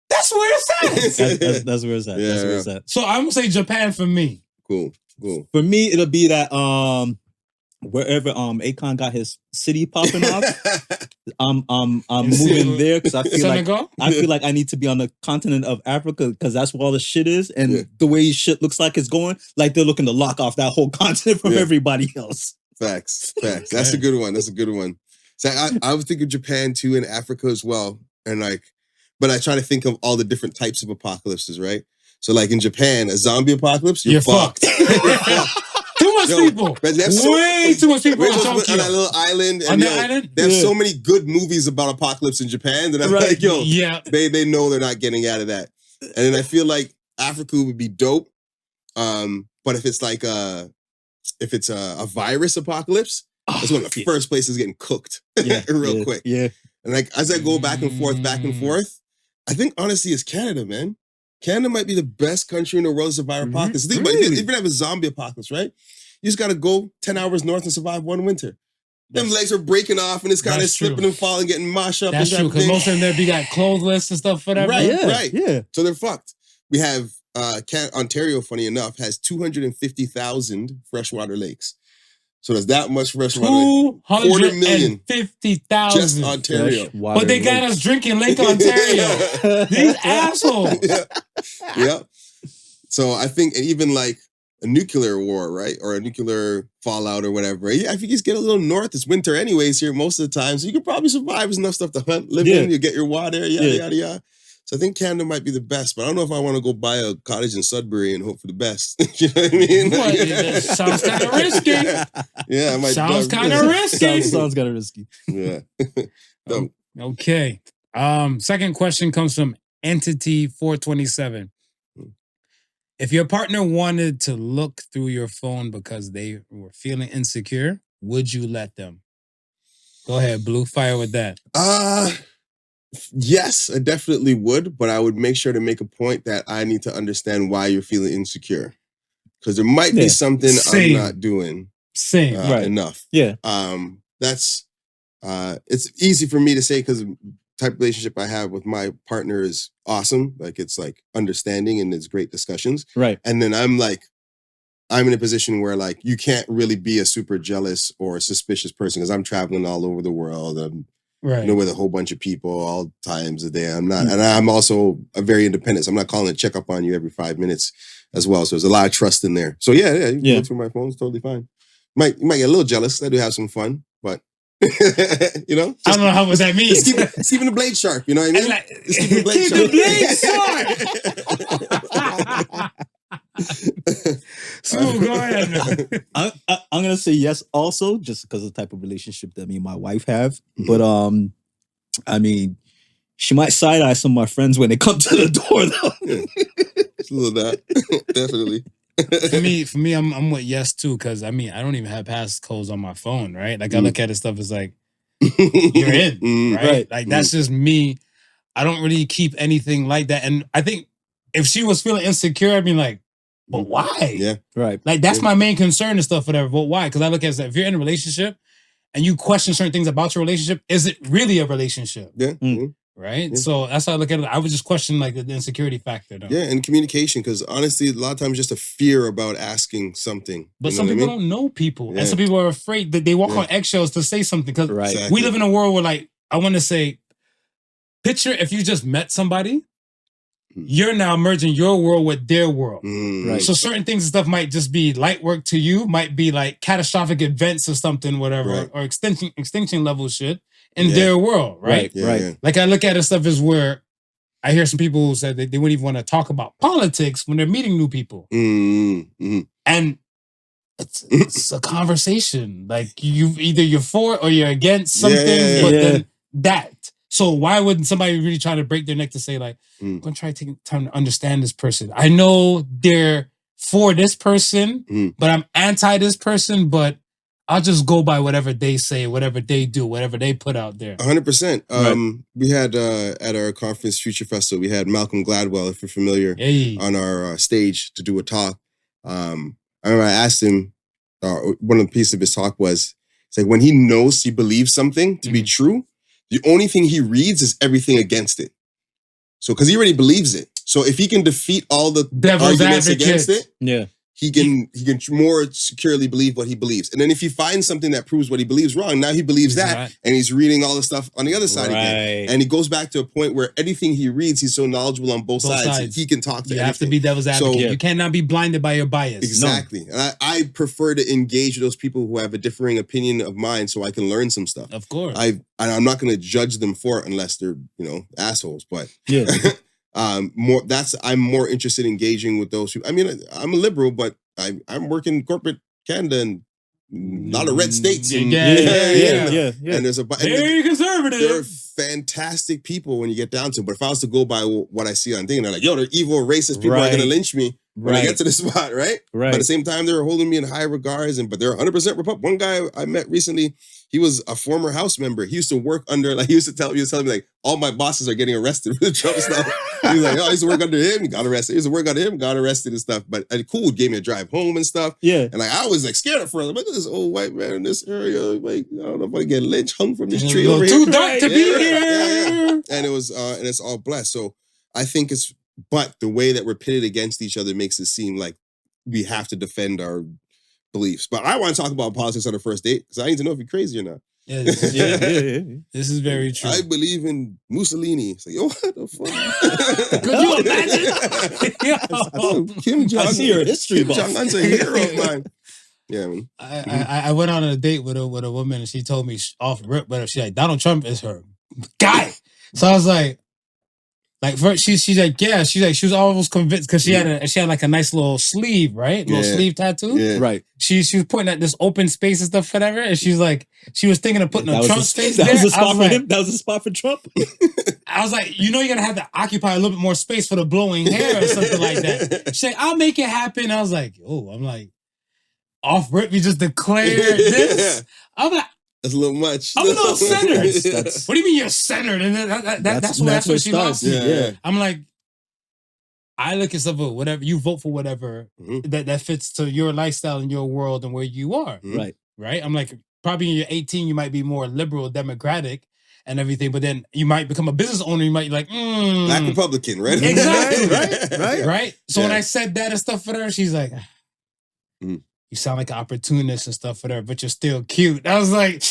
that's where it's at. That's where it's at. That's where it's at. So I'm going to say Japan for me. Cool. For me, it'll be that wherever Akon got his city popping off, I'm moving there because I feel like I need to be on the continent of Africa because that's where all the shit is, and the way shit looks like it's going, like they're looking to lock off that whole continent from everybody else. Facts. That's a good one. So I would think of Japan too, and Africa as well, and but I try to think of all the different types of apocalypses, right? So like in Japan, a zombie apocalypse, you're fucked. Too much people. Way too much people on that little island. And, they have so many good movies about apocalypse in Japan that I'm like, they know they're not getting out of that. And then I feel like Africa would be dope. But if it's like if it's a virus apocalypse, that's one of the first places getting cooked real quick. Yeah. And like as I go back and forth, I think honestly it's Canada, man. Canada might be the best country in the world to survive apocalypse. Think about it. If you have a zombie apocalypse, right? You just got to go 10 hours north and survive one winter. Them legs are breaking off and it's kind of slipping and falling, getting mashed up. That's true, because most of them there be got clothes and stuff for that. Right. Yeah. So they're fucked. We have Ontario, funny enough, has 250,000 freshwater lakes. So there's that much freshwater lake. 250,000. Just Ontario. But they got us drinking Lake Ontario. These assholes. Yeah. So I think even like a nuclear war, right? Or a nuclear fallout or whatever. Yeah, if you just get a little north, it's winter anyways here most of the time. So you can probably survive. There's enough stuff to hunt, live in, you get your water, yada. So I think Canada might be the best, but I don't know if I want to go buy a cottage in Sudbury and hope for the best. You know what I mean? That sounds kind of risky. Yeah, I might. Sounds kind of risky. Sounds kind of risky. Yeah. Okay. Second question comes from Entity 427. If your partner wanted to look through your phone because they were feeling insecure, would you let them? Go ahead, Blue. Fire with that. Yes, I definitely would, but I would make sure to make a point that I need to understand why you're feeling insecure. Because there might be something I'm not doing enough. Yeah. That's it's easy for me to say because type of relationship I have with my partner is awesome. Like it's like understanding and it's great discussions. Right. And then I'm in a position where like you can't really be a super jealous or suspicious person because I'm traveling all over the world. I'm with a whole bunch of people all times a day. I'm not, and I'm also a very independent. So I'm not calling to check up on you every 5 minutes as well. So there's a lot of trust in there. So yeah, you can go through my phone. It's totally fine. You might get a little jealous. I do have some fun, but you know, I don't know what that means. Just keeping the blade sharp. You know what I mean? Just keeping the blade sharp. Smooth, go ahead. I'm gonna say yes also, just because of the type of relationship that me and my wife have. But I mean, she might side eye some of my friends when they come to the door though. Just a little that. Definitely. For me, I'm with yes too, because I mean I don't even have passcodes on my phone, right? Like I look at this stuff as like you're in, right? Like that's just me. I don't really keep anything like that. And I think if she was feeling insecure, I'd be like, but why? Yeah. Right. Like that's my main concern and stuff, whatever. But why? Because I look at it as if you're in a relationship and you question certain things about your relationship, is it really a relationship? Yeah. Right? Yeah. So that's how I look at it. I would just question like the insecurity factor though. Yeah, and communication, because honestly, a lot of times just a fear about asking something. But some people don't know people. And some people are afraid that they walk on eggshells to say something. Because we live in a world where like, I want to say, picture if you just met somebody, you're now merging your world with their world. Right. So certain things and stuff might just be light work to you, might be like catastrophic events or something, whatever, or extinction level shit in their world, right? Yeah. Like I look at it stuff as where I hear some people who said that they wouldn't even want to talk about politics when they're meeting new people. And it's a conversation. Like you're for or you're against something, but then that. So why wouldn't somebody really try to break their neck to say like, I'm going to try to take time to understand this person. I know they're for this person, but I'm anti this person, but I'll just go by whatever they say, whatever they do, whatever they put out there. 100%. We had at our conference, Future Festival, we had Malcolm Gladwell, if you're familiar, on our stage to do a talk. I remember I asked him, one of the pieces of his talk was, it's like when he knows he believes something to be true, the only thing he reads is everything against it. So, because he already believes it. So, if he can defeat all the arguments against it, he can more securely believe what he believes. And then if he finds something that proves what he believes wrong, now he believes that, and he's reading all the stuff on the other side again. And he goes back to a point where anything he reads, he's so knowledgeable on both sides. He can talk to You have to be devil's advocate. So, you cannot be blinded by your bias. Exactly. No. And I prefer to engage with those people who have a differing opinion of mine so I can learn some stuff. Of course. I'm not going to judge them for it unless they're, assholes. But I'm more interested in engaging with those who, I mean, I'm a liberal, but I'm working corporate Canada and a lot of red states. And there's very conservative. They're fantastic people when you get down to it. But if I was to go by what I see on thing, they're like, yo, they're evil, racist, people are going to lynch me. when I get to the spot, right? But at the same time, they were holding me in high regards, but they're 100% Republican. One guy I met recently, he was a former House member. He used to work under, he was telling me, like, all my bosses are getting arrested for the Trump stuff. He was like, oh, I used to work under him, got arrested. He used to work under him, got arrested and stuff. But cool, gave me a drive home and stuff. Yeah. And I was like scared at first. Look at this old white man in this area. Like, I don't know if I get lynched, hung from this tree over here. Too dark to be here. Yeah. And it was, and it's all blessed. So I think but the way that we're pitted against each other makes it seem like we have to defend our beliefs. But I want to talk about politics on the first date because I need to know if you're crazy or not. Yeah. This is very true. I believe in Mussolini. It's like, yo, what the fuck? Could you imagine? Kim Jong-un. I see your history buff. Kim Jong-un's a hero of mine. Yeah, man. I went on a date with a woman and she told me off rip, but she's like, Donald Trump is her guy. So I was like first she's like, yeah, she was almost convinced because she had like a nice little sleeve, right? Little sleeve tattoo. Yeah. Right. She was pointing at this open space and stuff, whatever, and she's like, she was thinking of putting a Trump space there. That was a spot for him. That was a spot for Trump. I was like, you're gonna have to occupy a little bit more space for the blowing hair or something like that. She's like, I'll make it happen. I was like, I'm like, off rip, you just declared this. I'm like, that's a little much. I'm a little centered. What do you mean you're centered? And that's what she lost me. Yeah. I'm like, I look at stuff, whatever you vote for, whatever that fits to your lifestyle and your world and where you are. Right. I'm like, probably when you're 18, you might be more liberal, democratic, and everything. But then you might become a business owner. You might be like, Black Republican, right? Exactly. Right. So when I said that and stuff for her, she's like, you sound like an opportunist and stuff for her, but you're still cute. I was like,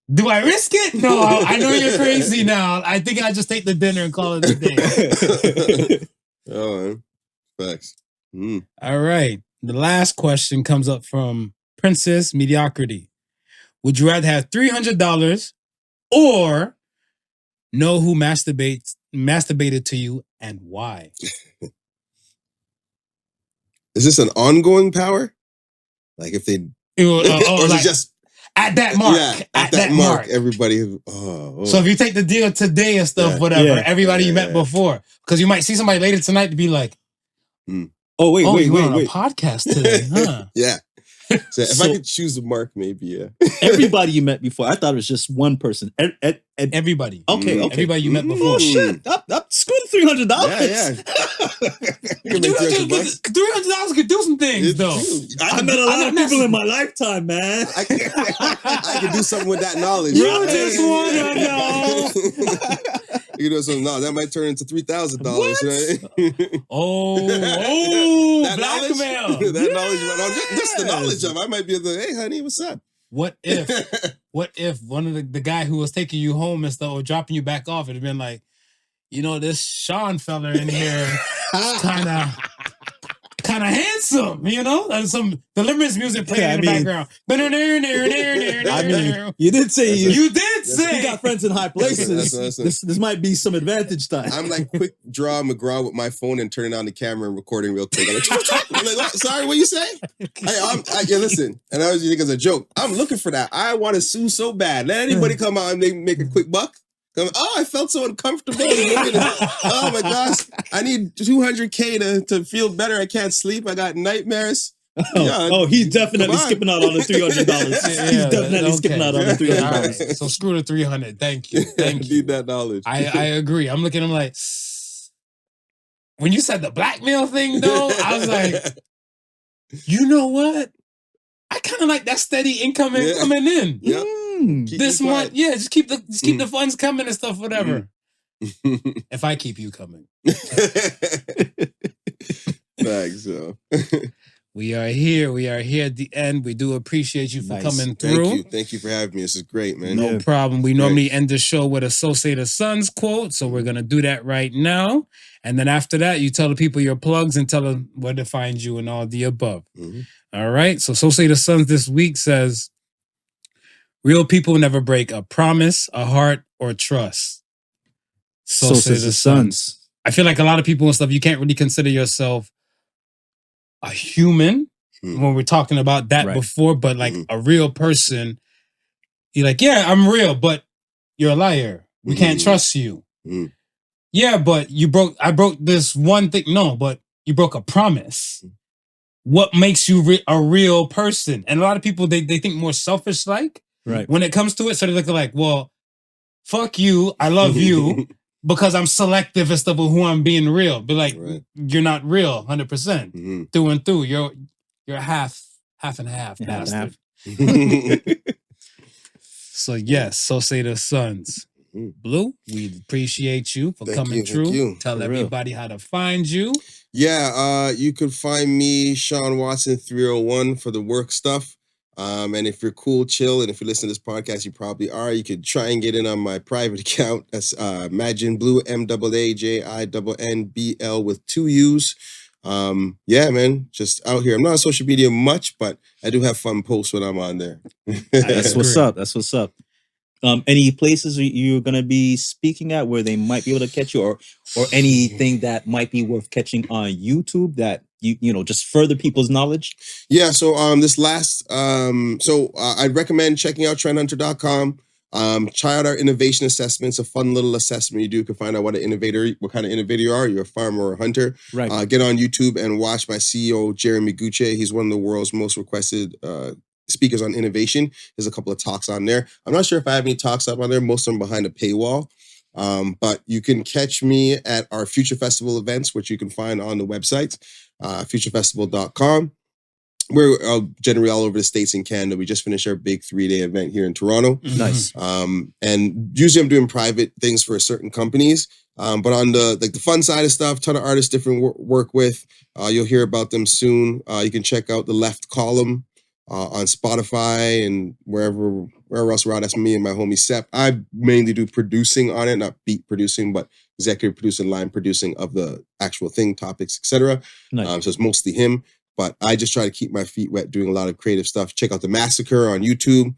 do I risk it? No, I know you're crazy now. I think I just take the dinner and call it a day. Oh, man. Facts. All right. The last question comes up from Princess Mediocrity. Would you rather have $300 or know who masturbated to you and why? Is this an ongoing power? Like if they, or is like, it just at that mark? Yeah, at that mark, everybody. So if you take the deal today and stuff, everybody you met before, because you might see somebody later tonight to be like, oh wait, you went on a podcast today, huh? Yeah. So if I could choose a mark, maybe, yeah. Everybody you met before. I thought it was just one person. Everybody. Okay. Everybody you met before. Oh, shit. I'm screwed $300. Yeah. $300 could do some things, though. I met a lot of people in my lifetime, man. I could do something with that knowledge. You just want to know. You know, so no, that might turn into $3,000, right? That blackmail. That knowledge, just the knowledge of. I might be like, hey, honey, what's up? What if one of the guy who was taking you home and stuff or dropping you back off had been like, this Sean fella in here kind of handsome, and some deliverance music playing in the background. I mean, you did say you got friends in high places. This might be some advantage time. I'm like quick draw McGraw with my phone and turning on the camera and recording real quick. I'm like, sorry, what you say? Listen, and I was using it as a joke. I'm looking for that. I want to sue so bad. Let anybody come out and make a quick buck. I felt so uncomfortable. Oh my gosh. I need $200K to feel better. I can't sleep. I got nightmares. He's definitely skipping out on the $300. He's definitely skipping out on the $300. Right. So screw the 300. Thank you. I need that knowledge. I agree. I'm looking at him like, when you said the blackmail thing though, I was like, you know what? I kind of like that steady income coming in. Yep. This month, just keep the funds coming and stuff, whatever. If I keep you coming. Thanks, so. We are here at the end. We do appreciate you for coming through. Thank you for having me. This is great, man. No problem. We normally end the show with a Associated Sons quote, so we're going to do that right now. And then after that, you tell the people your plugs and tell them where to find you and all the above. All right? So Associated Sons this week says, real people never break a promise, a heart, or trust. So says the Sons. I feel like a lot of people and stuff, you can't really consider yourself a human when we're talking about that before, but like a real person, you're like, yeah, I'm real, but you're a liar. We can't trust you. Yeah, but I broke this one thing. No, but You broke a promise. What makes you a real person? And a lot of people, they think more selfish like Right. when it comes to it. So they're looking like, well, fuck you. I love you because I'm selective as to who I'm being real. But like, you're not real 100% through and through. You're half and half. Bastard. So yes, so say the sons. Blue, we appreciate you for coming through. Tell everybody how to find you. Yeah, you could find me, Sean Watson 301 for the work stuff. And if you're cool, chill, and if you listen to this podcast, you probably are. You could try and get in on my private account. That's Maajinn Bluu, MAAJINNBL with 2 U's. Yeah, man, just out here. I'm not on social media much, but I do have fun posts when I'm on there. That's what's up. That's what's up. Any places you're gonna be speaking at where they might be able to catch you, or anything that might be worth catching on YouTube that you know just further people's knowledge? Yeah, so this last I'd recommend checking out trendhunter.com. Try out our innovation assessment. It's a fun little assessment you do. You can find out what kind of innovator you are. You're a farmer or a hunter. Right. Get on YouTube and watch my CEO, Jeremy Gucce. He's one of the world's most requested speakers on innovation. There's a couple of talks on there. I'm not sure if I have any talks up on there. Most of them behind a paywall. But you can catch me at our Future Festival events, which you can find on the website, futurefestival.com. We're generally all over the States and Canada. We just finished our big 3-day event here in Toronto. Nice. And usually I'm doing private things for certain companies. But on the fun side of stuff, ton of artists different work with. You'll hear about them soon. You can check out the Left Column on Spotify and wherever else around. That's me and my homie Sepp. I mainly do producing on it, not beat producing, but executive producing, line producing of the actual thing, topics, etc. Nice. So it's mostly him. But I just try to keep my feet wet doing a lot of creative stuff. Check out The Massacre on YouTube.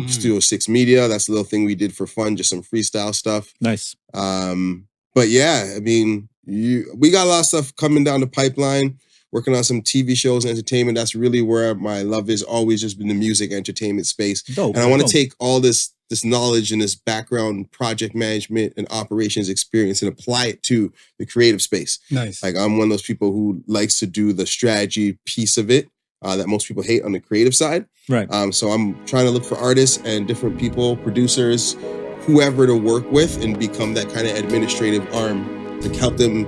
Studio 6 Media. That's a little thing we did for fun, just some freestyle stuff. Nice. But yeah, I mean, we got a lot of stuff coming down the pipeline. Working on some TV shows and entertainment. That's really where my love is. Always just been the music entertainment space. Dope. And I want to take all this knowledge and this background project management and operations experience and apply it to the creative space. Nice. Like I'm one of those people who likes to do the strategy piece of it that most people hate on the creative side. Right. So I'm trying to look for artists and different people, producers, whoever to work with and become that kind of administrative arm to help them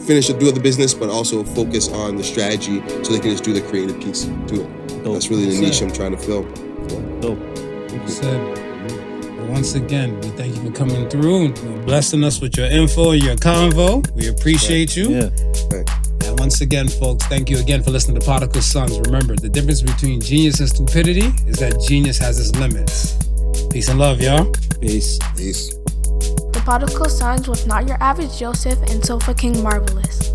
finish do the business, but also focus on the strategy so they can just do the creative piece to it. Dope. That's really the niche I'm trying to fill. Dope. Once again, we thank you for coming through and blessing us with your info and your convo. We appreciate you. Yeah. And once again, folks, thank you again for listening to Podical Sons. Remember, the difference between genius and stupidity is that genius has its limits. Peace and love, y'all. Peace. Peace. The Podical Sons with not your average Joseph and Sofa King Marvelous.